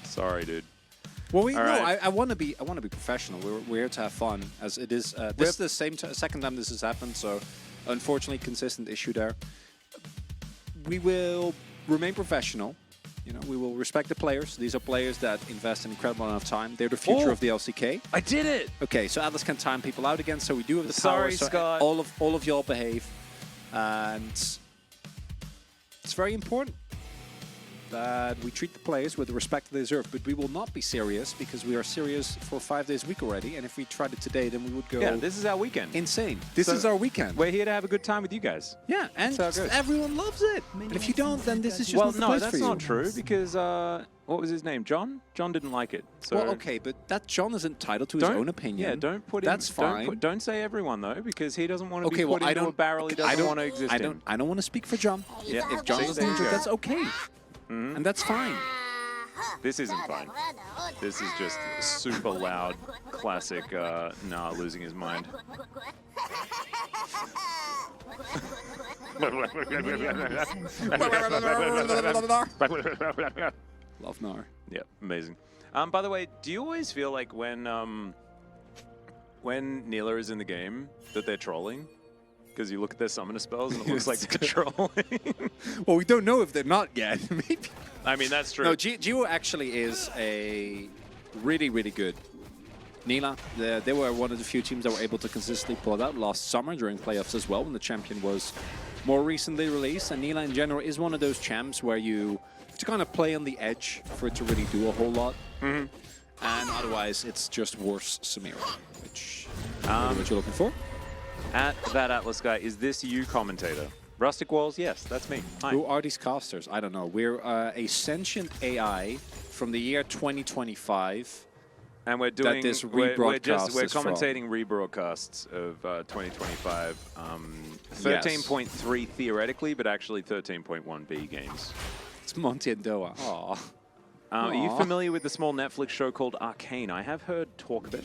S1: Sorry, dude.
S2: Well,
S1: All right.
S2: I want to be professional. We're here to have fun, as it is. This is the second time this has happened, so unfortunately, consistent issue there. We will remain professional. You know, we will respect the players. These are players that invest an incredible amount of time. They're the future of the LCK.
S1: I did it.
S2: Okay, so Atlas can time people out again. So we do have the power.
S1: Sorry,
S2: So
S1: Scott.
S2: all of y'all behave, and it's very important that we treat the players with the respect they deserve. But we will not be serious because we are serious for 5 days a week already. And if we tried it today, then we would go
S1: Yeah, this is our weekend.
S2: insane. This
S1: So
S2: is our weekend.
S1: We're here to have a good time with you guys.
S2: Yeah, and
S1: That's how it goes.
S2: everyone loves it. And if you don't, then this is just
S1: Well,
S2: not the
S1: no,
S2: place
S1: that's
S2: for you.
S1: not true because what was his name? John? John didn't like it. So
S2: Well, okay, but that John is entitled to his own opinion.
S1: Yeah, don't put
S2: That's
S1: him.
S2: fine.
S1: Don't say everyone though, because he doesn't want to
S2: Okay,
S1: be
S2: well,
S1: put into a barrel he doesn't want to exist in.
S2: I don't want to speak for John.
S1: Yeah,
S2: If John
S1: see,
S2: is
S1: there you
S2: injured,
S1: go.
S2: that's okay, and that's fine.
S1: This isn't fine. This is just super loud, classic. Nah, losing his mind.
S2: Love Nar.
S1: Yeah, amazing. By the way, do you always feel like when Neela is in the game that they're trolling? Because you look at their summoner spells and it looks like they're trolling.
S2: Well, we don't know if they're not yet. Maybe.
S1: I mean, that's true.
S2: No, Gio actually is a really, really good Neela. They were one of the few teams that were able to consistently pull it out last summer during playoffs as well, when the champion was more recently released. And Neela in general is one of those champs where you have to kind of play on the edge for it to really do a whole lot. And otherwise, it's just worse Samira, which is what you're looking for.
S1: At that Atlas guy, is this you, commentator? Rustic Walls? Yes, that's me. Hi.
S2: Who are these casters? I don't know. We're a sentient AI from the year 2025.
S1: And we're doing
S2: this
S1: we're
S2: rebroadcast
S1: we're
S2: is from.
S1: commentating rebroadcasts of 2025. 13.3 theoretically, but actually 13.1B games.
S2: It's Monty and Doa. Aw.
S1: Are you familiar with the small Netflix show called Arcane? I have heard talk of it.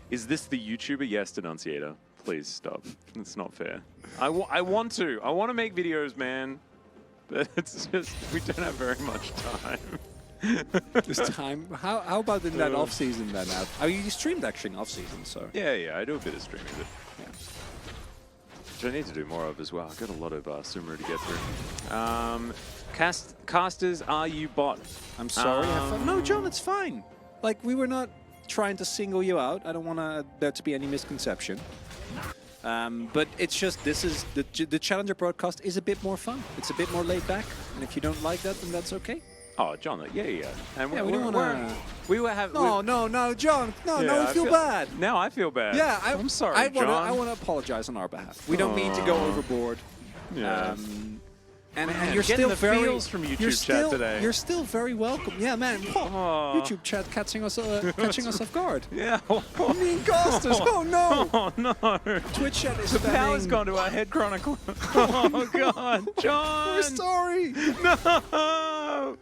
S1: Is this the YouTuber? Yes, Denunciator. Please stop. It's not fair. I want to. I want to make videos, man. But it's just, we don't have very much time.
S2: This time. How about in that off season then? Oh, you streamed actually in off season, so.
S1: Yeah, I do a bit of streaming, but yeah. Which I need to do more of as well. I've got a lot of Sumeru to get through. Casters, are you bot?
S2: I'm sorry. No, John, it's fine. Like, we were not trying to single you out. I don't want there to be any misconception. But it's just, this is, the Challenger broadcast is a bit more fun. It's a bit more laid back. And if you don't like that, then that's okay.
S1: Oh, John, yeah. And
S2: Yeah, we don't want to...
S1: We were having...
S2: No, John. No,
S1: Yeah,
S2: we feel bad.
S1: Now I feel bad.
S2: Yeah,
S1: I'm sorry, John.
S2: I want to apologize on our behalf. We don't mean to go overboard.
S1: Yeah.
S2: And
S1: Man,
S2: you're
S1: getting
S2: still
S1: the
S2: very
S1: feels from YouTube chat today.
S2: You're still very welcome. Yeah, man.
S1: Aw.
S2: YouTube chat catching us off guard.
S1: Yeah.
S2: Mean Casters. Oh no.
S1: Oh no.
S2: Twitch chat is
S1: The power's
S2: spamming.
S1: gone to our head chronicle. Oh god, John.
S2: We're sorry.
S1: No.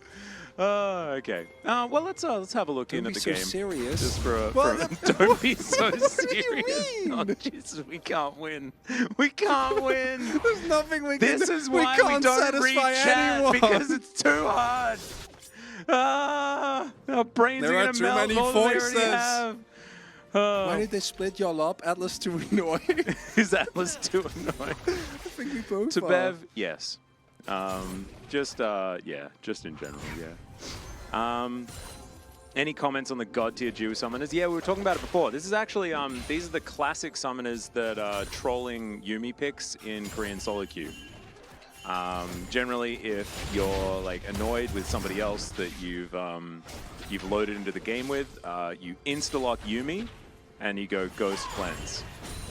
S1: Okay. Well, let's have a look in
S2: Don't
S1: at
S2: be
S1: the
S2: so
S1: game.
S2: serious.
S1: Just for
S2: Well,
S1: don't be so
S2: what do you
S1: serious.
S2: mean?
S1: Oh, Jesus, we can't win. We can't win.
S2: There's nothing we can
S1: This
S2: do.
S1: is why we
S2: can't
S1: don't read
S2: satisfy
S1: chat,
S2: anyone.
S1: because it's too hard. Our brains
S2: There
S1: are
S2: are
S1: going to
S2: too
S1: melt
S2: many
S1: more than they already
S2: voices.
S1: have.
S2: Why did they split y'all up? Atlas too annoying.
S1: Is Atlas too annoying?
S2: I think we both
S1: To
S2: are.
S1: Bev, yes. Just in general, yeah. Any comments on the god tier Jew summoners? Yeah, we were talking about it before. This is actually these are the classic summoners that are trolling Yuumi picks in Korean solo queue. Generally, if you're like annoyed with somebody else that you've loaded into the game with, you insta-lock Yuumi, and you go Ghost Cleanse.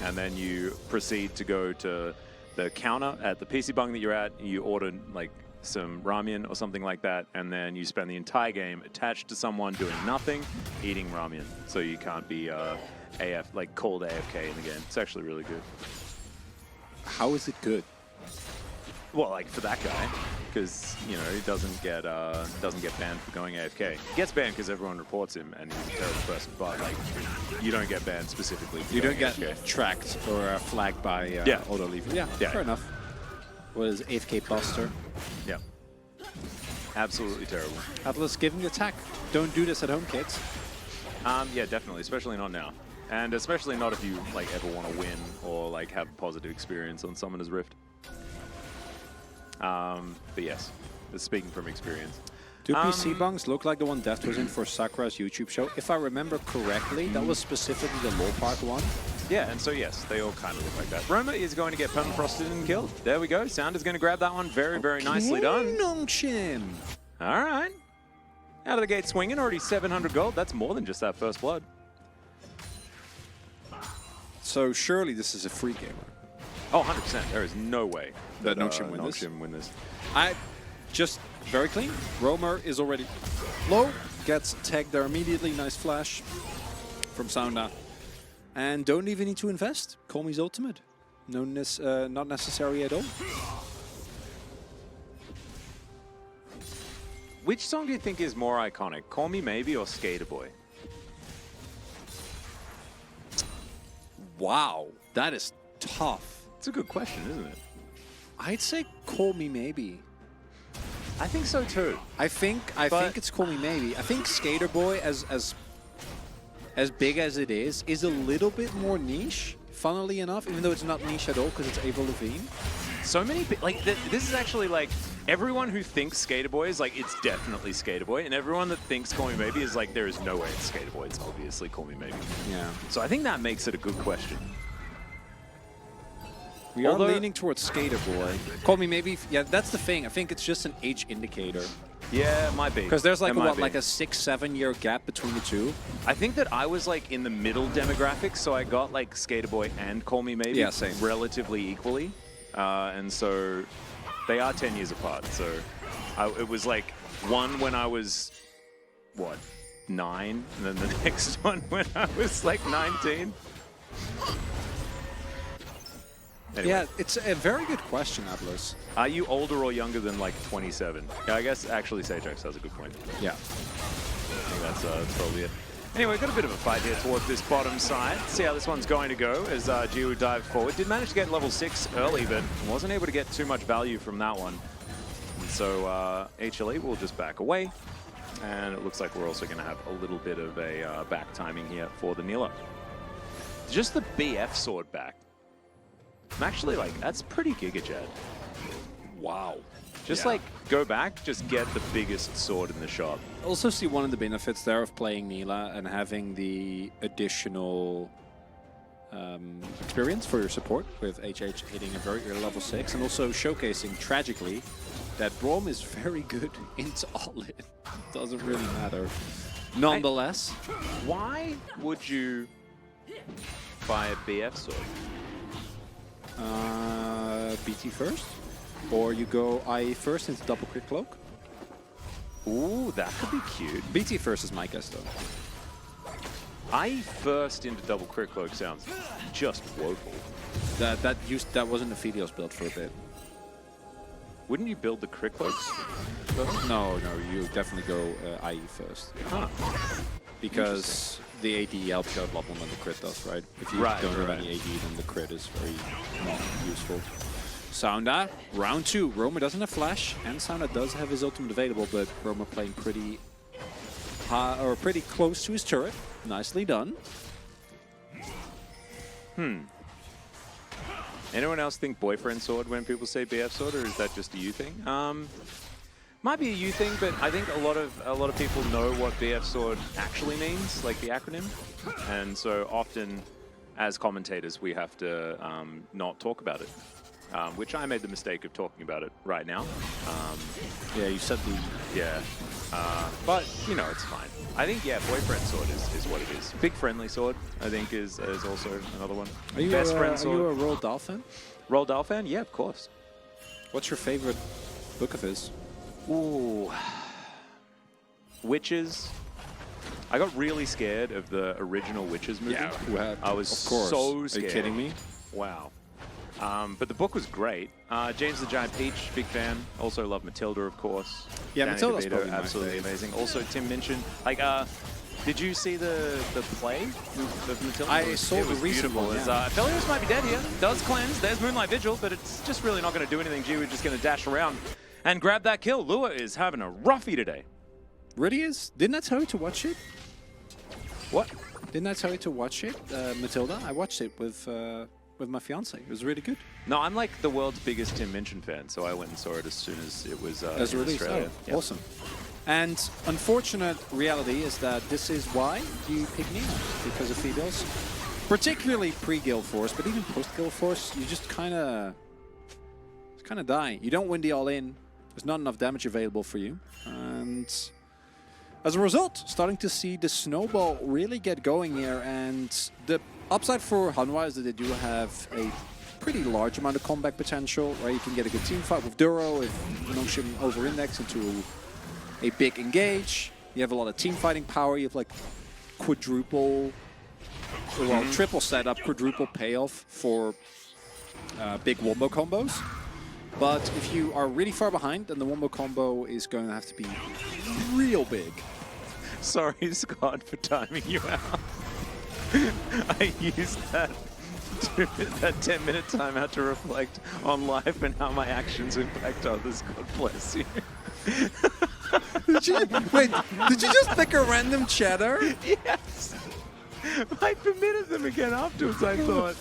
S1: And then you proceed to go to the counter at the PC bung that you're at. You order like some ramen or something like that, and then you spend the entire game attached to someone doing nothing, eating ramen. So you can't be called AFK in the game. It's actually really good.
S2: How is it good?
S1: Well, like for that guy, because he doesn't get banned for going AFK. He gets banned because everyone reports him and he's a terrible person. But like, you don't get banned specifically. For
S2: You
S1: going
S2: don't get
S1: AFK.
S2: tracked or flagged by auto leaver. Yeah, fair enough. What is AFK Buster?
S1: Yeah. Absolutely terrible.
S2: Atlas, give him the attack. Don't do this at home, kids.
S1: Yeah, definitely, especially not now, and especially not if you like ever want to win or like have a positive experience on Summoner's Rift. But yes, speaking from experience.
S2: Do PC bungs look like the one Deft was in for Sakura's YouTube show? If I remember correctly, that was specifically the low part one.
S1: Yeah, and so yes, they all kind of look like that. Roma is going to get permafrosted and killed. There we go. Sound is going to grab that one. Very, very nicely done.
S2: Nongchin.
S1: All right. Out of the gate swinging, already 700 gold. That's more than just that first blood.
S2: So surely this is a free gamer.
S1: Oh, 100%. There is no way
S2: That Nongchin win this?
S1: Nongchin win this.
S2: I just very clean. Roamer is already low. Gets tagged there immediately. Nice flash from Sounda. And don't even need to invest. Call me's ultimate. Not necessary at all.
S1: Which song do you think is more iconic? Call Me Maybe or Skater Boy?
S2: Wow, that is tough.
S1: It's a good question, isn't it?
S2: I'd say Call Me Maybe.
S1: I think so too.
S2: I think it's Call Me Maybe. I think Skater Boy, as big as it is a little bit more niche, funnily enough, even though it's not niche at all because it's Avril Lavigne.
S1: So many, like, this is actually like, everyone who thinks Skater Boy is like, it's definitely Skater Boy, and everyone that thinks Call Me Maybe is like, there is no way it's Skater Boy, it's obviously Call Me Maybe.
S2: Yeah.
S1: So I think that makes it a good question.
S2: We are leaning towards Skater Boy. Call Me Maybe, yeah, that's the thing. I think it's just an age indicator.
S1: Yeah, it might be.
S2: Because there's like
S1: It might be.
S2: like a 6-7 year gap between the two.
S1: I think that I was like in the middle demographic, so I got like Skater Boy and Call Me Maybe relatively equally. And so they are 10 years apart. So it was like one when I was, what, 9? And then the next one when I was like 19. Anyway.
S2: Yeah, it's a very good question, Atlas.
S1: Are you older or younger than like 27? Yeah, I guess actually Sajax has a good point.
S2: Yeah.
S1: I think that's probably it. Anyway, we've got a bit of a fight here towards this bottom side. See how this one's going to go as Jiu dived forward. Did manage to get level 6 early, but wasn't able to get too much value from that one. And so HLE will just back away. And it looks like we're also going to have a little bit of a back timing here for the Nila. Just the BF sword back. I'm actually like, that's pretty Giga Chad.
S2: Wow.
S1: Just like, go back, just get the biggest sword in the shop.
S2: Also see one of the benefits there of playing Nila and having the additional experience for your support with HH hitting a very early level 6 and also showcasing, tragically, that Braum is very good into all-in. Doesn't really matter. Nonetheless.
S1: Why would you buy a BF sword?
S2: BT first, or you go IE first into double crit cloak.
S1: Ooh, that could be cute.
S2: BT first is my guess though.
S1: IE first into double crit cloak sounds just woeful.
S2: That wasn't a Felios build for a bit.
S1: Wouldn't you build the crit cloaks?
S2: No, you definitely go IE first.
S1: Huh.
S2: Because the AD helps you out a lot more than the crit does, right? If you don't have any AD, then the crit is very not useful. Sounda, round 2. Roma doesn't have flash, and Sounda does have his ultimate available, but Roma playing pretty high, or pretty close to his turret. Nicely done.
S1: Anyone else think boyfriend sword when people say BF sword, or is that just a you thing? Might be a you thing, but I think a lot of people know what BF sword actually means, like the acronym, and so often, as commentators, we have to not talk about it. which I made the mistake of talking about it right now.
S2: Yeah, you said the...
S1: Yeah. But, you know, it's fine. I think, yeah, boyfriend sword is what it is. Big friendly sword, I think, is also another one.
S2: Are you,
S1: Best friend
S2: are
S1: sword.
S2: you a Roald Dahl fan?
S1: Roald Dahl fan? Yeah, of course.
S2: What's your favorite book of his?
S1: Ooh. Witches. I got really scared of the original Witches movie. I was
S2: of course.
S1: so scared.
S2: Are you kidding me?
S1: Wow. But the book was great. James the Giant Peach, big fan. Also love Matilda, of course.
S2: Yeah,
S1: Danny
S2: Matilda's
S1: DeVito,
S2: probably my
S1: absolutely
S2: fave.
S1: amazing. Also, Tim Minchin. Like, did you see the play of Matilda?
S2: I saw
S1: it
S2: the
S1: was
S2: recent
S1: beautiful.
S2: one,
S1: It's,
S2: yeah.
S1: Felios might be dead here. Does cleanse. There's Moonlight Vigil, but it's just really not going to do anything. G, we're just going to dash around and grab that kill. Lua is having a roughie today.
S2: Really is? Didn't I tell you to watch it?
S1: What?
S2: Didn't I tell you to watch it, Matilda? I watched it with my fiance. It was really good.
S1: No, I'm like the world's biggest Tim Minchin fan, so I went and saw it as soon as it was
S2: As
S1: in
S2: released.
S1: Australia.
S2: Oh,
S1: Yep.
S2: awesome. And unfortunate reality is that this is why you pick Nina, because of females. Particularly pre-Guild Force, but even post-Guild Force, you just kind of die. You don't win the all-in. There's not enough damage available for you. And as a result, starting to see the snowball really get going here. And the upside for Hanwha is that they do have a pretty large amount of comeback potential, right? You can get a good team fight with Duro if Nongshim over-index into a big engage. You have a lot of team fighting power. You have like quadruple, well, triple setup, quadruple payoff for big wombo combos. But if you are really far behind, then the wombo combo is going to have to be real big.
S1: Sorry, Scott, for timing you out. I used that 10-minute timeout to reflect on life and how my actions impact others. God bless you.
S2: Did you just pick a random cheddar?
S1: Yes. I permitted them again afterwards, I thought.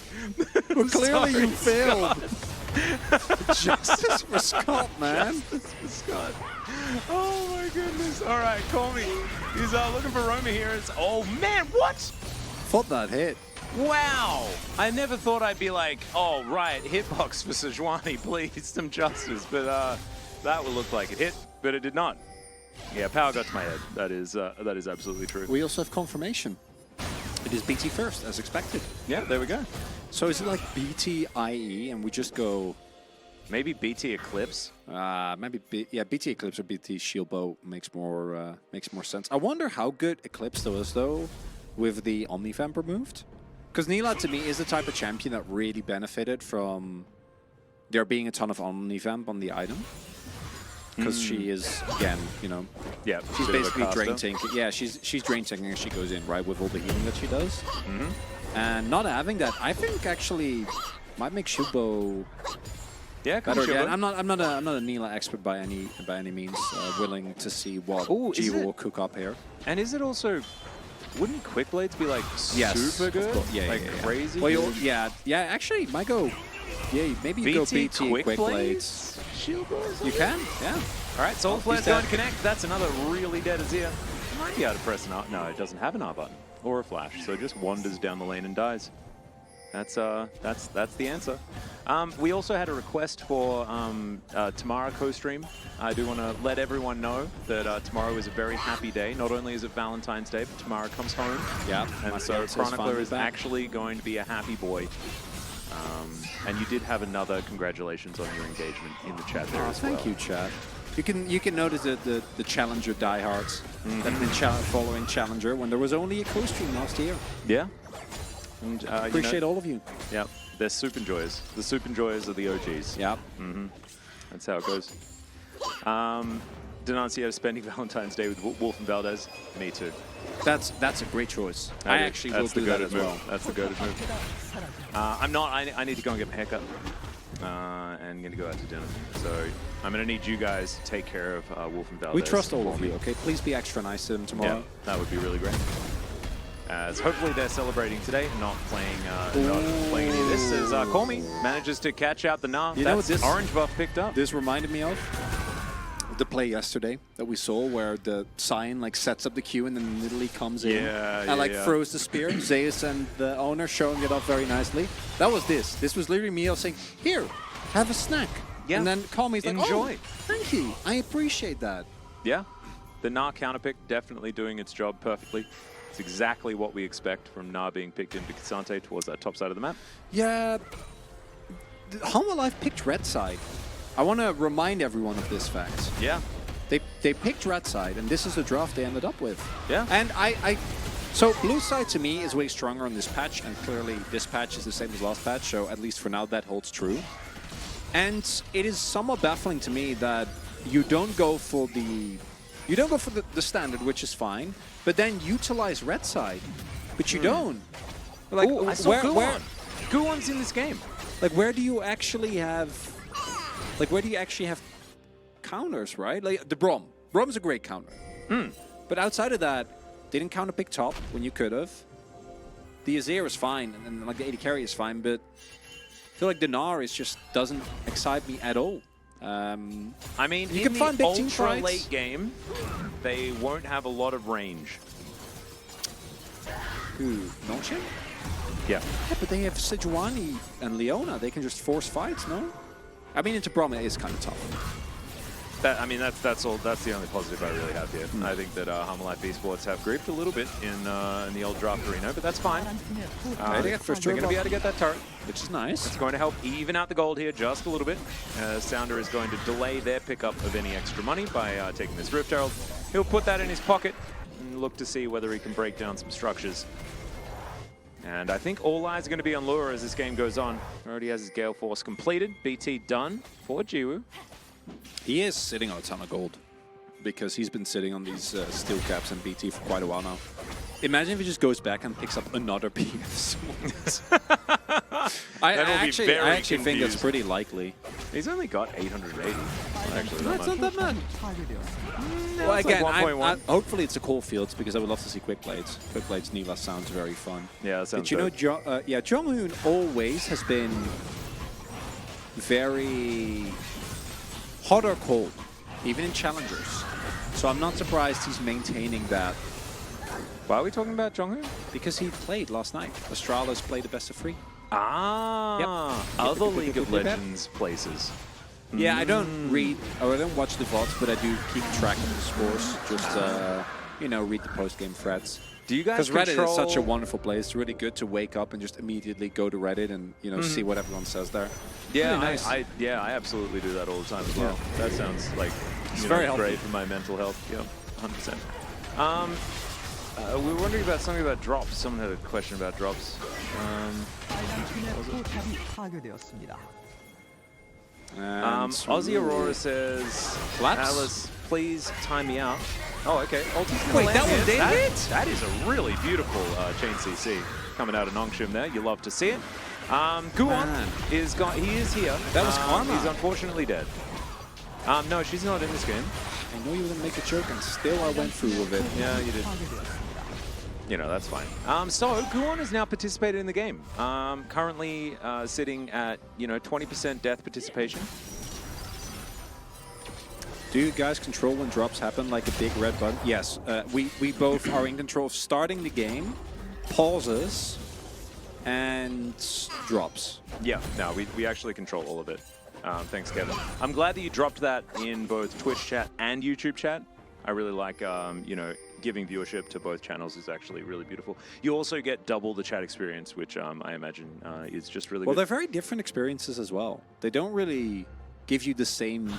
S2: Well, clearly
S1: Sorry,
S2: you failed.
S1: Scott.
S2: Justice for Scott, man.
S1: Justice for Scott. Oh my goodness. All right, call me. He's looking for Roma here. It's, oh man, what?
S2: Thought that hit.
S1: Wow! I never thought I'd be like, oh, right, hitbox for Sejuani, please, some justice. But that would look like it hit, but it did not. Yeah, power got to my head. That is absolutely true.
S2: We also have confirmation. It is BT first, as expected.
S1: Yeah, there we go.
S2: So is it like BT IE, and we just go...
S1: Maybe BT Eclipse.
S2: Maybe BT Eclipse or BT Shield Bow makes more sense. I wonder how good Eclipse though is with the Omnivamp removed. Because Nila, to me, is the type of champion that really benefited from there being a ton of Omnivamp on the item. Because she is, again, you know,
S1: Yeah,
S2: she's
S1: bit of a
S2: basically
S1: caster.
S2: drain tanking. Yeah, she's drain tanking as she goes in, right, with all the healing that she does. And not having that, I think actually might make Shilbo
S1: Yeah,
S2: better
S1: Shilbo.
S2: again. I'm not a Nila expert by any means. Willing to see what
S1: Ooh,
S2: G
S1: is it-
S2: will cook up here.
S1: And is it also... Wouldn't Quick Blades be like
S2: Yes,
S1: super
S2: of
S1: good?
S2: course. Yeah,
S1: like
S2: yeah, yeah.
S1: crazy
S2: Well,
S1: good?
S2: yeah, actually, might go. Yeah, maybe you go BT Quick Blades.
S1: Shield or something?
S2: You can, yeah.
S1: All right, Soul Flare's
S2: dead.
S1: going to connect. That's another really dead Azir. Might be able to press an R. No, it doesn't have an R button or a flash, so it just wanders down the lane and dies. That's the answer. We also had a request for tomorrow co-stream. I do want to let everyone know that tomorrow is a very happy day. Not only is it Valentine's Day, but tomorrow comes home.
S2: Yeah,
S1: And
S2: my
S1: so
S2: fiance's
S1: Chronicler
S2: finally
S1: is
S2: back.
S1: actually going to be a happy boy. And you did have another congratulations on your engagement in the chat there as well.
S2: Thank you, chat. You can notice the Challenger diehards that have been following Challenger when there was only a co-stream last year.
S1: Yeah. And,
S2: Appreciate all of you.
S1: Yeah, they're Soup Enjoyers. The Soup Enjoyers are the OGs.
S2: Yeah.
S1: That's how it goes. Denunciator spending Valentine's Day with Wolf and Valdez. Me too.
S2: That's a great choice. I actually will do that as well.
S1: That's the goated move. I'm not. I need to go and get my haircut. And going to go out to dinner. So I'm going to need you guys to take care of Wolf and Valdez.
S2: We trust all
S1: for
S2: of
S1: me.
S2: you, okay? Please be extra nice to them tomorrow.
S1: Yeah, that would be really great. As hopefully they're celebrating today and not playing any of this. As Call Me manages to catch out the Nah.
S2: You know what
S1: That's
S2: this-
S1: orange buff picked up.
S2: This reminded me of the play yesterday that we saw where the Sion like sets up the queue and then literally comes in and like throws the spear. Zeus and the owner showing it off very nicely. That was this. This was literally me saying, here, have a snack.
S1: Yeah.
S2: And then call me. He's like,
S1: Enjoy.
S2: oh, thank you. I appreciate that.
S1: Yeah. The Gnar counterpick definitely doing its job perfectly. It's exactly what we expect from Gnar being picked into K'Sante towards that top side of the map.
S2: Yeah. Humble Life picked red side. I want to remind everyone of this fact.
S1: Yeah.
S2: They picked red side, and this is the draft they ended up with.
S1: Yeah.
S2: And so blue side to me is way stronger on this patch, and clearly this patch is the same as last patch, so at least for now that holds true. And it is somewhat baffling to me that you don't go for the standard, which is fine, but then utilize red side, but you don't. Like,
S1: Ooh, I saw Guwon. Guwon's in this game.
S2: Like, where do you actually have counters, right? Like the Braum. Braum's a great counter. But outside of that, they didn't counter pick top when you could have. The Azir is fine, and like the AD carry is fine, but I feel like the Gnar just doesn't excite me at all.
S1: I mean,
S2: you
S1: in
S2: can
S1: the
S2: find big team
S1: ultra
S2: fights.
S1: late game, they won't have a lot of range.
S2: Who? Nongshim?
S1: Yeah.
S2: Yeah, but they have Sejuani and Leona. They can just force fights, no? I mean, into Braum it is kind of tough.
S1: I mean, that's the only positive I really have here. I think that Humble Life Esports have gripped a little bit in the old draft arena, but that's fine.
S2: They got first
S1: They're going to be
S2: turbo.
S1: able to get that turret.
S2: Which is nice.
S1: It's going to help even out the gold here just a little bit. Sounder is going to delay their pickup of any extra money by taking this Rift Herald. He'll put that in his pocket and look to see whether he can break down some structures. And I think all eyes are going to be on Lure as this game goes on. Already has his Gale Force completed. BT done for Jiwoo.
S2: He is sitting on a ton of gold because he's been sitting on these steel caps and BT for quite a while now. Imagine if he just goes back and picks up another PS. I actually think that's pretty likely.
S1: He's only got 880. Actually,
S2: That's not that bad.
S1: No,
S2: Well,
S1: it's like
S2: again,
S1: 1.1.
S2: hopefully it's a Coal Fields because I would love to see Quick Blades. Quick Blades Niva sounds very fun.
S1: Yeah, that sounds
S2: But you know, Jonghoon always has been very hot or cold, even in challengers. So I'm not surprised he's maintaining that
S1: Why are we talking about Jonghoon?
S2: because he played last night. Astralis played the best of 3.
S1: Ah, other League of Legends places.
S2: Yeah, I don't read or I don't watch the VODs, but I do keep track of the scores. Just you know, read the post-game threads.
S1: Do you guys
S2: Because Reddit
S1: control...
S2: is such a wonderful place. It's really good to wake up and just immediately go to Reddit and see what everyone says there.
S1: Yeah,
S2: Really nice.
S1: I absolutely do that all the time as well. That sounds like
S2: very healthy.
S1: great for my mental health. Yeah, 100%. We were wondering about something about drops. Someone had a question about drops. Aussie Aurora says,
S2: Flaps?
S1: Alice, please time me out. Oh, okay.
S2: Wait, that was David?
S1: That is a really beautiful chain CC coming out of Nongshim there. You love to see it. Guwon
S2: Man.
S1: is gone. He is here.
S2: That was Karma.
S1: He's unfortunately dead. No, she's not in this game.
S2: I know you were going to make a joke, and still I went through with it.
S1: Yeah, you did. You know, that's fine. So, Guwon has now participated in the game. Currently sitting at, 20% death participation.
S2: Do you guys control when drops happen like a big red button? Yes. We both are in control of starting the game, pauses, and drops.
S1: Yeah, no, we actually control all of it. Thanks, Kevin. I'm glad that you dropped that in both Twitch chat and YouTube chat. I really like, giving viewership to both channels is actually really beautiful. You also get double the chat experience, which I imagine is just really
S2: Well,
S1: good.
S2: they're very different experiences as well. They don't really give you the same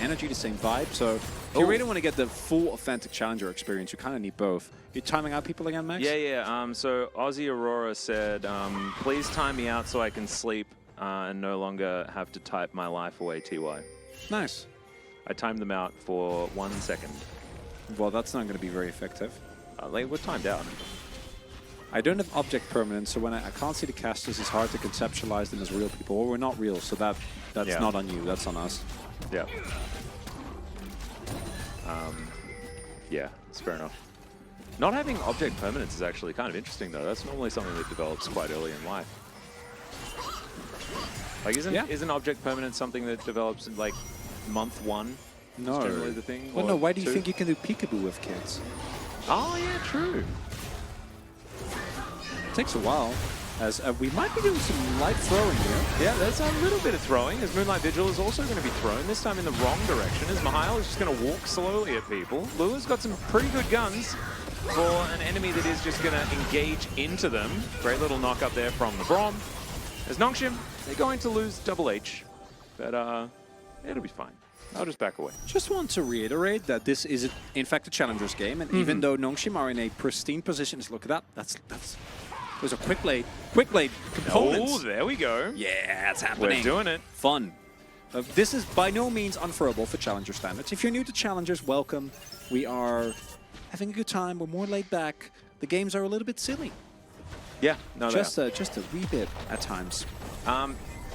S2: energy, the same vibe. So if you really want to get the full authentic challenger experience, you kind of need both. You're timing out people again, Max?
S1: Yeah. So Aussie Aurora said, please time me out so I can sleep and no longer have to type my life away, TY.
S2: Nice.
S1: I timed them out for 1 second.
S2: Well, that's not going to be very effective.
S1: They were timed out.
S2: I don't have object permanence, so when I can't see the casters, it's hard to conceptualize them as real people. Well, we're not real, so that's not on you. That's on us.
S1: Yeah. Yeah, it's fair enough. Not having object permanence is actually kind of interesting, though. That's normally something that develops quite early in life. Like, isn't object permanence something that develops in, like, month 1?
S2: No.
S1: Is generally the thing?
S2: Well,
S1: or
S2: no, why do you
S1: 2?
S2: think you can do peekaboo with kids?
S1: Oh, yeah, true.
S2: It takes a while. As we might be doing some light throwing here.
S1: Yeah, there's a little bit of throwing, as Moonlight Vigil is also going to be thrown, this time in the wrong direction, as Mihail is just going to walk slowly at people. Lua's got some pretty good guns for an enemy that is just going to engage into them. Great little knock up there from the Braum. As Nongshim, they're going to lose Double H, but it'll be fine. I'll just back away.
S2: Just want to reiterate that this is, in fact, a Challengers game, and even though Nongshim are in a pristine position, look at that. That's those are quick blade components.
S1: Oh, there we go.
S2: Yeah, it's happening.
S1: We're doing it.
S2: Fun. This is by no means unthrowable for Challenger standards. If you're new to Challengers, welcome. We are having a good time. We're more laid back. The games are a little bit silly.
S1: Yeah, no,
S2: just a wee bit at times.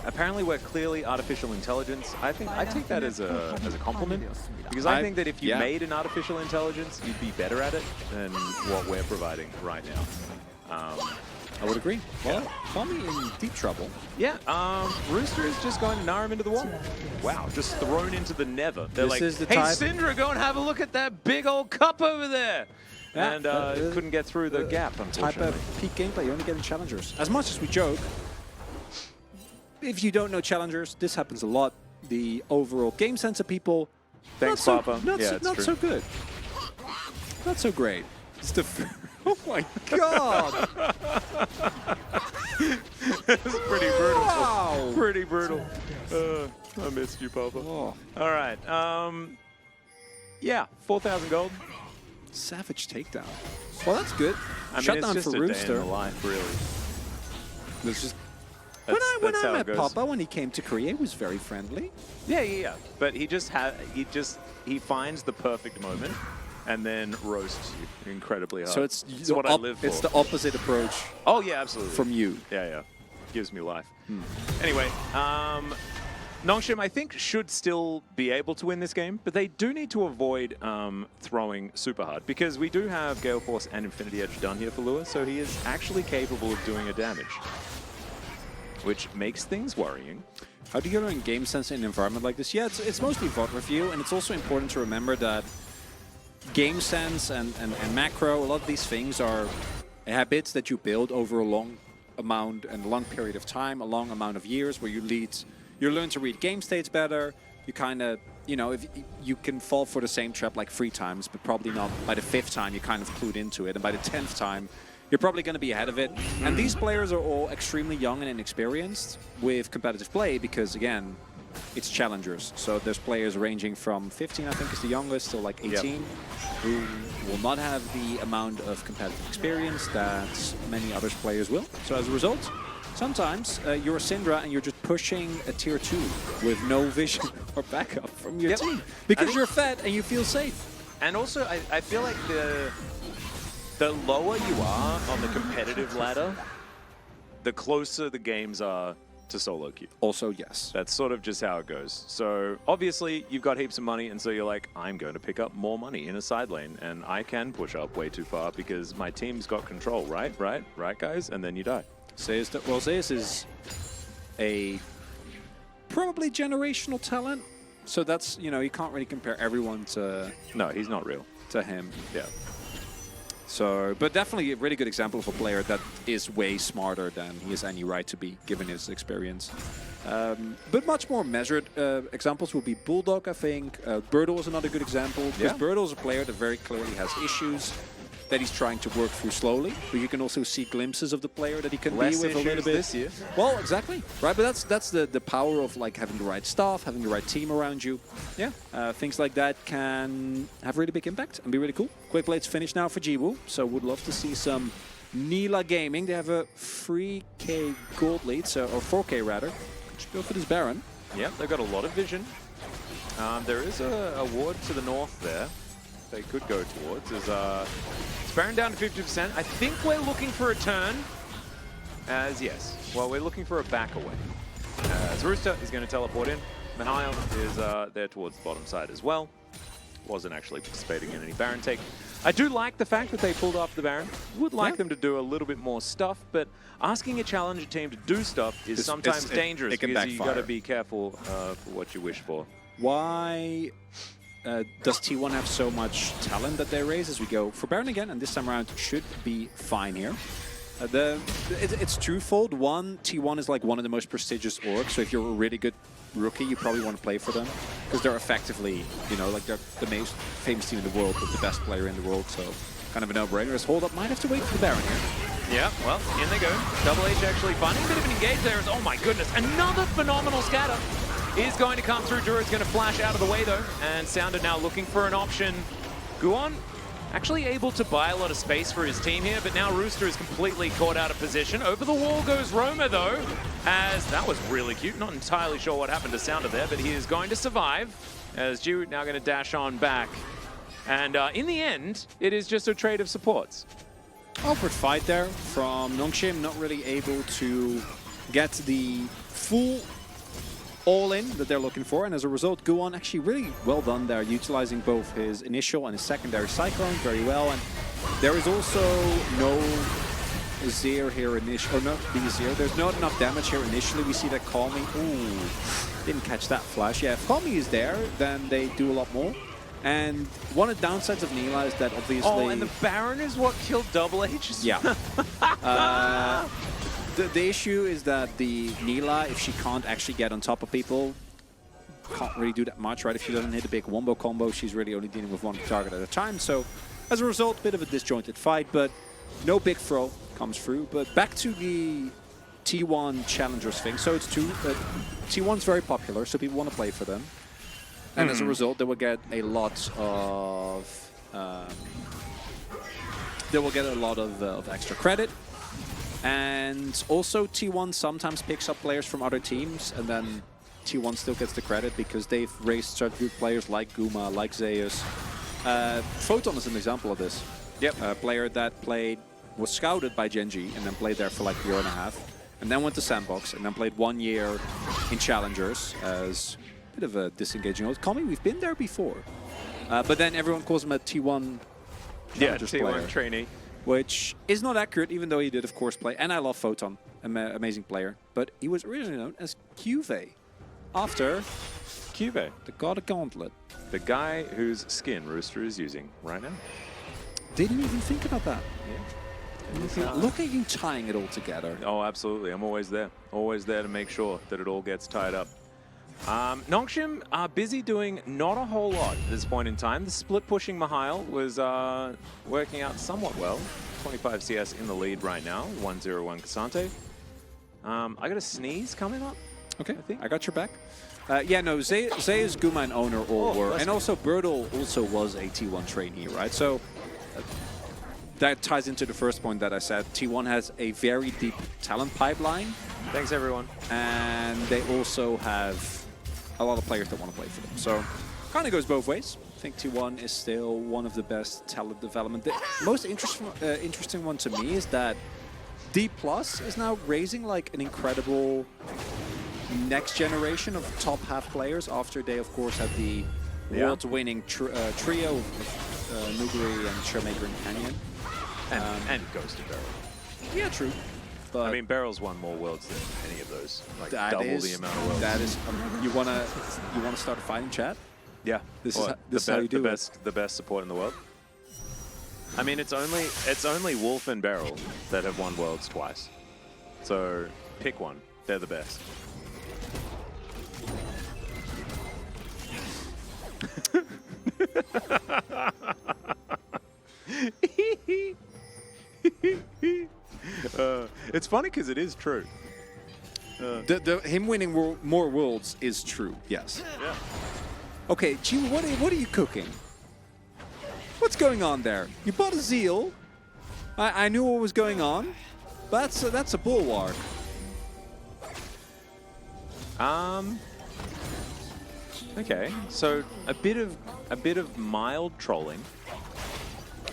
S1: Apparently, we're clearly artificial intelligence. I take that as a compliment, because I think that if you made an artificial intelligence, you'd be better at it than what we're providing right now.
S2: I would agree. Well, call me in deep trouble.
S1: Yeah, Rooster is just going to gnar him into the wall. Wow, just thrown into the nether. They're
S2: This
S1: like,
S2: is the
S1: hey,
S2: type-
S1: Syndra, go and have a look at that big old cup over there.
S2: Yeah,
S1: And couldn't get through the gap,
S2: Type
S1: unfortunately.
S2: of peak gameplay you only get in Challengers. As much as we joke, if you don't know Challengers, this happens a lot. The overall game sense of people,
S1: Thanks,
S2: not
S1: Papa.
S2: So,
S1: Yeah,
S2: not
S1: it's
S2: so
S1: true.
S2: good. Not so great. It's the oh my god!
S1: It's pretty brutal.
S2: Wow!
S1: Pretty brutal. I missed you, Papa.
S2: Oh,
S1: All right. Yeah, 4,000 gold.
S2: savage takedown. Well, that's good.
S1: I mean,
S2: Shutdown
S1: it's just
S2: for
S1: a
S2: Rooster.
S1: day in the life, really.
S2: It's just
S1: That's,
S2: when
S1: that's
S2: I
S1: how
S2: met
S1: it goes.
S2: Papa, when he came to Korea, he was very friendly.
S1: Yeah. But he finds the perfect moment and then roasts you incredibly hard.
S2: So it's
S1: what I live for.
S2: It's the opposite approach
S1: Oh yeah, absolutely.
S2: from you.
S1: Yeah. Gives me life. Anyway, Nongshim, I think, should still be able to win this game, but they do need to avoid throwing super hard, because we do have Gale Force and Infinity Edge done here for Lua, so he is actually capable of doing a damage, which makes things worrying.
S2: How do you learn game sense in an environment like this? Yeah, it's mostly VOD review, and it's also important to remember that game sense and macro, a lot of these things are habits that you build over a long amount and a long period of time, a long amount of years, where you learn to read game states better. You kind of, if you can fall for the same trap like 3 times, but probably not by the 5th time you kind of clued into it, and by the 10th time you're probably going to be ahead of it. And these players are all extremely young and inexperienced with competitive play, because again, it's Challengers. So there's players ranging from 15, I think is the youngest, to like 18, who will not have the amount of competitive experience that many other players will. So as a result, sometimes you're a Syndra and you're just pushing a tier 2 with no vision or backup from your team, because you're fed and you feel safe.
S1: And also, I feel like the lower you are on the competitive ladder, the closer the games are to solo queue.
S2: Also, yes.
S1: That's sort of just how it goes. So obviously you've got heaps of money, and so you're like, I'm going to pick up more money in a side lane, and I can push up way too far because my team's got control, right, guys? And then you die.
S2: Zeus is a probably generational talent, so that's, you can't really compare everyone to
S1: No, he's not real.
S2: him.
S1: Yeah.
S2: So, but definitely a really good example of a player that is way smarter than he has any right to be, given his experience. But much more measured examples will be Bulldog, I think. Birdle is another good example, because Birdle is a player that very clearly has issues that he's trying to work through slowly. But you can also see glimpses of the player that he can
S1: Less
S2: be with a little
S1: issues
S2: bit.
S1: this year.
S2: Well, exactly. Right, but that's the power of like having the right staff, having the right team around you. Yeah, things like that can have really big impact and be really cool. Quick Blade's finished now for Jiwoo, so would love to see some Nila Gaming. They have a 3K gold lead, so, or 4K rather. Should go for this Baron.
S1: Yeah, they've got a lot of vision. There is a ward to the north there they could go towards. It's Baron down to 50%. I think we're looking for a turn. Well, we're looking for a back away. As Rooster is going to teleport in. Mihail is there towards the bottom side as well. Wasn't actually participating in any Baron take. I do like the fact that they pulled off the Baron. Would like them to do a little bit more stuff, but asking a challenger team to do stuff is sometimes dangerous, because you got to be careful for what you wish for.
S2: Why does T1 have so much talent that they raise as we go for Baron again? And this time around should be fine here. It's twofold. One, T1 is like one of the most prestigious orgs, so if you're a really good rookie, you probably want to play for them because they're effectively, you know, like they're the most famous team in the world, but the best player in the world, so kind of a no-brainer. As Hold Up might have to wait for the Baron here.
S1: Yeah, well, in they go. Double H actually finding a bit of an engage there. Oh my goodness, another phenomenal scatter is going to come through. Druid's going to flash out of the way though, and Sounder now looking for an option. Guon actually able to buy a lot of space for his team here, but now Rooster is completely caught out of position. Over the wall goes Roma though, as that was really cute. Not entirely sure what happened to Sounder there, but he is going to survive, as Ju now going to dash on back. And in the end, it is just a trade of supports.
S2: Awkward fight there from Nongshim, not really able to get the full all-in that they're looking for, and as a result, Guon actually really well done there, utilizing both his initial and his secondary Cyclone very well, and there is also no Zir here initially, or not the Zir, there's not enough damage here initially. We see that Call Me, ooh, didn't catch that flash. Yeah, if Call Me is there, then they do a lot more. And one of the downsides of Nila is that obviously...
S1: Oh, and the Baron is what killed Double H?
S2: Yeah. The issue is that the Nila, if she can't actually get on top of people, can't really do that much, right? If she doesn't hit a big wombo combo, she's really only dealing with one target at a time. So, as a result, a bit of a disjointed fight, but no big throw comes through. But back to the T1 Challengers thing. So it's two, but T1's very popular, so people want to play for them. And as a result, they will get a lot of extra credit. And also T1 sometimes picks up players from other teams, and then T1 still gets the credit because they've raised such good players like Guma, like Zeus. Photon is an example of this.
S1: Yep.
S2: A player that was scouted by Gen.G and then played there for like a year and a half, and then went to Sandbox and then played 1 year in Challengers as a bit of a disengaging old. Call Me, we've been there before. But then everyone calls him a T1 Challengers player.
S1: T1 trainee.
S2: Which is not accurate, even though he did, of course, play. And I love Photon, amazing player. But he was originally known as Cuve, after
S1: Cuve,
S2: the God of Gauntlet.
S1: the guy whose skin Rooster is using right now.
S2: Didn't even think about that.
S1: Yeah.
S2: Look at you tying it all together.
S1: Oh, absolutely. I'm always there. Always there to make sure that it all gets tied up. Nongshim are busy doing not a whole lot at this point in time. The split pushing Mihail was working out somewhat well. 25 CS in the lead right now. 1-0-1 Cassante. I got a sneeze coming up.
S2: Okay,
S1: I think.
S2: I got your back. Yeah, no, Zeus, Guma, and Owner all were. And also Birdle also was a T1 trainee, right? So that ties into the first point that I said. T1 has a very deep talent pipeline.
S1: Thanks, everyone.
S2: And they also have a lot of players that want to play for them. So kind of goes both ways. I think T1 is still one of the best talent development. The most interesting one to me is that D+ is now raising like an incredible next generation of top half players after they, of course, had the world-winning trio of Nuguri and Showmaker and Canyon.
S1: And Ghost of Barrel.
S2: Yeah, true. But
S1: I mean, Barrel's won more worlds than any of those. Like
S2: that
S1: double
S2: is,
S1: the amount of worlds.
S2: That is, you wanna start a fighting chat?
S1: Yeah.
S2: This is how you do
S1: the best support in the world. I mean, it's only Wolf and Barrel that have won worlds twice. So pick one. They're the best. It's funny because it is true.
S2: Him winning more worlds is true, yes.
S1: Yeah.
S2: Okay, G, what are you cooking? What's going on there? You bought a Zeal. I knew what was going on. But that's a bulwark.
S1: Okay, so a bit of mild trolling.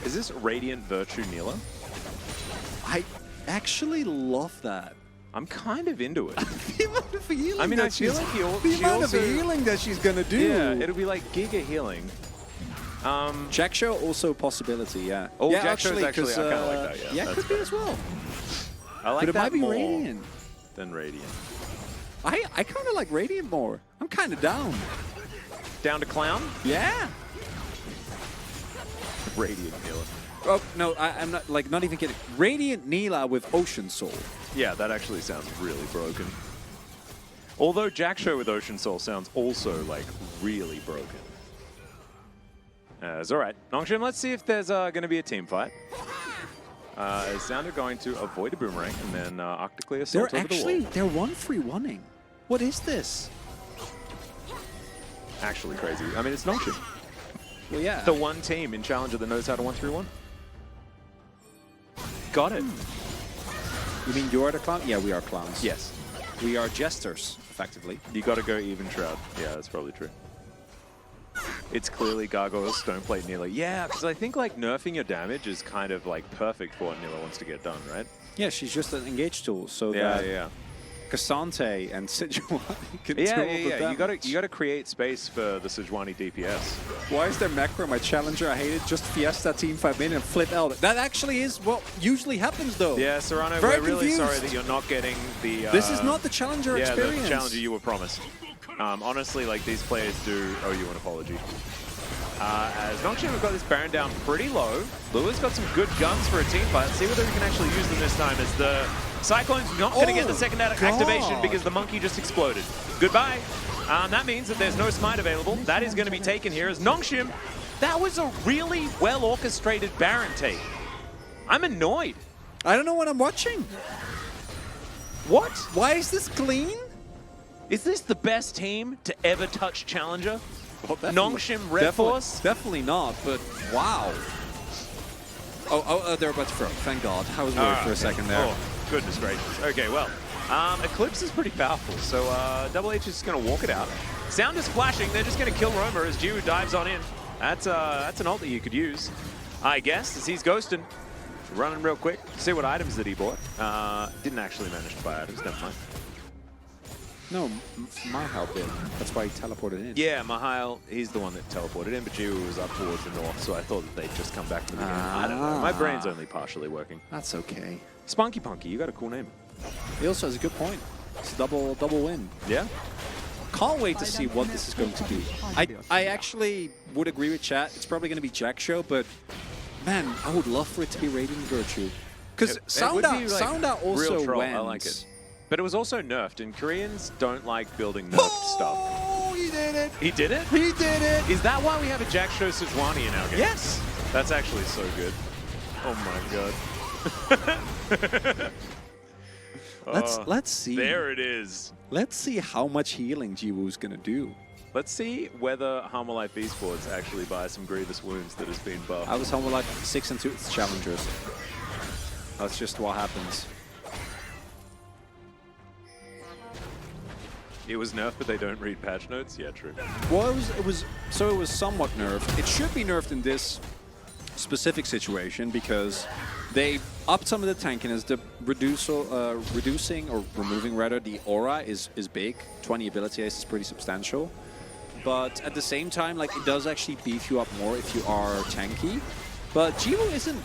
S1: Is this Radiant Virtue Nila?
S2: I actually love that.
S1: I'm kind of into it.
S2: The amount of healing
S1: I mean, I feel like
S2: the amount of healing that she's gonna do.
S1: Yeah, it'll be like Giga healing.
S2: Jack Show also a possibility, yeah.
S1: Oh,
S2: yeah,
S1: Jack Show is actually, I kind of like that, yeah.
S2: Yeah, could be as well.
S1: I like
S2: but it
S1: that
S2: might be
S1: more
S2: Radiant.
S1: than Radiant.
S2: I kind of like Radiant more. I'm kind of down.
S1: Down to Clown?
S2: Yeah.
S1: Radiant Nila.
S2: Oh, no, I'm not, like, not even kidding. Radiant Neela with Ocean Soul.
S1: Yeah, that actually sounds really broken. Although Jackshow with Ocean Soul sounds also, like, really broken. It's alright. Nongshim, let's see if there's going to be a team fight. Is Sounder going to avoid a boomerang and then Octoclear assault over the wall?
S2: They're 1-3-1-ing. What is this?
S1: Actually crazy. I mean, it's Nongshim.
S2: Well, yeah.
S1: The one team in Challenger that knows how to 1-3-1. Got it.
S2: You mean you're the clown? Yeah, we are clowns.
S1: Yes.
S2: We are jesters, effectively.
S1: You got to go even Shroud. Yeah, that's probably true. It's clearly Gargoyles don't play Neela. Yeah, because I think like nerfing your damage is kind of like perfect for what Neela wants to get done, right?
S2: Yeah, she's just an engage tool, so that Cassante and Sejuani can do all the damage.
S1: You gotta create space for the Sejuani DPS.
S2: Why is there macro my challenger? I hate it. Just Fiesta team 5 min and flip out. That actually is what usually happens, though.
S1: Yeah, Serrano,
S2: Very
S1: we're really
S2: confused.
S1: sorry that you're not getting the...
S2: This is not the challenger experience.
S1: The challenger you were promised. Honestly, like, these players do owe you an apology. As Nongshim have got this Baron down pretty low. Lua's got some good guns for a team fight. Let's see whether we can actually use them this time, as the Cyclone's not going to get the second activation because the monkey just exploded. Goodbye. That means that there's no smite available. That is going to be taken here as Nongshim. That was a really well-orchestrated Baron take. I'm annoyed.
S2: I don't know what I'm watching.
S1: What?
S2: Why is this clean?
S1: Is this the best team to ever touch Challenger?
S2: Well,
S1: Nongshim Red Force?
S2: Definitely not, but wow. Oh, they're about to throw. Thank God. I was worried for a second there.
S1: Oh, goodness gracious. Okay, well, Eclipse is pretty powerful, so Double H is just going to walk it out. Sound is flashing. They're just going to kill Roamer as Jiwoo dives on in. That's an ult that you could use, I guess, as he's ghosting. Running real quick. See what items that he bought. Didn't actually manage to buy items. Never mind.
S2: No, Mahal did. That's why he teleported in.
S1: Yeah, Mahal, he's the one that teleported in, but Jiwoo was up towards the north, so I thought that they'd just come back to the beginning. I don't know. My brain's only partially working.
S2: That's okay.
S1: Spunky Punky, you got a cool name.
S2: He also has a good point. It's a double win.
S1: Yeah?
S2: Can't wait to see what this is going to be. I actually would agree with chat. It's probably going to be Jackshow, but man, I would love for it to be Radiant Virtue. Because Sounda also went.
S1: I like it. But it was also nerfed, and Koreans don't like building nerfed stuff.
S2: Oh, he did it!
S1: He did it?
S2: He did it!
S1: Is that why we have a Jackshow Sejuani in our game?
S2: Yes!
S1: That's actually so good. Oh my god.
S2: Let's see.
S1: There it is.
S2: Let's see how much healing Jiwoo's gonna do.
S1: Let's see whether Humble Life Esports actually buys some Grievous Wounds that has been buffed.
S2: I was Humble Life 6 and 2 challengers. That's just what happens.
S1: It was nerfed, but they don't read patch notes? Yeah, true.
S2: Well, it was somewhat nerfed. It should be nerfed in this specific situation because they upped some of the tankiness. The reducing or removing rather the aura is big. 20 ability haste is pretty substantial. But at the same time, like, it does actually beef you up more if you are tanky. But Jiwoo isn't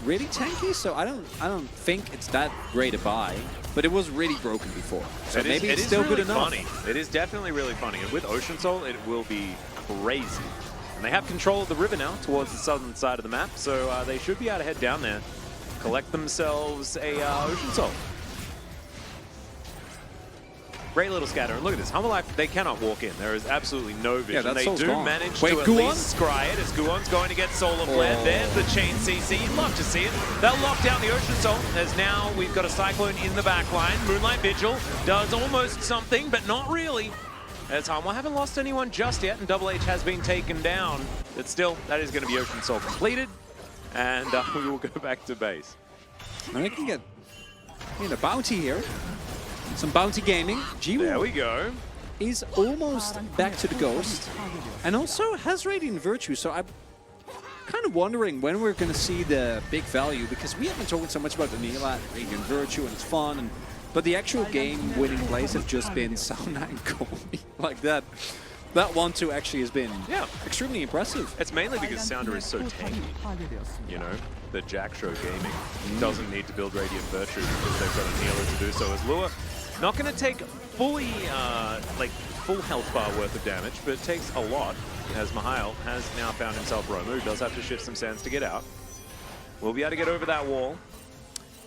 S2: really tanky, so I don't think it's that great a buy. But it was really broken before, so maybe it's still
S1: really
S2: good enough.
S1: Funny. It is definitely really funny, and with Ocean Soul, it will be crazy. And they have control of the river now towards the southern side of the map, so they should be able to head down there, collect themselves a Ocean Soul. Great little scatter, and look at this. Humble Life, they cannot walk in. There is absolutely no vision.
S2: Yeah,
S1: they do manage
S2: Wait,
S1: to at least scry it, as Guon's going to get Solar Flare. There's the chain CC. You'd love to see it. They'll lock down the Ocean Soul, as now we've got a Cyclone in the back line. Moonlight Vigil does almost something, but not really. As Humble haven't lost anyone just yet, and Double H has been taken down. But still, that is going to be Ocean Soul completed, and we will go back to base.
S2: Now we can get a bounty here. Some bounty gaming. Jiwoo
S1: There we go.
S2: is almost back to the Ghost, and also has Radiant Virtue, so I'm kind of wondering when we're going to see the big value, because we haven't talked so much about the Neela, Radiant Virtue, and it's fun, but the actual game-winning plays have just been Sauna and Komi. Like that 1-2 actually has been extremely impressive.
S1: It's mainly because Sounder is so tanky, you know? The Jackshow Gaming doesn't need to build Radiant Virtue because they've got a Neela to do so. As Lua, not going to take fully, like, full health bar worth of damage, but it takes a lot, as Mahal has now found himself Roamer, who does have to shift some sands to get out. will be able to get over that wall.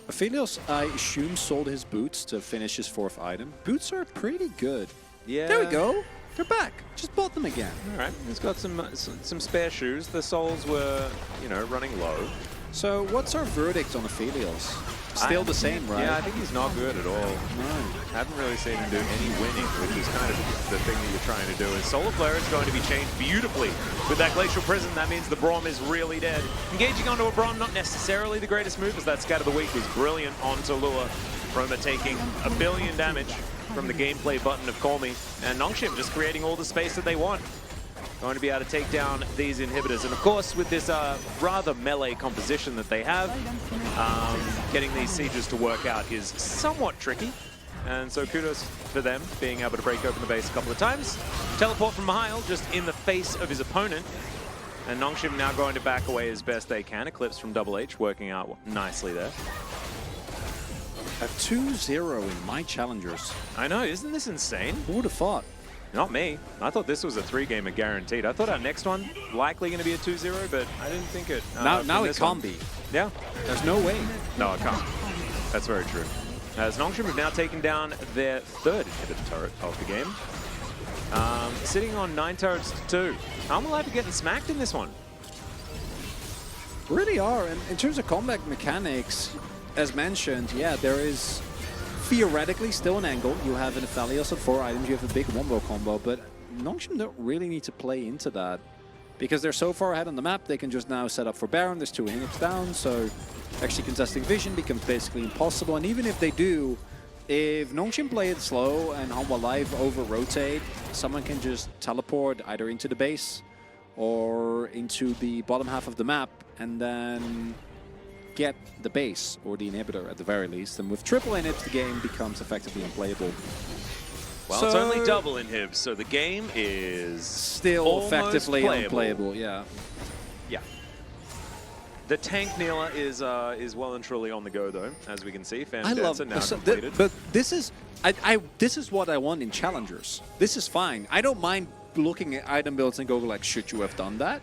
S2: Aphelios, I assume, sold his boots to finish his 4th item. Boots are pretty good.
S1: Yeah.
S2: There we go. They're back. Just bought them again.
S1: All right, he's got some spare shoes. The soles were, you know, running low.
S2: So what's our verdict on Aphelios? Still the same, right?
S1: Yeah, I think he's not good at all.
S2: No.
S1: Haven't really seen him do any winning, which is kind of the thing that you're trying to do. And Solar Flare is going to be changed beautifully with that Glacial Prison. That means the Braum is really dead. Engaging onto a Braum, not necessarily the greatest move, as that Scatter the Weak was brilliant onto Lure. Roma taking 1 billion damage from the gameplay button of Call Me. And Nongshim just creating all the space that they want. Going to be able to take down these inhibitors. And of course, with this rather melee composition that they have, getting these sieges to work out is somewhat tricky. And so kudos for them being able to break open the base a couple of times. Teleport from Mihail just in the face of his opponent. And Nongshim now going to back away as best they can. Eclipse from Double H working out nicely there.
S2: A 2-0 in my challengers.
S1: I know, isn't this insane?
S2: Who would have thought?
S1: Not me. I thought this was a 3-gamer guaranteed. I thought our next one likely going to be a 2-0, but I didn't think it.
S2: Now it can't be.
S1: Yeah.
S2: There's no way.
S1: No, it can't. That's very true. As Nongshim have now taken down their 3rd inhibitor turret of the game. Sitting on 9 turrets to 2. Armalite are getting smacked in this one.
S2: Really are. And in terms of combat mechanics, as mentioned, yeah, there is theoretically still an angle. You have an Aphelios of 4 items, you have a big wombo combo, but Nongshim don't really need to play into that. Because they're so far ahead on the map, they can just now set up for Baron. There's 2 inhibs down, so actually contesting vision becomes basically impossible. And even if they do, if Nongshim play it slow and Hanwha Live over-rotate, someone can just teleport either into the base or into the bottom half of the map and then get the base or the inhibitor at the very least. And with triple inhibs, the game becomes effectively unplayable.
S1: Well,
S2: so
S1: it's only double inhibs, so the game is
S2: still effectively unplayable. Yeah.
S1: Yeah. The tank Neela is well and truly on the go though, as we can see. Fan
S2: I love
S1: are now
S2: so
S1: completed.
S2: but this is this is what I want in challengers. This is fine. I don't mind looking at item builds and go like, should you have done that?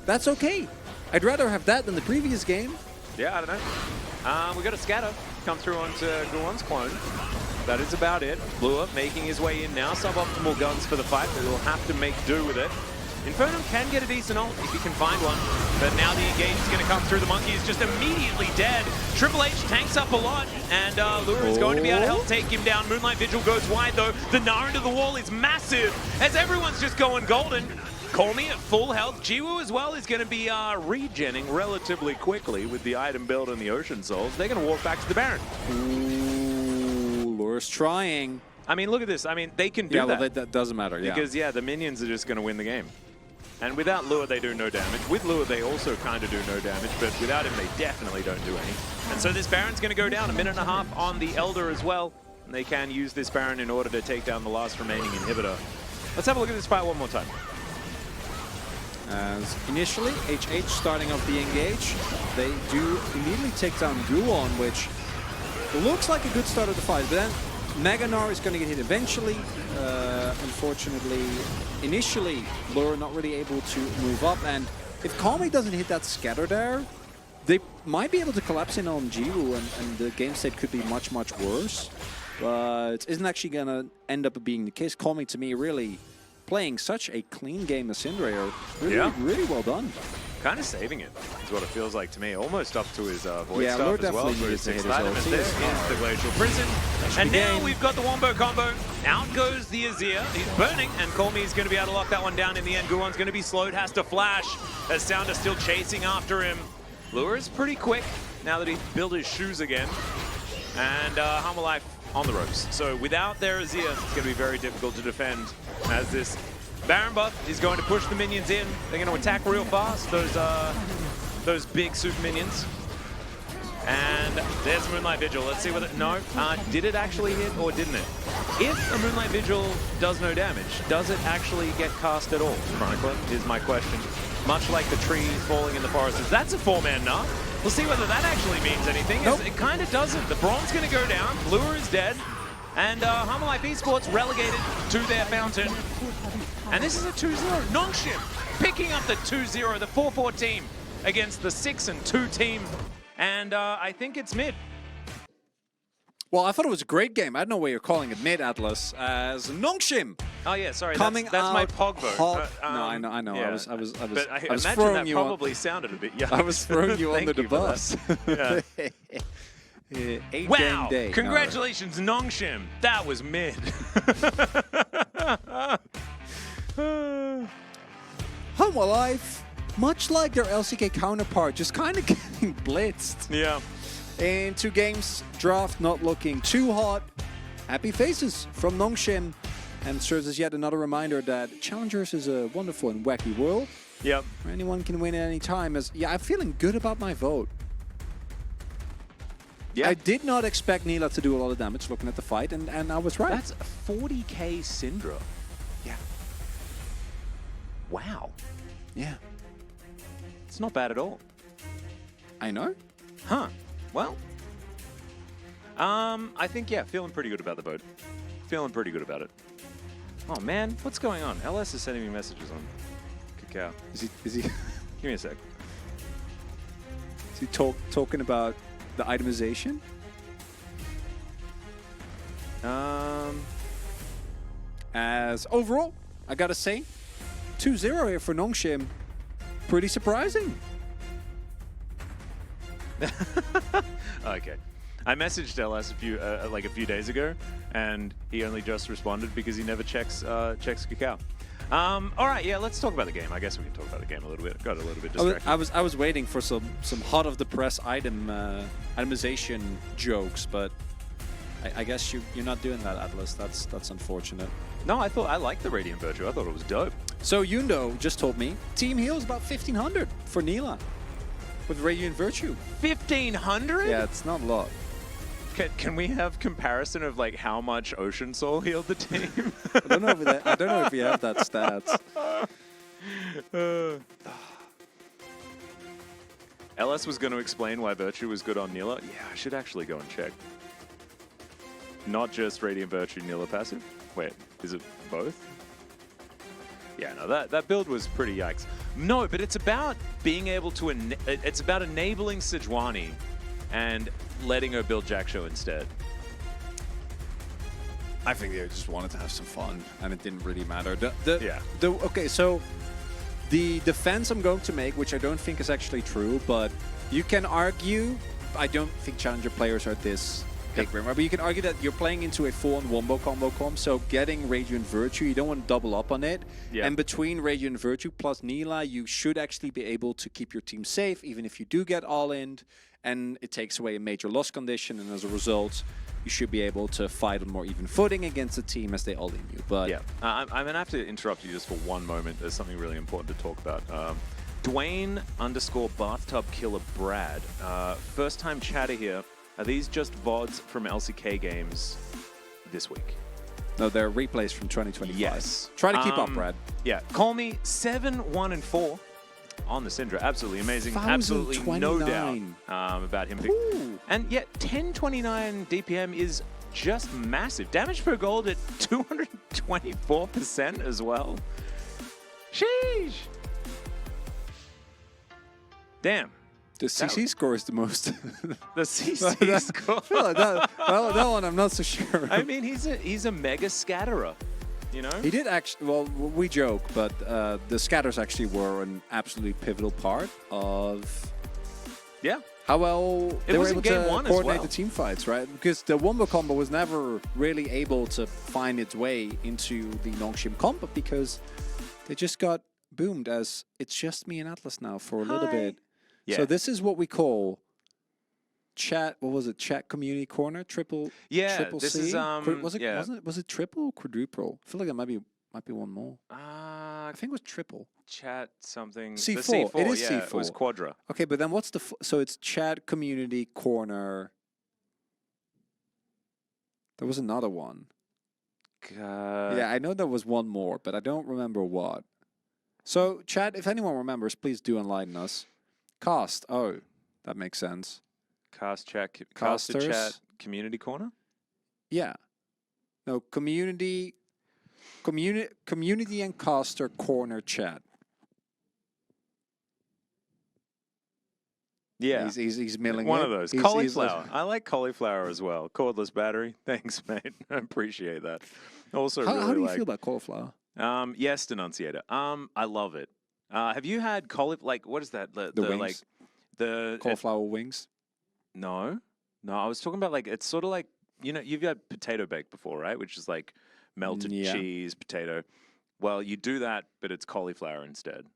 S2: That's okay. I'd rather have that than the previous game.
S1: Yeah, I don't know. We got a scatter come through onto Guan's clone. That is about it. Lure making his way in now. Suboptimal guns for the fight, but he'll have to make do with it. Infernum can get a decent ult if he can find one, but now the engage is going to come through. The monkey is just immediately dead. Triple H tanks up a lot, and Lure is going to be able to help take him down. Moonlight Vigil goes wide though. The Gnar into the wall is massive, as everyone's just going golden. Call Me at full health. Jiwoo as well is going to be regenning relatively quickly with the item build and the Ocean Souls. They're going to walk back to the Baron.
S2: Ooh, Lure's trying.
S1: I mean, look at this. I mean, they can do
S2: that.
S1: that.
S2: Well, that doesn't matter, yeah.
S1: Because, yeah, the minions are just going to win the game. And without Lure, they do no damage. With Lure, they also kind of do no damage, but without him, they definitely don't do any. And so this Baron's going to go down 1.5 minutes on the Elder as well. And they can use this Baron in order to take down the last remaining inhibitor. Let's have a look at this fight one more time.
S2: As initially, HH starting off the engage, they do immediately take down Guon, which looks like a good start of the fight, but then Mega Gnar is going to get hit eventually. Unfortunately, initially, Lure not really able to move up, and if Call Me doesn't hit that scatter there, they might be able to collapse in on Jiwoo, and the game state could be much, much worse. But it isn't actually going to end up being the case. Call Me, to me, really playing such a clean game as Syndrail. Really well done.
S1: Kind of saving it is what it feels like to me. Almost up to his Void
S2: yeah,
S1: stuff
S2: Lure
S1: as well.
S2: definitely needed to hit his
S1: And there is the Glacial Prison. And now we've got the Wombo combo. Out goes the Azir. He's burning, and Call Me is going to be able to lock that one down in the end. Guon's going to be slowed, has to flash, as Sounder's still chasing after him. Lure is pretty quick now that he's built his shoes again. And Hanwha Life on the ropes. So without their Azir, it's going to be very difficult to defend, as this Baron buff is going to push the minions in. They're going to attack real fast, those big super minions. And there's Moonlight Vigil. Let's see whether... No. Did it actually hit or didn't it? If a Moonlight Vigil does no damage, does it actually get cast at all, Chronicler, is my question. Much like the tree falling in the forest. That's a 4-man Gnar. We'll see whether that actually means anything.
S2: Nope.
S1: It kind of doesn't. The Braum's going to go down. Lure is dead. And Hanwha Life Esports relegated to their fountain. And this is a 2-0. Nongshim picking up the 2-0, the 4-4 team. against the 6-2 team. And I think it's mid.
S2: Well, I thought it was a great game. I don't know why you're calling it mid, Atlas. As Nongshim
S1: Oh yeah, sorry,
S2: coming
S1: that's my
S2: out
S1: Pog vote.
S2: hot. No, I know.
S1: Yeah.
S2: I was
S1: But I
S2: was
S1: imagine
S2: throwing
S1: that
S2: you
S1: probably sounded a bit young.
S2: I was throwing you under
S1: Thank
S2: the
S1: you for
S2: bus.
S1: that. Yeah.
S2: 8
S1: Wow!
S2: game day.
S1: Congratulations, Nongshim. That was mid.
S2: Home Alive, much like their LCK counterpart, just kind of getting blitzed.
S1: Yeah.
S2: In 2 games, draft not looking too hot. Happy faces from Nongshim, and serves as yet another reminder that Challengers is a wonderful and wacky world
S1: Yep.
S2: where anyone can win at any time. I'm feeling good about my vote.
S1: Yeah.
S2: I did not expect Nila to do a lot of damage looking at the fight, and I was right.
S1: That's 40k Syndra.
S2: yeah.
S1: Wow.
S2: Yeah.
S1: It's not bad at all.
S2: I know.
S1: Huh. Well, I think, yeah, feeling pretty good about the vote. Feeling pretty good about it. Oh, man, what's going on? LS is sending me messages on Cacao.
S2: Is he
S1: Give me a sec.
S2: is he talking about the itemization? As overall, I gotta say, 2-0 here for Nongshim. Pretty surprising.
S1: Okay. I messaged LS a few days ago, and he only just responded because he never checks Cacao. All right, yeah, let's talk about the game. I guess we can talk about the game a little bit. Got a little bit distracted.
S2: I was waiting for some hot of the press itemization jokes, but I guess you're not doing that, Atlas. That's unfortunate.
S1: No, I liked the Radiant Virtue. I thought it was dope.
S2: So Yundo just told me team heal is about 1,500 for Nila with Radiant Virtue.
S1: 1,500?
S2: Yeah, it's not a lot.
S1: Can we have comparison of like how much Ocean Soul healed the team?
S2: I don't know if we have that stats.
S1: LS was going to explain why Virtue was good on Nila. Yeah, I should actually go and check. Not just Radiant Virtue Nila passive. Wait, is it both? Yeah, no, that build was pretty yikes. No, but it's about being able to it's about enabling Sejuani and letting her build Jackshow instead.
S2: I think they just wanted to have some fun, and it didn't really matter.
S1: Yeah.
S2: Okay, so the defense I'm going to make, which I don't think is actually true, but you can argue, I don't think Challenger players are this big, but you can argue that you're playing into a full-on wombo combo comp, so getting Radiant Virtue, you don't want to double up on it.
S1: Yeah.
S2: And between Radiant Virtue plus Nila, you should actually be able to keep your team safe, even if you do get all-in, and it takes away a major loss condition, and as a result, you should be able to fight on more even footing against the team as they all-in you. But
S1: yeah, I'm going to have to interrupt you just for one moment. There's something really important to talk about. Dwayne_bathtub_killer_Brad. First time chatter here. Are these just VODs from LCK games this week?
S2: No, they're replays from 2025.
S1: Yes.
S2: Try to keep up, Brad.
S1: Yeah. Call me 7-1-4 on the Syndra. Absolutely amazing. Absolutely no doubt about him. And yet 1029 DPM is just massive. Damage per gold at 224% as well. Sheesh. Damn.
S2: The CC score is the most.
S1: The CC score.
S2: that one I'm not so sure.
S1: I mean, he's a mega scatterer, you know?
S2: He did actually, well, we joke, but the scatters actually were an absolutely pivotal part of how well they were able to coordinate the team fights, right? Because the wombo combo was never really able to find its way into the Nongshim combo because they just got boomed as it's just me and Atlas now for a little bit.
S1: Yeah.
S2: So this is what we call chat. What was it? Chat community corner. Triple.
S1: Yeah.
S2: Triple
S1: this
S2: C?
S1: is
S2: Was it triple or quadruple? I feel like it might be one more. I think it was triple.
S1: Chat something.
S2: C4.
S1: The C4.
S2: It is
S1: yeah,
S2: C4.
S1: It was quadra.
S2: Okay, but then what's the so it's chat community corner. There was another one. Yeah, I know there was one more, but I don't remember what. So chat, if anyone remembers, please do enlighten us. Cast. Oh, that makes sense.
S1: Cast to
S2: Casters.
S1: chat community corner?
S2: Yeah. No, community and caster corner chat.
S1: Yeah.
S2: He's milling
S1: One
S2: it.
S1: of those.
S2: He's-
S1: Cauliflower. I like cauliflower as well. Cordless battery. Thanks, mate. I appreciate that. Also,
S2: How,
S1: really
S2: how do you
S1: like,
S2: feel about cauliflower?
S1: yes, denunciator. I love it. Have you had like what is that?
S2: The
S1: like
S2: wings?
S1: the
S2: Cauliflower wings?
S1: no, no. I was talking about like it's sort of like you've had potato bake before, right? Which is like melted
S2: Yeah.
S1: cheese, potato. Well, you do that, but it's cauliflower instead.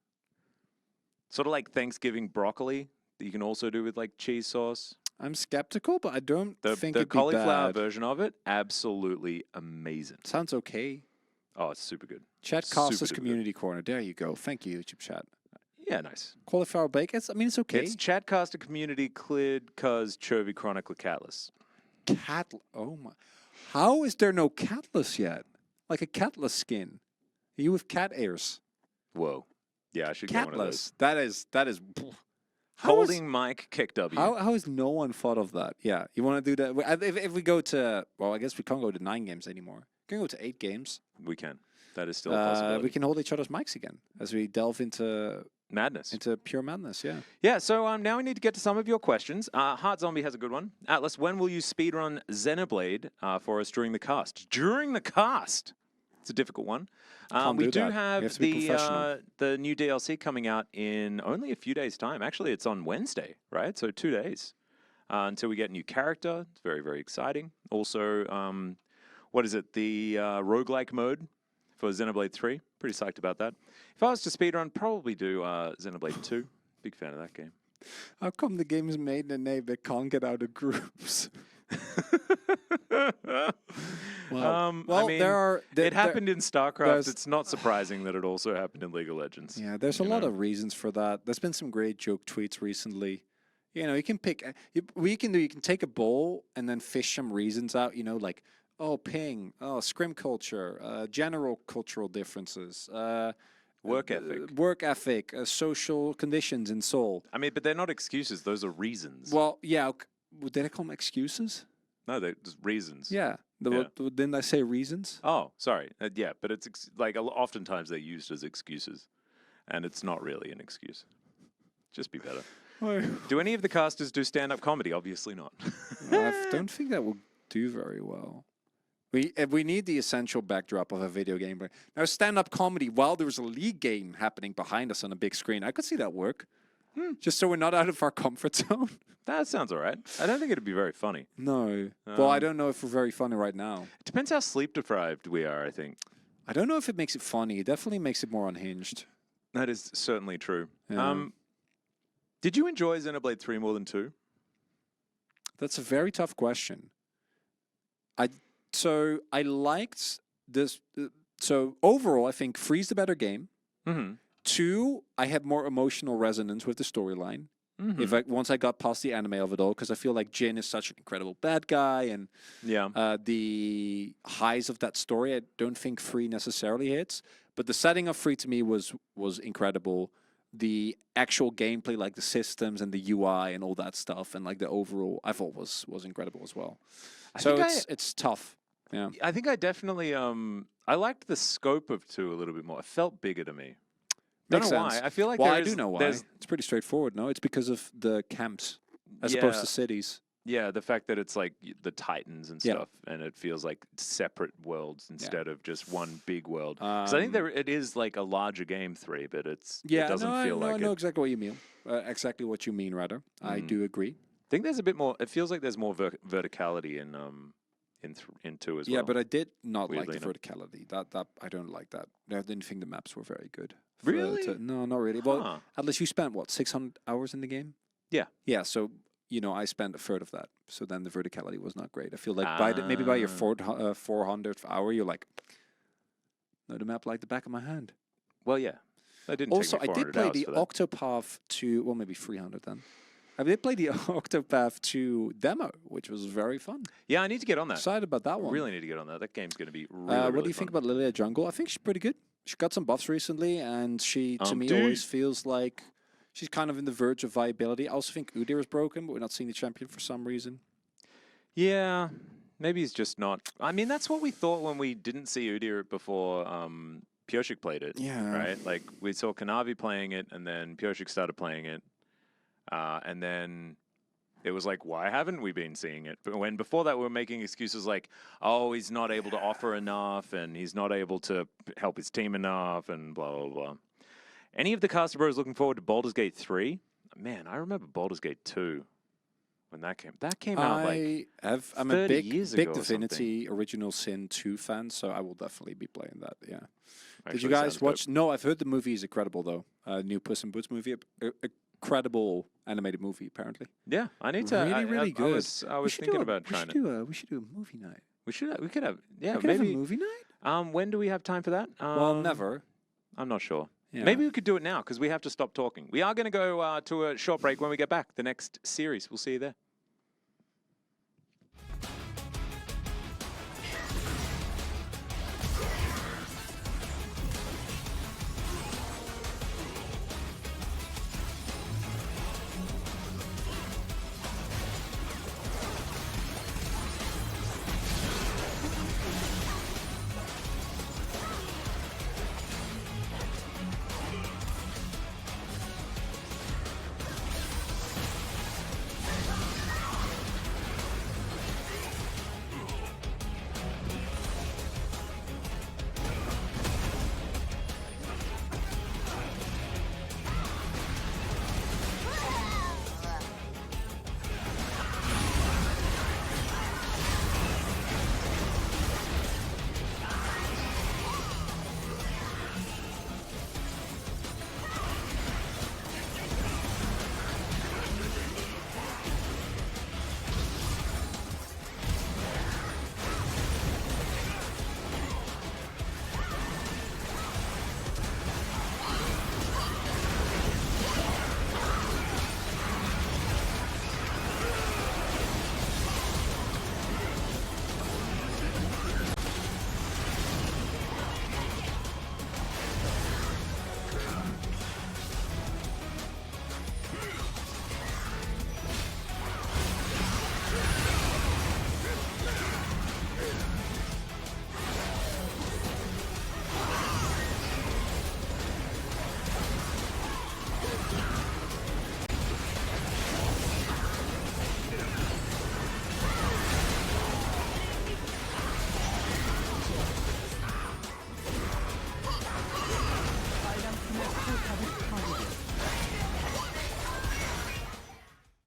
S1: Sort of like Thanksgiving broccoli that you can also do with like cheese sauce.
S2: I'm skeptical, but I don't think
S1: The
S2: it'd be
S1: cauliflower
S2: bad.
S1: version of it, absolutely amazing.
S2: Sounds okay.
S1: Oh, it's super good.
S2: Chat
S1: Super
S2: Costas
S1: duper good.
S2: Community Corner. There you go. Thank you, YouTube chat.
S1: Yeah, nice.
S2: Cauliflower bake. I mean, it's okay.
S1: It's Chatcaster community cleared cause Churvy Chronicler Catless.
S2: Cat. Oh my. How is there no catless yet? Like a catless skin. You with cat ears.
S1: Whoa. Yeah, I should get one of those.
S2: Catless. That is.
S1: Holding mic kick W.
S2: How has no one thought of that? Yeah, you want to do that? If we go to, well, I guess we can't go to 9 games anymore. We can go to 8 games.
S1: We can. That is still a possibility.
S2: We can hold each other's mics again as we delve into
S1: Madness.
S2: pure madness. Yeah.
S1: Yeah, so now we need to get to some of your questions. Heart Zombie has a good one. Atlas, when will you speedrun Xenoblade for us during the cast? During the cast? It's a difficult one.
S2: Can't
S1: We
S2: do
S1: do
S2: that. You
S1: have
S2: have to be professional.
S1: the new DLC coming out in only a few days' time. Actually, it's on Wednesday, right? So 2 days until we get a new character. It's very, very exciting. Also, what is it? The roguelike mode for Xenoblade 3. Pretty psyched about that. If I was to speedrun, probably do Xenoblade 2. Big fan of that game.
S2: How come the game is made in a name that can't get out of groups? Well,
S1: I mean,
S2: there
S1: it happened in StarCraft.
S2: there's-
S1: It's not surprising that it also happened in League of Legends.
S2: Yeah, there's a
S1: you
S2: lot
S1: know?
S2: of reasons for that. There's been some great joke tweets recently. You can pick. You can take a bowl and then fish some reasons out. Like ping, scrim culture, general cultural differences,
S1: Work ethic.
S2: social conditions in Seoul.
S1: I mean, but they're not excuses. Those are reasons.
S2: Well, yeah. Did I call them excuses?
S1: No, they're just reasons.
S2: Yeah. Didn't I say reasons?
S1: Oh, sorry. Yeah, but it's oftentimes they're used as excuses, and it's not really an excuse. Just be better. Do any of the casters do stand-up comedy? Obviously not.
S2: I don't think that will do very well. We need the essential backdrop of a video game. Now, stand-up comedy while there's a league game happening behind us on a big screen. I could see that work. Just so we're not out of our comfort zone.
S1: That sounds all right. I don't think it'd be very funny.
S2: No. Well, I don't know if we're very funny right now.
S1: It depends how sleep-deprived we are, I think.
S2: I don't know if it makes it funny. It definitely makes it more unhinged.
S1: That is certainly true.
S2: Yeah.
S1: Did you enjoy Xenoblade 3 more than 2?
S2: That's a very tough question. I liked this. So overall, I think 3's the better game.
S1: Mm-hmm.
S2: 2, I had more emotional resonance with the storyline.
S1: Mm-hmm.
S2: Once I got past the anime of it all, because I feel like Jin is such an incredible bad guy, and the highs of that story, I don't think 3 necessarily hits. But the setting of 3 to me was incredible. The actual gameplay, like the systems and the UI and all that stuff, and like the overall, I thought was incredible as well. It's tough. Yeah,
S1: I think I definitely I liked the scope of 2 a little bit more. It felt bigger to me.
S2: Makes
S1: don't know
S2: sense.
S1: why. I feel like
S2: I do know why. It's pretty straightforward. No, it's because of the camps as opposed to cities.
S1: Yeah, the fact that it's like the Titans and stuff, and it feels like separate worlds instead of just one big world. Because I think it is like a larger game 3, but it doesn't feel like
S2: I know exactly what you mean. Exactly what you mean, rather. I do agree.
S1: I think there's a bit more. It feels like there's more verticality in 2 as well.
S2: Yeah, but I did not like
S1: Weirdly
S2: the verticality. That I don't like that. I didn't think the maps were very good.
S1: Really?
S2: No, not really. Well, at least you spent what 600 hours in the game.
S1: Yeah.
S2: Yeah. So I spent a third of that. So then the verticality was not great. I feel like maybe by your 400th hour, you're like, know the map like the back of my hand.
S1: Well, yeah. I didn't.
S2: Also,
S1: take me
S2: I did
S1: 400
S2: play
S1: hours
S2: the
S1: for that.
S2: Octopath 2. Well, maybe 300 then. I did play the Octopath 2 demo, which was very fun.
S1: Yeah, I need to get on that.
S2: Excited about that one.
S1: Really need to get on that. That game's going to be really,
S2: what
S1: really
S2: do you think
S1: fun.
S2: about Lilia Jungle? I think she's pretty good. She got some buffs recently, and she, to me, always feels like she's kind of in the verge of viability. I also think Udyr is broken, but we're not seeing the champion for some reason.
S1: Yeah, maybe he's just not. I mean, that's what we thought when we didn't see Udyr before Pyosik played it.
S2: Yeah.
S1: Right? Like, we saw Kanavi playing it, and then Pyosik started playing it. And then it was like, why haven't we been seeing it? But when before that we were making excuses like, oh, he's not able to offer enough and he's not able to help his team enough and blah, blah, blah. Any of the caster bros looking forward to Baldur's Gate 3? Man, I remember Baldur's Gate 2 when that came out like
S2: I'm
S1: 30
S2: a big
S1: years ago or
S2: Divinity Original Sin 2 fan, so I will definitely be playing that, yeah. Did
S1: Actually
S2: you guys
S1: sounds
S2: watch?
S1: dope.
S2: No, I've heard the movie is incredible, though. New Puss in Boots movie. Incredible animated movie, apparently.
S1: Yeah, I need to.
S2: Really
S1: I
S2: good.
S1: I was thinking about trying to.
S2: We should do a movie night.
S1: We could have. Yeah,
S2: We could have
S1: maybe.
S2: a movie night?
S1: When do we have time for that?
S2: Well, never.
S1: I'm not sure.
S2: Yeah.
S1: Maybe we could do it now because we have to stop talking. We are going to go to a short break when we get back. The next series. We'll see you there.